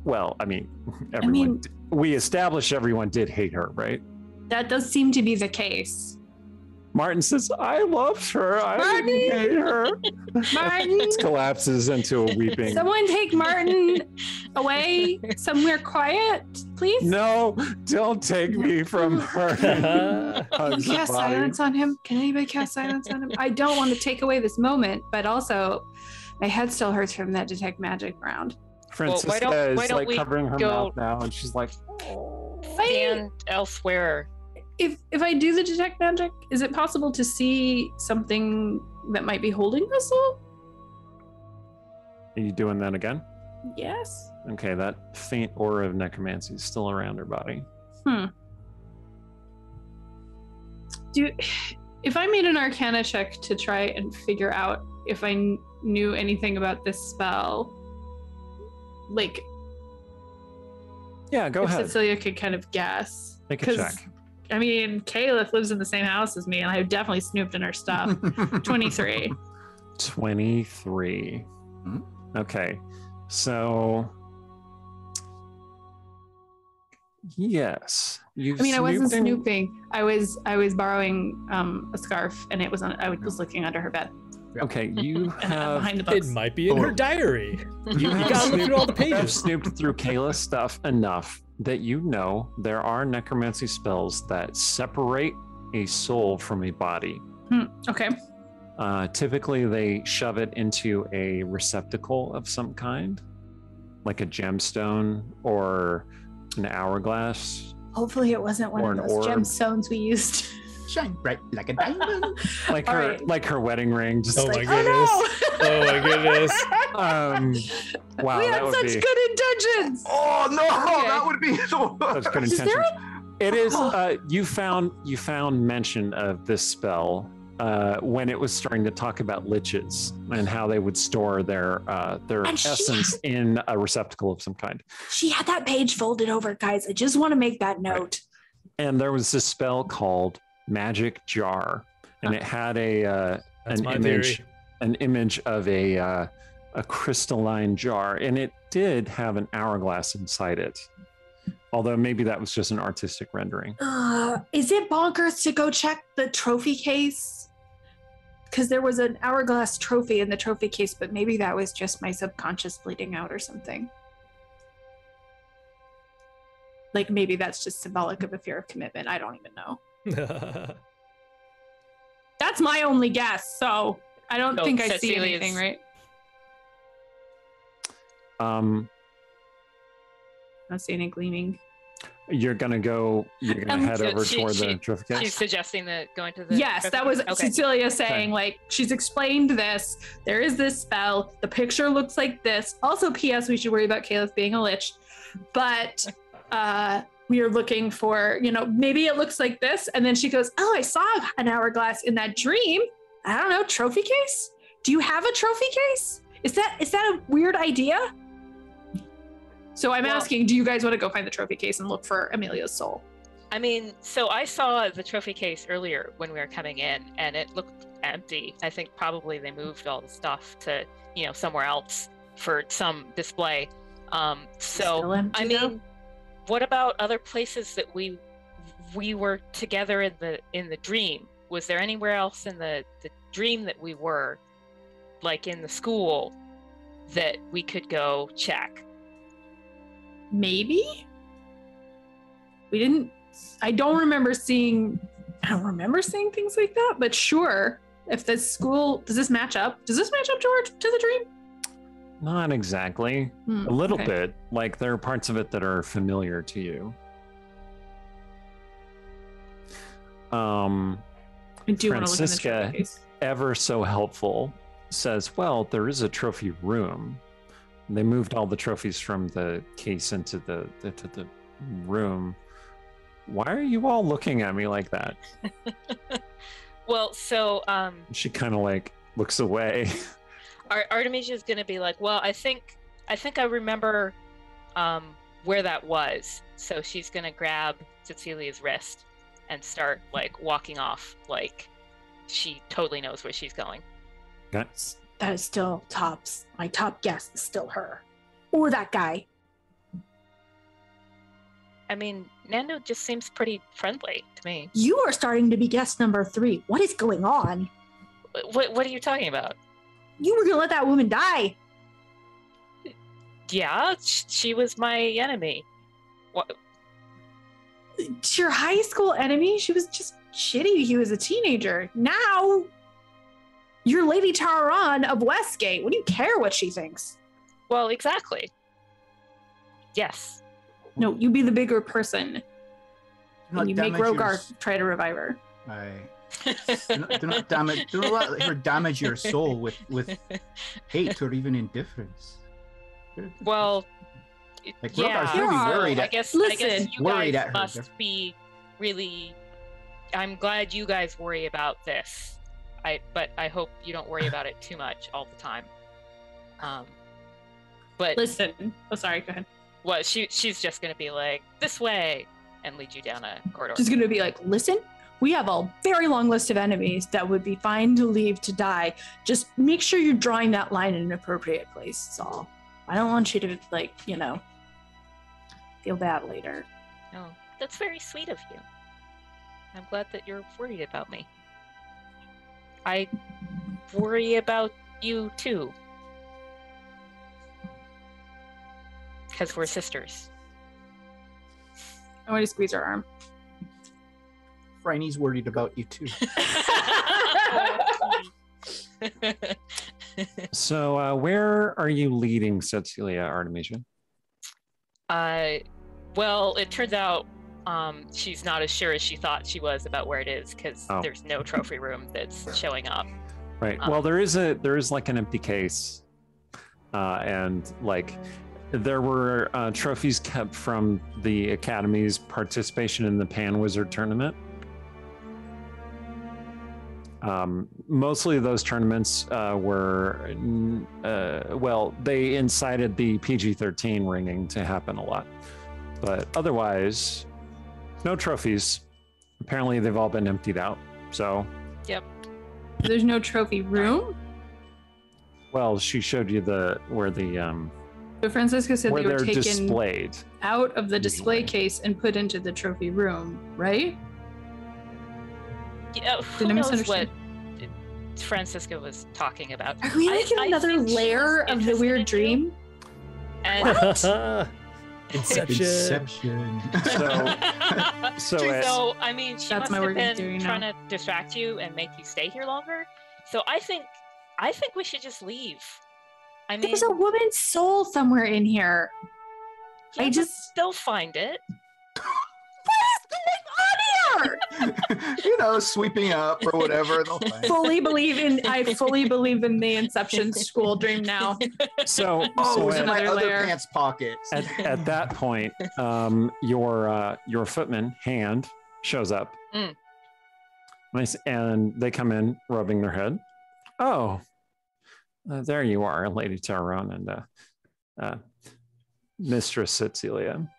Well, I mean, we established everyone did hate her, right? That does seem to be the case. Martin says, I loved her. I didn't hate her. Martin! Collapses into a weeping. Someone take Martin away somewhere quiet, please. No, don't take me from her. Can you cast silence on him? Can anybody cast silence on him? I don't want to take away this moment, but also my head still hurts from that detect magic round. Francisca is like covering her mouth now, and she's like, stand elsewhere. If I do the detect magic, is it possible to see something that might be holding the soul? Are you doing that again? Yes. Okay, that faint aura of necromancy is still around her body. If I made an Arcana check to try and figure out if I knew anything about this spell, like, yeah, go ahead. Cecilia could kind of guess. Make a check. I mean, Caliph lives in the same house as me, and I definitely snooped in her stuff. 23. 23. Okay, so yes, I wasn't snooping. I was borrowing a scarf, and it was I was looking under her bed. Okay, you have. Behind the books. It might be in her diary. You gotta look through all the pages. Snooped through Kayla's stuff enough that you know there are necromancy spells that separate a soul from a body. Okay. Typically, they shove it into a receptacle of some kind, like a gemstone or an hourglass. Hopefully, it wasn't one of those gemstones we used. shine bright like a diamond. Like her wedding ring. Just Oh my like, goodness. Oh my goodness. wow, We that had would such be good intentions. Oh no, Okay. that would be so. such good Is intentions. there It is. You found mention of this spell when it was starting to talk about liches and how they would store their And essence in a receptacle of some kind. She had that page folded over, guys. I just want to make that note. And there was this spell called Magic Jar, and it had That's an my image, theory. an image of a crystalline jar, and it did have an hourglass inside it. Although maybe that was just an artistic rendering. Is it bonkers to go check the trophy case? Because there was an hourglass trophy in the trophy case, but maybe that was just my subconscious bleeding out or something. Like maybe that's just symbolic of a fear of commitment. I don't even know. That's my only guess. So I don't So think I see Cecilia's- anything, right? I don't see any gleaming. You're gonna head So over toward the she- trophy She's case. suggesting that going to the. Yes, trophy that was case? Okay. Cecilia saying, like, she's explained this. There is this spell. The picture looks like this. Also, P.S., we should worry about Caliph being a lich. But we are looking for, maybe it looks like this. And then she goes, oh, I saw an hourglass in that dream. I don't know, trophy case? Do you have a trophy case? Is that a weird idea? So I'm asking, do you guys want to go find the trophy case and look for Amelia's soul? I mean, so I saw the trophy case earlier when we were coming in, and it looked empty. I think probably they moved all the stuff to, somewhere else for some display. Still empty, I though? mean, what about other places that we were together in the dream? Was there anywhere else in the dream that we were, like in the school, that we could go check? Maybe? I don't remember seeing things like that, but sure. If the school, does this match up? Does this match up, George, to the dream? Not exactly. A little bit. Like there are parts of it that are familiar to you. I do want to look in the Francisca, trophy case. ever so helpful, says, well, there is a trophy room. They moved all the trophies from the case into the room. Why are you all looking at me like that? Well, so She kind of like looks away. Artemisia is going to be like, well, I think I remember where that was. So she's going to grab Cecilia's wrist and start like walking off, she totally knows where she's going. Okay. That is still my top guess is still her. Or that guy. I mean, Nando just seems pretty friendly to me. You are starting to be guest number 3. What is going on? What are you talking about? You were going to let that woman die. Yeah, she was my enemy. What? It's your high school enemy. She was just shitty to you as a teenager. Now, you're Lady Taran of Westgate. What do you care what she thinks? Well, exactly. Yes. No, you be the bigger person. And you make Rogar try to revive her. Do not let her damage your soul with hate or even indifference. Well, Like, yeah. Rogar's really worried I at- guess Listen, you worried guys at her. must be really. I'm glad you guys worry about this. But I hope you don't worry about it too much all the time. But Listen. Oh, sorry. Go ahead. well, she's just gonna be like this way and lead you down a corridor. Just going to be like, listen, we have a very long list of enemies that would be fine to leave to die. Just make sure you're drawing that line in an appropriate place. That's all. I don't want you to, feel bad later. No, that's very sweet of you. I'm glad that you're worried about me. I worry about you too. Because we're sisters. I want to squeeze her arm. Franny's worried about you too. So where are you leading Cecilia, Artemisia? Well, it turns out she's not as sure as she thought she was about where it is because there's no trophy room that's showing up. Right. Well, there is like an empty case, and like there were trophies kept from the Academy's participation in the Pan Wizard tournament. Mostly those tournaments were, well, they incited the PG-13 ringing to happen a lot, but otherwise, no trophies. Apparently, they've all been emptied out. So. Yep. There's no trophy room? Well, she showed you where But Francisco said they were taken displayed out of the display case and put into the trophy room, right? Yeah, who knows what Francisco was talking about. Are we like in another layer of the weird dream? And Inception. So I mean, she That's must my have word of been theory now. trying to distract you and make you stay here longer. So I think we should just leave. I mean, There's a woman's soul somewhere in here. yeah, I but just- they'll find it. You know, sweeping up or whatever. They'll find. I fully believe in the Inception school dream now. So Oh, it's at, in my another other layer. pants pocket. at that point, your footman hand shows up. Mm. Nice, and they come in rubbing their head. Oh, there you are, Lady Tyrone and Mistress Cecilia.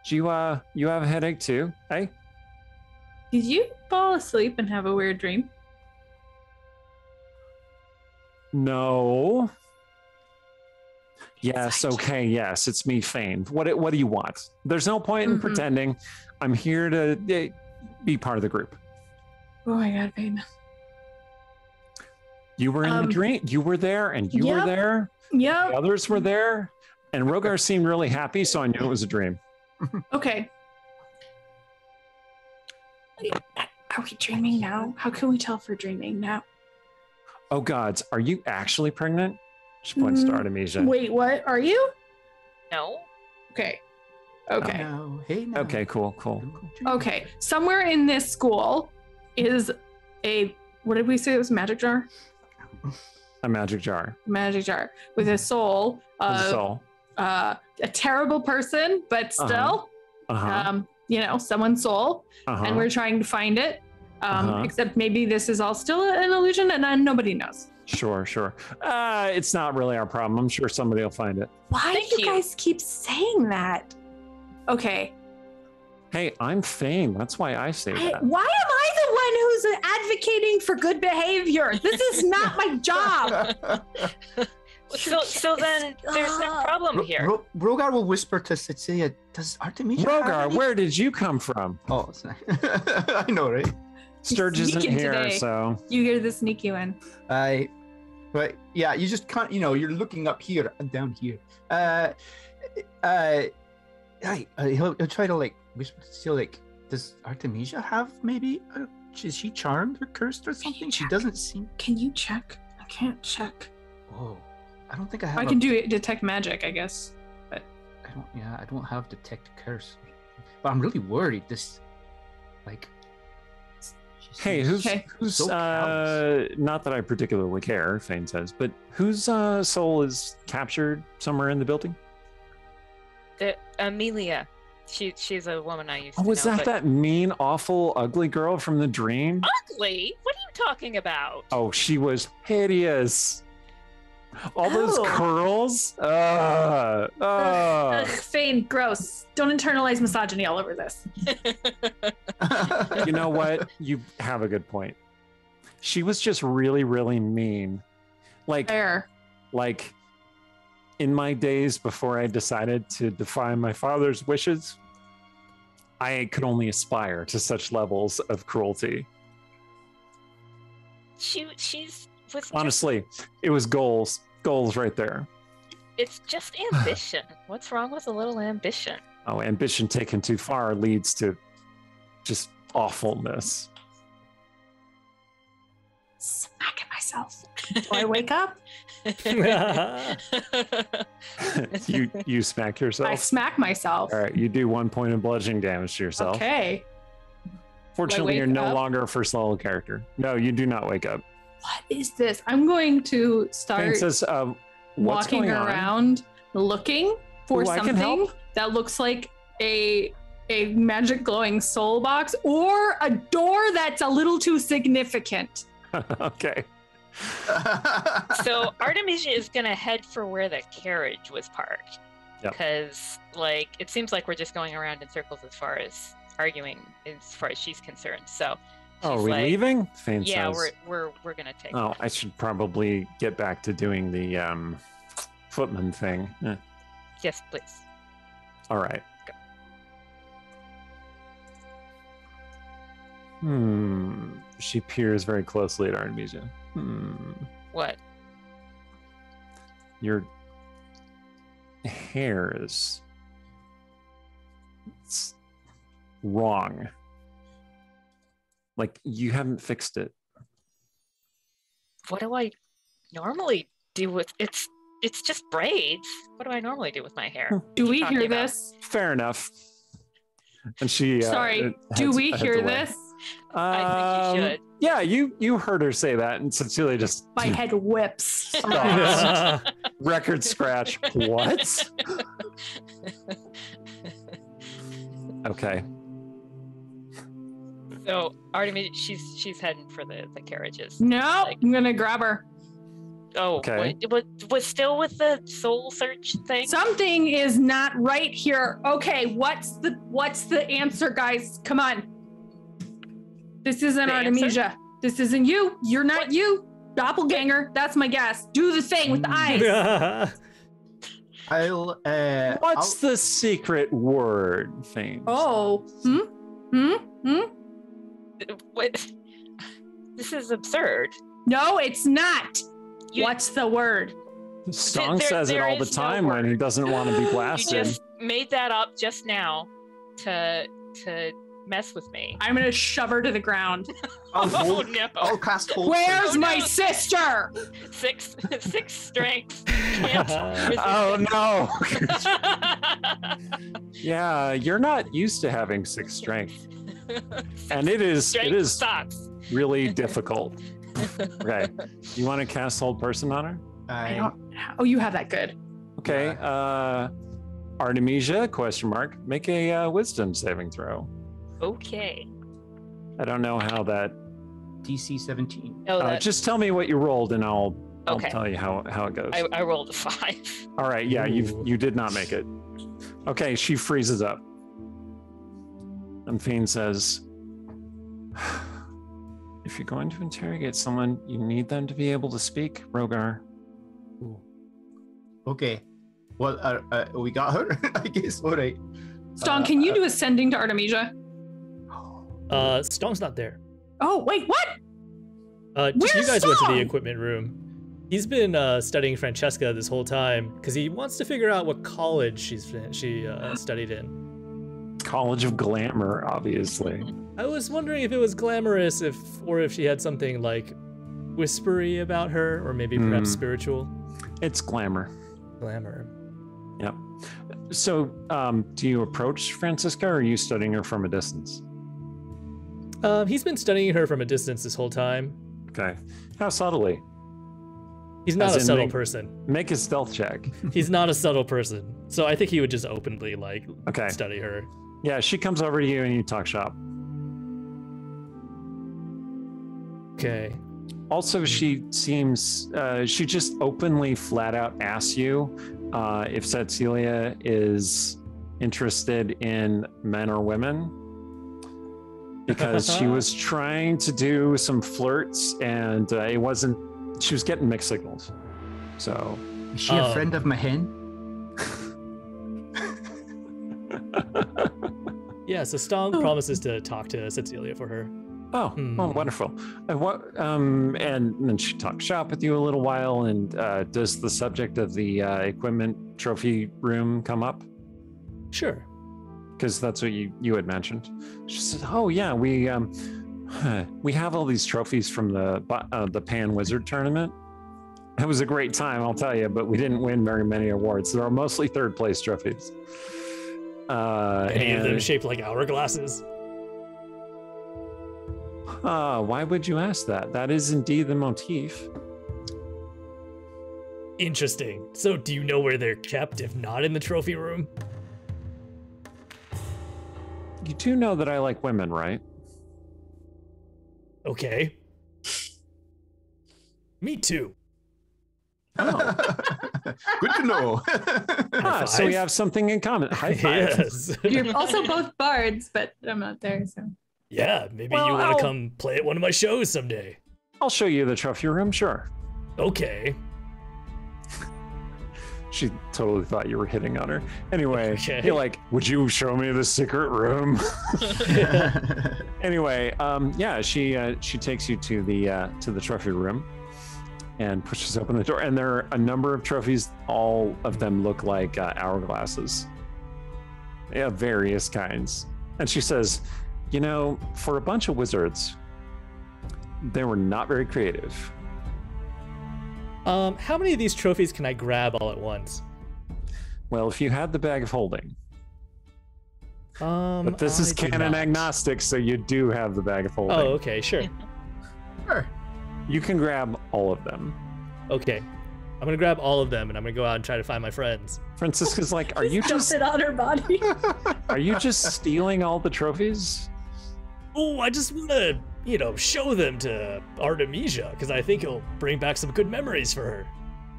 Do you have a headache too? Hey? Did you fall asleep and have a weird dream? No. Yes, okay, yes, it's me, Fane. What do you want? There's no point in pretending. I'm here to be part of the group. Oh my god, babe. You were in the dream. You were there, and you were there. Yep. The others were there, and Rogar seemed really happy, so I knew it was a dream. Okay. Are we dreaming now? How can we tell if we're dreaming now? Oh gods, are you actually pregnant? She points to Artemisia. Wait, what? Are you? No. Okay. Okay. No, hey, no. Okay, cool. Okay. Somewhere in this school is what did we say it was? Magic jar? A magic jar. Magic jar with a soul. With a soul. A terrible person, but still, someone's soul. And we're trying to find it. Except maybe this is all still an illusion and nobody knows. Sure. It's not really our problem. I'm sure somebody will find it. Why Thank do you you. guys keep saying that? Okay. Hey, I'm Fane. That's why I say that. Why am I the one who's advocating for good behavior? This is not my job. So then there's no problem here. Rogar will whisper to Cecilia, does Artemisia have Rogar, any-" where did you come from? Oh, sorry. I know, right? Sturge isn't sneaking here, today. so. You hear the sneaky one. But yeah, you just can't, you're looking up here and down here. He'll try to like whisper to Cecilia, like, does Artemisia have maybe, is she charmed or cursed or something? She doesn't seem. Can you check? I can't check. Whoa. I don't think I have. I can do it, detect magic, I guess. But I don't have detect curse. But I'm really worried. This, like. Hey, who's so callous. not that I particularly care, Fane says, but whose soul is captured somewhere in the building? Amelia. She's a woman I used to Oh, know. was that mean, awful, ugly girl from the dream? Ugly? What are you talking about? Oh, she was hideous. All those Oh. curls. Fane, gross. Don't internalize misogyny all over this. You know what? You have a good point. She was just really, really mean. Fair. Like in my days before I decided to defy my father's wishes, I could only aspire to such levels of cruelty. She's with Honestly, it was goals right there. It's just ambition. What's wrong with a little ambition? Oh, ambition taken too far leads to just awfulness. Smacking myself. Do I wake up? You smack yourself. I smack myself. All right, you do 1 point of bludgeoning damage to yourself. Okay. Fortunately, wake you're no up? longer a first level character. No, you do not wake up. What is this? I'm going to start Fane says, what's walking going on? around looking for Ooh, I can something help. that looks like a magic glowing soul box or a door that's a little too significant. Okay. So Artemisia is gonna head for where the carriage was parked. Yep. Because like it seems like we're just going around in circles as far as arguing as far as she's concerned. So Oh, are she's we like, leaving? Fane Yeah, says. we're gonna take Oh, I should probably get back to doing the footman thing. Yes, please. All right. Go. She peers very closely at Artemisia. What? Your hair is it's wrong. Like you haven't fixed it. What do I normally do with it's just braids. What do I normally do with my hair? Do we talking hear about? this? Fair enough. And she Sorry, do we hear this? I think you should. Yeah, you heard her say that, and Cecilia just My head whips. record scratch. What? Okay. So Artemis, she's heading for the carriages. No, Like- I'm gonna grab her. Oh, Okay. was still with the soul search thing? Something is not right here. Okay, what's the answer, guys? Come on. This isn't The Artemisia. This isn't you. You're not What? you. Doppelganger. That's my guess. Do the thing with the eyes. I'll. What's the secret word, Fane? Oh. What? This is absurd. No, it's not. You- What's the word? Stong there- says it there all the is no time when he word. doesn't want to be You blasted. just made that up just now to mess with me. I'm gonna shove her to the ground. I'll, Oh hold, no! I'll cast hold. Where's Oh, my no. sister? Six strength. Can't resist Oh it. no! Yeah, you're not used to having 6 strength, and it is Strength sucks. really difficult. Okay, you want to cast hold person on her? I don't. Oh, you have that good. Okay, Artemisia? Question mark. Make a wisdom saving throw. Okay. I don't know how that. DC 17. Oh, that, Just tell me what you rolled, and I'll Okay. tell you how it goes. I rolled a 5. All right, yeah, you did not make it. Okay, she freezes up. And Fiend says, if you're going to interrogate someone, you need them to be able to speak, Rogar. Okay. Well, we got her, I guess. All right. Stong, can you do ascending to Artemisia? Stong's not there. Oh, wait, what? Just you Where's guys went to the Stong? equipment room. He's been studying Francesca this whole time because he wants to figure out what college she studied in. College of Glamour, obviously. I was wondering if it was glamorous, or if she had something like whispery about her, or maybe perhaps spiritual. It's glamour. Glamour. Yep. So, do you approach Francisca, or are you studying her from a distance? He's been studying her from a distance this whole time. Okay. How subtly? He's not As a in subtle make- person. Make a stealth check. He's not a subtle person. So I think he would just openly Okay. study her. Yeah, she comes over to you and you talk shop. Okay. Also, she seems, she just openly flat out asks you if Cecilia is interested in men or women, because she was trying to do some flirts and it wasn't, she was getting mixed signals. So, Is she a friend of my hen? Yeah, so Stong promises to talk to Cecilia for her. oh, wonderful. And then she talks shop with you a little while. And does the subject of the equipment trophy room come up? Sure. Because that's what you had mentioned. She said, "Oh yeah, we have all these trophies from the Pan Wizard tournament, It was a great time, I'll tell you, but we didn't win very many awards. There are mostly third place trophies. Any of them shaped like hourglasses? Why would you ask that? That is indeed the motif. Interesting. So do you know where they're kept, if not in the trophy room? You do know that I like women, right? Okay. Me too. Good to know. So we have something in common. High five. Yes. You're also both bards, but I'm not there, so. Yeah, maybe Well, you want I'll- to come play at one of my shows someday. I'll show you the trophy room, sure. Okay. She totally thought you were hitting on her. Anyway, Okay. you're like, would you show me the secret room? Anyway, yeah, she takes you to the trophy room and pushes open the door. And there are a number of trophies. All of them look like hourglasses. Yeah, various kinds. And she says, you know, for a bunch of wizards, they were not very creative. How many of these trophies can I grab all at once? Well, if you had the bag of holding. But this is I do canon not. agnostic, so you do have the bag of holding. Oh, okay, sure. Sure. You can grab all of them. Okay. I'm gonna grab all of them and I'm gonna go out and try to find my friends. Francisca's like, are you Dump just it on her body. are you just stealing all the trophies? Oh, I just wanna, show them to Artemisia, because I think it'll bring back some good memories for her.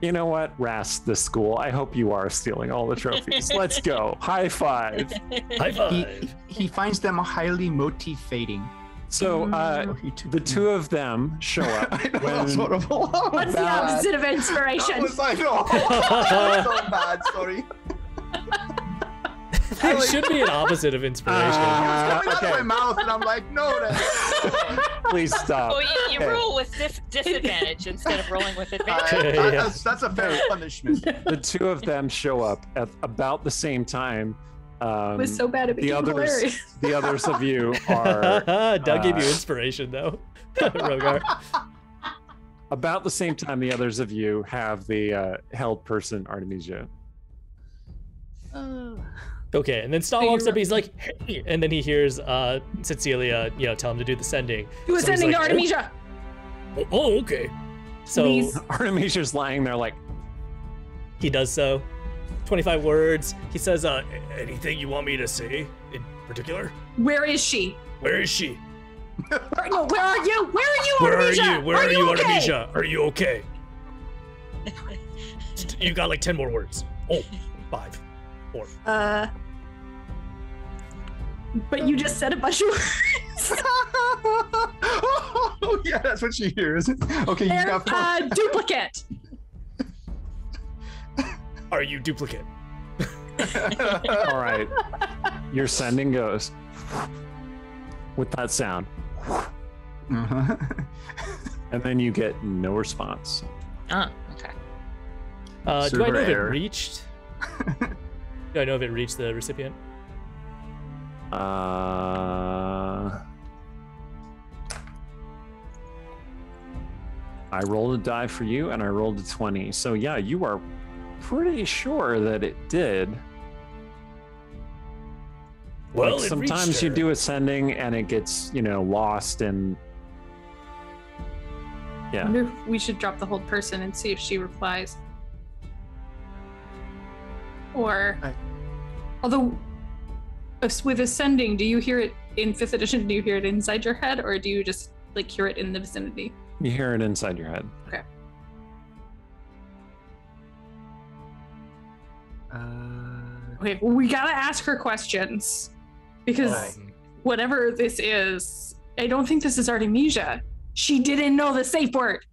You know what? Rast this school. I hope you are stealing all the trophies. Let's go. High five. High five. He finds them highly motivating. So the two of them show up. I know, that was horrible. What's the opposite of inspiration? I know. That was so bad, sorry. There should be an opposite of inspiration. Coming out of okay. my mouth, and I'm like, no, Please stop. Well, you Okay. roll with disadvantage instead of rolling with advantage. that's a fair punishment. The two of them show up at about the same time. It was so bad it the became others, hilarious. the others of you are Doug gave you inspiration, though. Rogar. about the same time. The others of you have the held person Artemisia. Okay, and then Stahl walks up, he's like, hey, and then he hears Cecilia, tell him to do the sending. Do a So he's sending to like, Artemisia. Oh, okay. So Please. Artemisia's lying there like, he does so. 25 words. He says, anything you want me to say in particular? Where is she? Where is she? No, where are you? Where are you, Where are Artemisia? you? Where are you, okay? Artemisia? Are you okay? You got like 10 more words. Oh, 5, 4. But you just said a bunch of words. Oh, yeah, that's what she hears. Okay, you There's got a duplicate. Are you duplicate? all right, your sending goes with that sound, Uh-huh. and then you get no response. Oh, okay. Do I Server know if it error. reached? Do I know if it reached the recipient? I rolled a die for you, and I rolled a 20. So yeah, you are pretty sure that it did. Well, Like, it sometimes reached you her. do a sending and it gets, lost and I yeah. wonder if we should drop the hold person and see if she replies. Or, although, with ascending, do you hear it in 5th edition? Do you hear it inside your head, or do you just hear it in the vicinity? You hear it inside your head. Okay. Okay, well, we gotta ask her questions because whatever this is, I don't think this is Artemisia. She didn't know the safe word.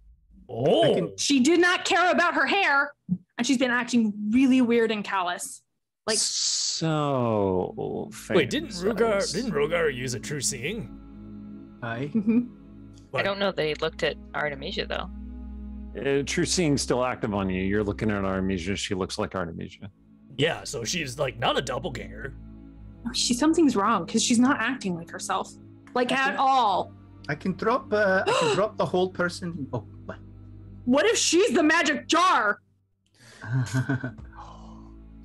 Oh, She did not care about her hair, and she's been acting really weird and callous. So wait, didn't Rogar use a true seeing? Aye. I don't know they looked at Artemisia though. True seeing still active on you. You're looking at Artemisia. She looks like Artemisia. Yeah, so she's not a doppelganger. Something's wrong because she's not acting like herself, at all. I can drop the whole person. Oh, what? What if she's the magic jar?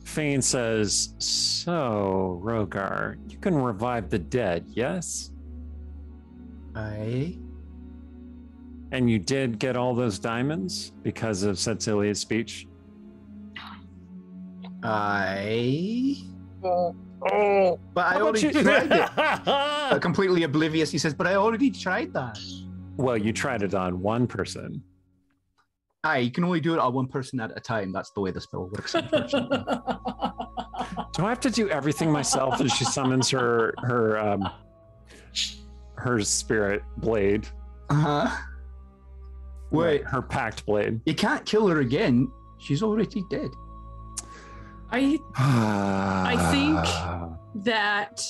Fane says, so, Rogar, you can revive the dead, yes? Aye. And you did get all those diamonds because of Cecilia's speech? Aye. Oh. But I already tried it. Completely oblivious, he says, but I already tried that. Well, you tried it on one person. Aye, you can only do it on one person at a time. That's the way the spell works, unfortunately. Do I have to do everything myself as she summons her spirit blade? Uh-huh. Wait, Her pact blade. you can't kill her again. She's already dead. I think that,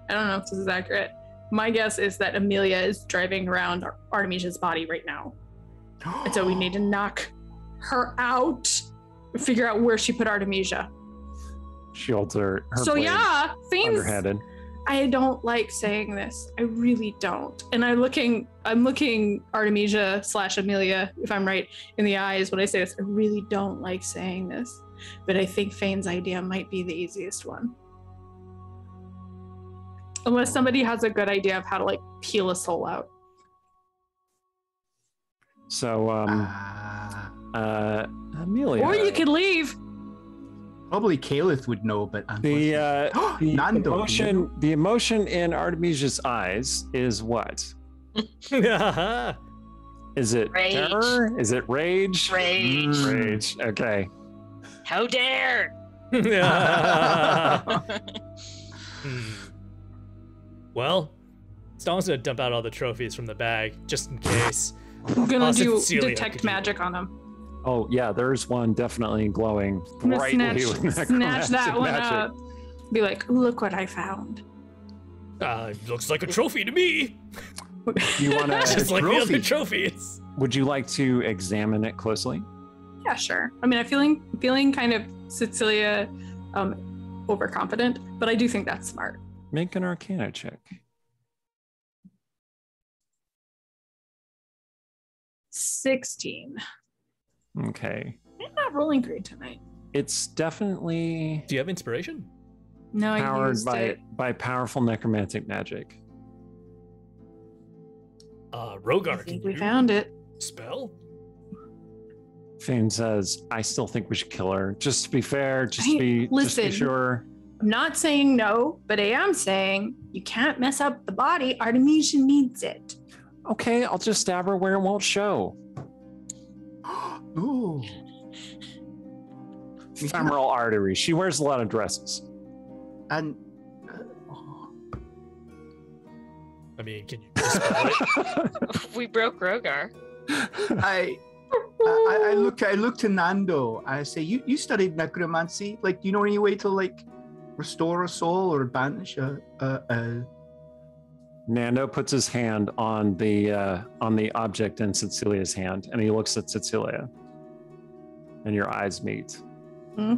I don't know if this is accurate. My guess is that Amelia is driving around Artemisia's body right now. And so we need to knock her out, figure out where she put Artemisia. She holds her So blade yeah, Fane's, underhanded. I don't like saying this. I really don't. And I'm looking Artemisia / Amelia, if I'm right, in the eyes when I say this. I really don't like saying this. But I think Fane's idea might be the easiest one. Unless somebody has a good idea of how to like peel a soul out. So, Amelia. Or you could leave. Probably Caliph would know, but the Nando. emotion in Artemisia's eyes is what? Is it Rage. terror? Is it rage? Rage. Rage. Okay. How dare! Well, Stong's gonna dump out all the trophies from the bag just in case. I'm gonna do Cecilia, detect could you- magic on him. Oh yeah, there's one definitely glowing I'm gonna brightly with snatch that one magic. up. Be like, look what I found. Looks like a trophy to me. You want Just like the to? other trophies. Would you like to examine it closely? Yeah, sure. I mean, I'm feeling kind of Cecilia overconfident, but I do think that's smart. Make an Arcana check. 16. Okay. I'm not rolling great tonight. It's definitely Do you have inspiration? No, I powered used it. by powerful necromantic magic. Rogar, I can think we you found it. spell? Fane says, I still think we should kill her. Just to be fair, just to be Listen. sure. I'm not saying no, but I am saying you can't mess up the body. Artemisia needs it. Okay, I'll just stab her where it won't show. Ooh. Femoral artery. She wears a lot of dresses. And I mean, can you spell it? We broke Rogar. I look to Nando. I say, you studied necromancy. Like, you know any way to like restore a soul or banish a Nando puts his hand on the object in Cecilia's hand, and he looks at Cecilia, and your eyes meet. Hmm?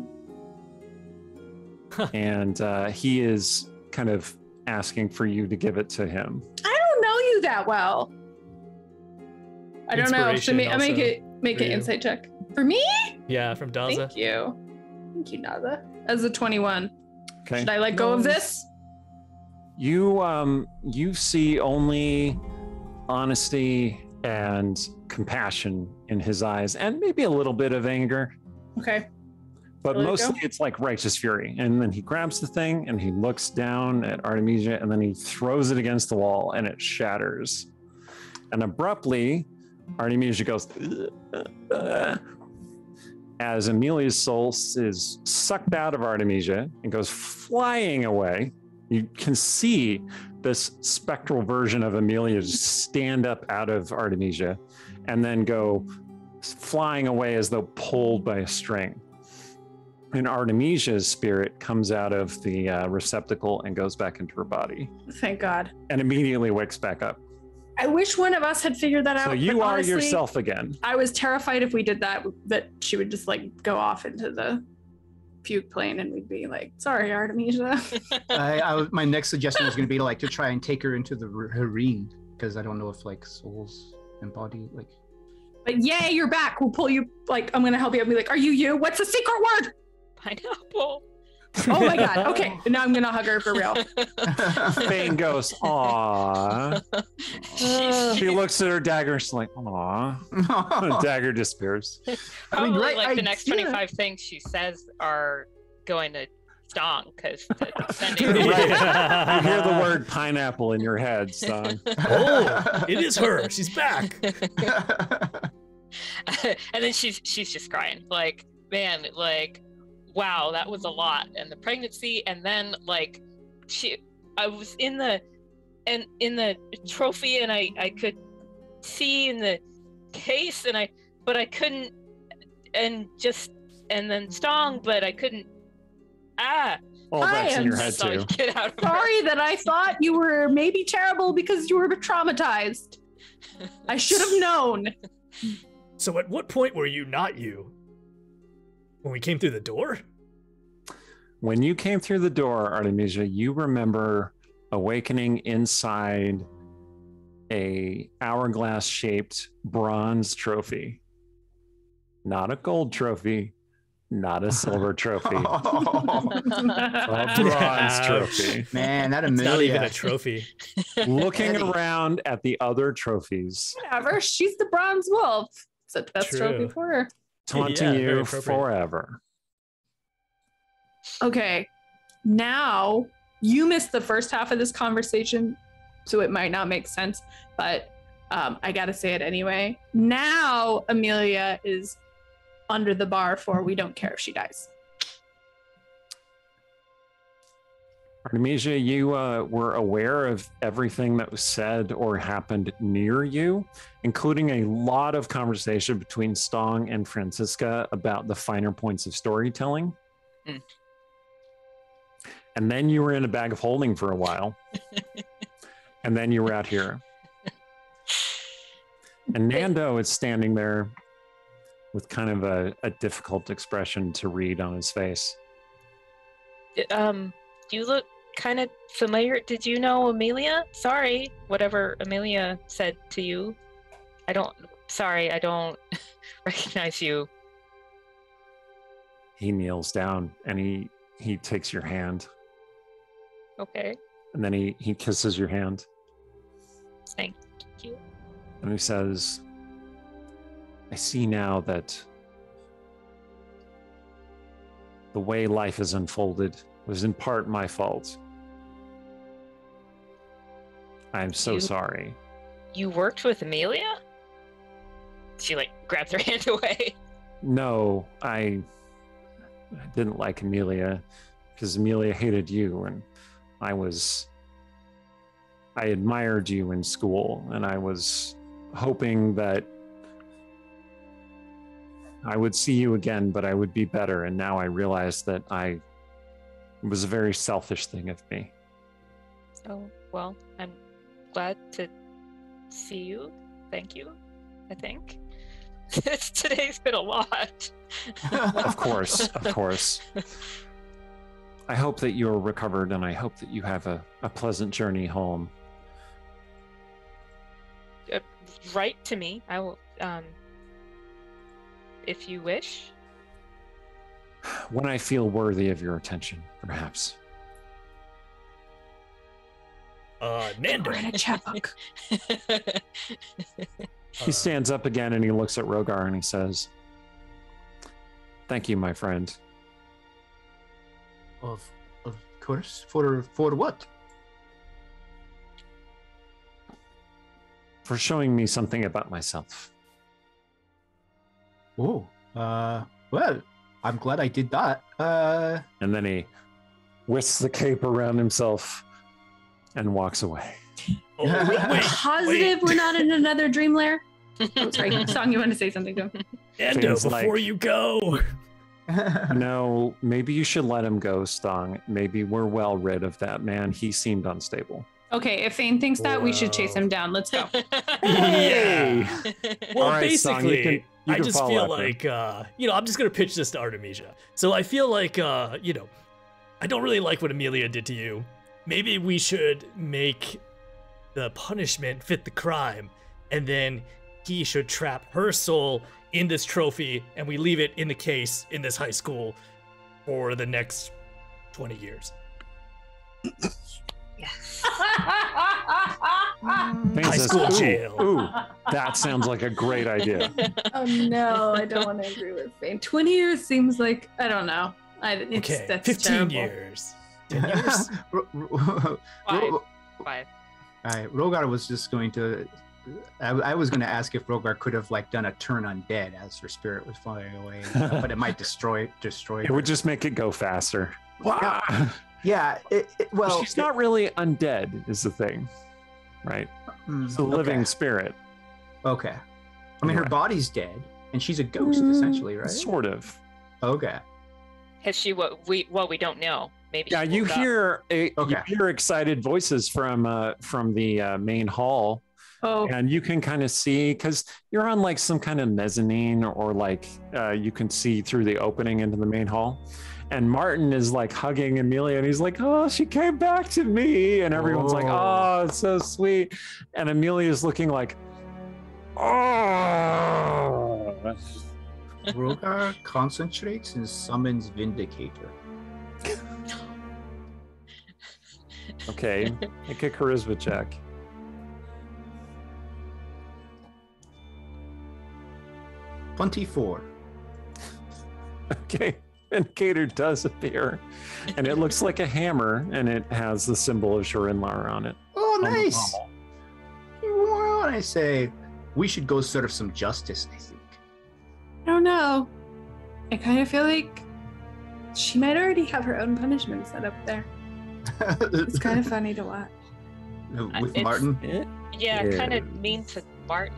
And he is kind of asking for you to give it to him. I don't know you that well. I don't know. Should I make for an you. insight check for me? Yeah, from Daza. Thank you, Naza. As a 21. Okay. Should I let go of this? You see only honesty and compassion in his eyes, and maybe a little bit of anger. Okay. But Let it mostly go? it's like righteous fury. And then he grabs the thing and he looks down at Artemisia and then he throws it against the wall and it shatters. And abruptly, Artemisia goes, as Amelia's soul is sucked out of Artemisia and goes flying away. You can see this spectral version of Amelia just stand up out of Artemisia and then go flying away as though pulled by a string. And Artemisia's spirit comes out of the receptacle and goes back into her body Thank God. and immediately wakes back up. I wish one of us had figured that out. So you but are honestly, yourself again. I was terrified if we did that she would just like go off into the puke plane and we'd be like, sorry, Artemisia. my next suggestion was going to be like to try and take her into the harem, because I don't know if like souls embody like. But yay, you're back. We'll pull you. Like, I'm gonna help you. I'll be like, are you? What's the secret word? Pineapple. Oh my god. Okay, now I'm gonna hug her for real. Fane goes, "Aw." She looks at her dagger. She's like, "Aw." The dagger disappears. Probably right like the next idea. 25 things she says are going to Stong because the defending. Right. You hear the word pineapple in your head, son. Oh, it is her. She's back. And then she's just crying. Like, man, like, wow, that was a lot. And the pregnancy, and then like I was in the trophy, and I could see in the case, but I couldn't, and then Stong, but I couldn't. All that's in your head So too. get out of her. Sorry that I thought you were maybe terrible because you were traumatized. I should have known. So at what point were you not you? When we came through the door? When you came through the door, Artemisia, you remember awakening inside a hourglass-shaped bronze trophy. Not a gold trophy, not a silver trophy, a bronze trophy. Man, that It's not even Amelia. a trophy. Looking Eddie. around at the other trophies, Whatever. She's the bronze wolf. It's the best True. trophy for her. taunting Yeah, very you appropriate. forever. Okay. Now you missed the first half of this conversation, so it might not make sense, but I gotta say it anyway. Now Amelia is under the bar for we don't care if she dies. Artemisia, you were aware of everything that was said or happened near you, including a lot of conversation between Stong and Francisca about the finer points of storytelling. Mm. And then you were in a bag of holding for a while. And then you were out here. And Nando is standing there with kind of a difficult expression to read on his face. You look kind of familiar. Did you know Amelia? Sorry, whatever Amelia said to you. I don't recognize you. He kneels down and he takes your hand. Okay, And then he kisses your hand. thank you. And he says, I see now that the way life has unfolded was in part my fault. I'm so You- sorry. You worked with Amelia? She like grabs her hand away. No, I didn't like Amelia because Amelia hated you, and I admired you in school, and I was hoping that I would see you again, but I would be better. And now I realize that it was a very selfish thing of me. Oh, well, I'm glad to see you. Thank you, I think. Today's been a lot. Of course, of course. I hope that you're recovered, and I hope that you have a pleasant journey home. Write to me. I will, if you wish. When I feel worthy of your attention, perhaps. Nando. We're in a chapbook. He stands up again and he looks at Rogar and he says, thank you, my friend. Of course. For what? For showing me something about myself. Oh, well, I'm glad I did that. And then he whisks the cape around himself and walks away. Oh, wait, Positive we're not in another dream lair? Oh, sorry, Song, you want to say something to him? Nando, Things before like- you go. No, maybe you should let him go, Stong. Maybe we're well rid of that man. He seemed unstable. Okay, if Fane thinks that, we should chase him down. Let's go. Yeah. Well, All right, Song, basically, you I can just follow feel after. like, I'm just going to pitch this to Artemisia. So I feel like, I don't really like what Amelia did to you. Maybe we should make the punishment fit the crime. And then he should trap her soul in this trophy, and we leave it in the case in this high school for the next 20 years. Yes. High school jail. Ooh, that sounds like a great idea. Oh no, I don't want to agree with Fane. 20 years seems like, I don't know. Okay, that's 15 terrible. years. 10 years? Five. All right, Rogar was just going to. I was going to ask if Rogar could have like done a turn undead as her spirit was flying away, but it might destroy. It would just make it go faster. Yeah. Well, she's not really undead, is the thing, right? It's a living spirit. Okay. I mean, her Right. body's dead, and she's a ghost essentially, right? Sort of. Okay. Has she we don't know. Maybe. Yeah, she you woke up. hear excited voices from the main hall. Oh, And you can kind of see, because you're on like some kind of mezzanine, or like you can see through the opening into the main hall. And Martin is like hugging Amelia, and he's like, "Oh, she came back to me." And everyone's like, "Oh, it's so sweet." And Amelia's looking like, "Oh." Rogar concentrates and summons Vindicator. Okay, make a charisma check. $24. Okay, Vindicator does appear, and it looks like a hammer, and it has the symbol of Sharinlar on it. Oh, on the nice. pommel. Well, I say we should go serve some justice, I think. I don't know. I kind of feel like she might already have her own punishment set up there. It's kind of funny to watch. With It's- Martin. Yeah, Yeah. kind of mean to Martin.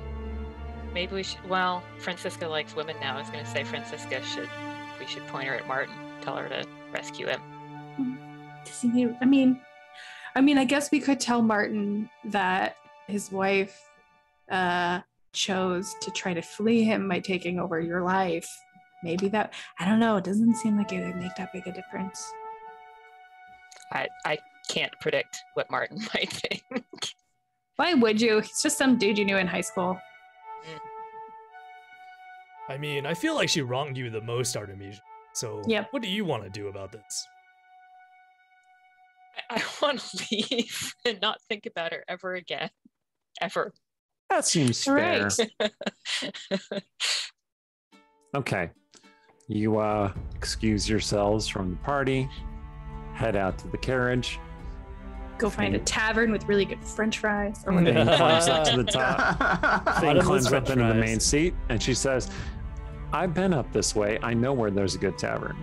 Maybe we should. Well, Francisca likes women now. I was going to say we should point her at Martin, tell her to rescue him. Does he need, I mean, I guess we could tell Martin that his wife chose to try to flee him by taking over your life. Maybe that, I don't know. It doesn't seem like it would make that big a difference. I can't predict what Martin might think. Why would you? He's just some dude you knew in high school. I mean, I feel like she wronged you the most, Artemisia. So, Yep. what do you want to do about this? I want to leave and not think about her ever again. Ever. That seems fair. Right. Okay. You excuse yourselves from the party, head out to the carriage. Go find a tavern with really good French fries. Or Thing whatever. climbs up to the top. Thing Bottomless climbs up French into the fries. main seat, and she says, "I've been up this way. I know where there's a good tavern."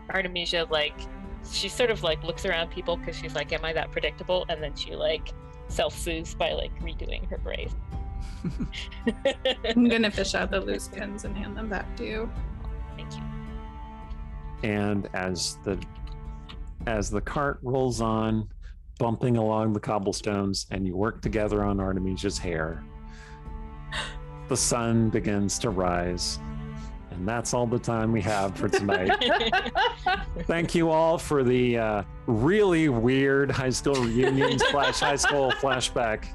Artemisia, she sort of looks around people because she's like, am I that predictable? And then she self-soothes by redoing her brave. I'm gonna fish out the loose pins and hand them back to you. Thank you. And as the cart rolls on, bumping along the cobblestones, and you work together on Artemisia's hair, the sun begins to rise. And that's all the time we have for tonight. Thank you all for the really weird high school reunion / high school flashback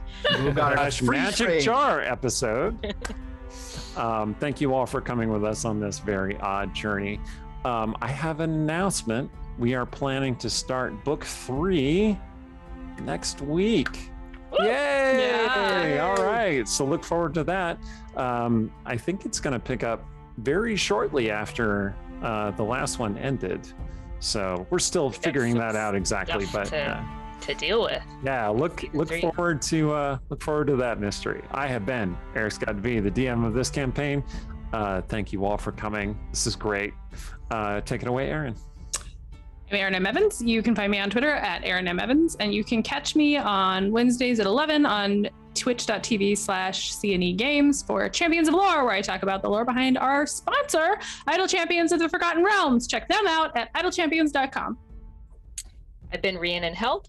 / magic jar episode. Thank you all for coming with us on this very odd journey. I have an announcement. We are planning to start book 3 next week. Yay! Yay! All right. So look forward to that. I think it's going to pick up very shortly after the last one ended. So we're still figuring that out exactly, Stuff but to deal with. yeah, look Three. forward to that mystery. I have been Eric Scott V, the DM of this campaign. Thank you all for coming. This is great. Take it away, Aaron. I'm Erin M. Evans. You can find me on Twitter at Erin M. Evans, and you can catch me on Wednesdays at 11 on twitch.tv/CNE Games for Champions of Lore, where I talk about the lore behind our sponsor, Idle Champions of the Forgotten Realms. Check them out at idlechampions.com. I've been Rhiannon Held.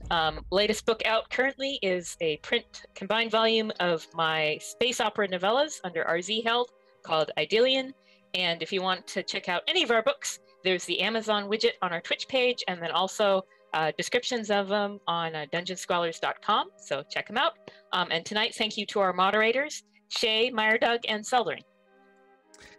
Latest book out currently is a print combined volume of my space opera novellas under RZ Held called Idyllion. And if you want to check out any of our books, there's the Amazon widget on our Twitch page, and then also descriptions of them on dungeonscrawlers.com, so check them out. And tonight, thank you to our moderators, Shay, Meyerdug, and Seldering.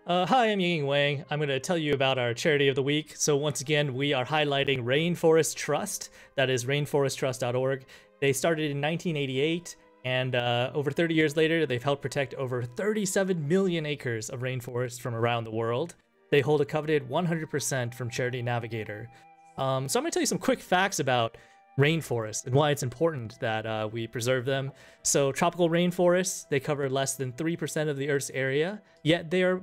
Hi, I'm Ying Wang. I'm going to tell you about our charity of the week. So once again, we are highlighting Rainforest Trust. That is rainforesttrust.org. They started in 1988, and over 30 years later, they've helped protect over 37 million acres of rainforest from around the world. They hold a coveted 100% from Charity Navigator. So I'm going to tell you some quick facts about rainforests and why it's important that we preserve them. So tropical rainforests, they cover less than 3% of the Earth's area, yet they are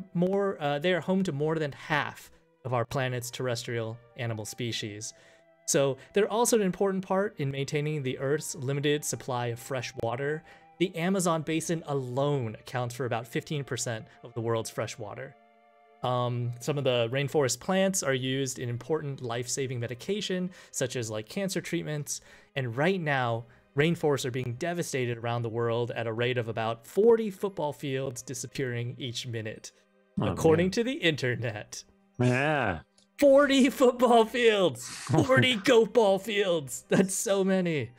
home to more than half of our planet's terrestrial animal species. So they're also an important part in maintaining the Earth's limited supply of fresh water. The Amazon basin alone accounts for about 15% of the world's fresh water. Some of the rainforest plants are used in important life-saving medication, such as like cancer treatments. And right now, rainforests are being devastated around the world at a rate of about 40 football fields disappearing each minute, according to the internet. Yeah. 40 football fields, 40 goat ball fields. That's so many.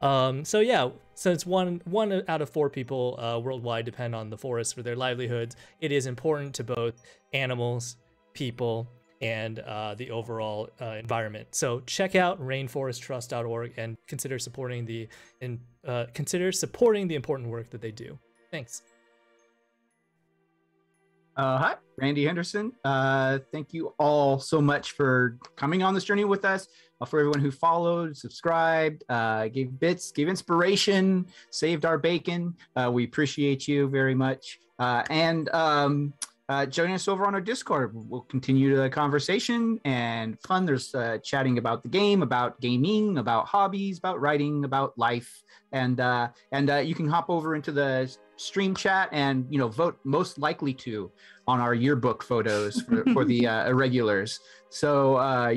So yeah, since one out of 4 people worldwide depend on the forest for their livelihoods, it is important to both animals, people, and the overall environment. So check out rainforesttrust.org and consider supporting the important work that they do. Thanks. Hi, Randy Henderson. Thank you all so much for coming on this journey with us. For everyone who followed, subscribed, gave bits, gave inspiration, saved our bacon. We appreciate you very much. And join us over on our Discord. We'll continue the conversation and fun. There's chatting about the game, about gaming, about hobbies, about writing, about life. And you can hop over into the stream chat and vote most likely to on our yearbook photos for the irregulars. So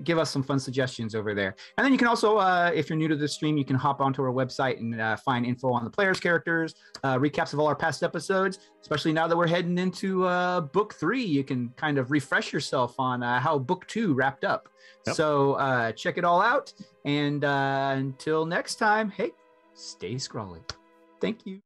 give us some fun suggestions over there. And then you can also, if you're new to the stream, you can hop onto our website and find info on the players' characters, recaps of all our past episodes. Especially now that we're heading into book 3, you can kind of refresh yourself on how book 2 wrapped up. Yep. So check it all out. And until next time, hey, stay scrawly. Thank you.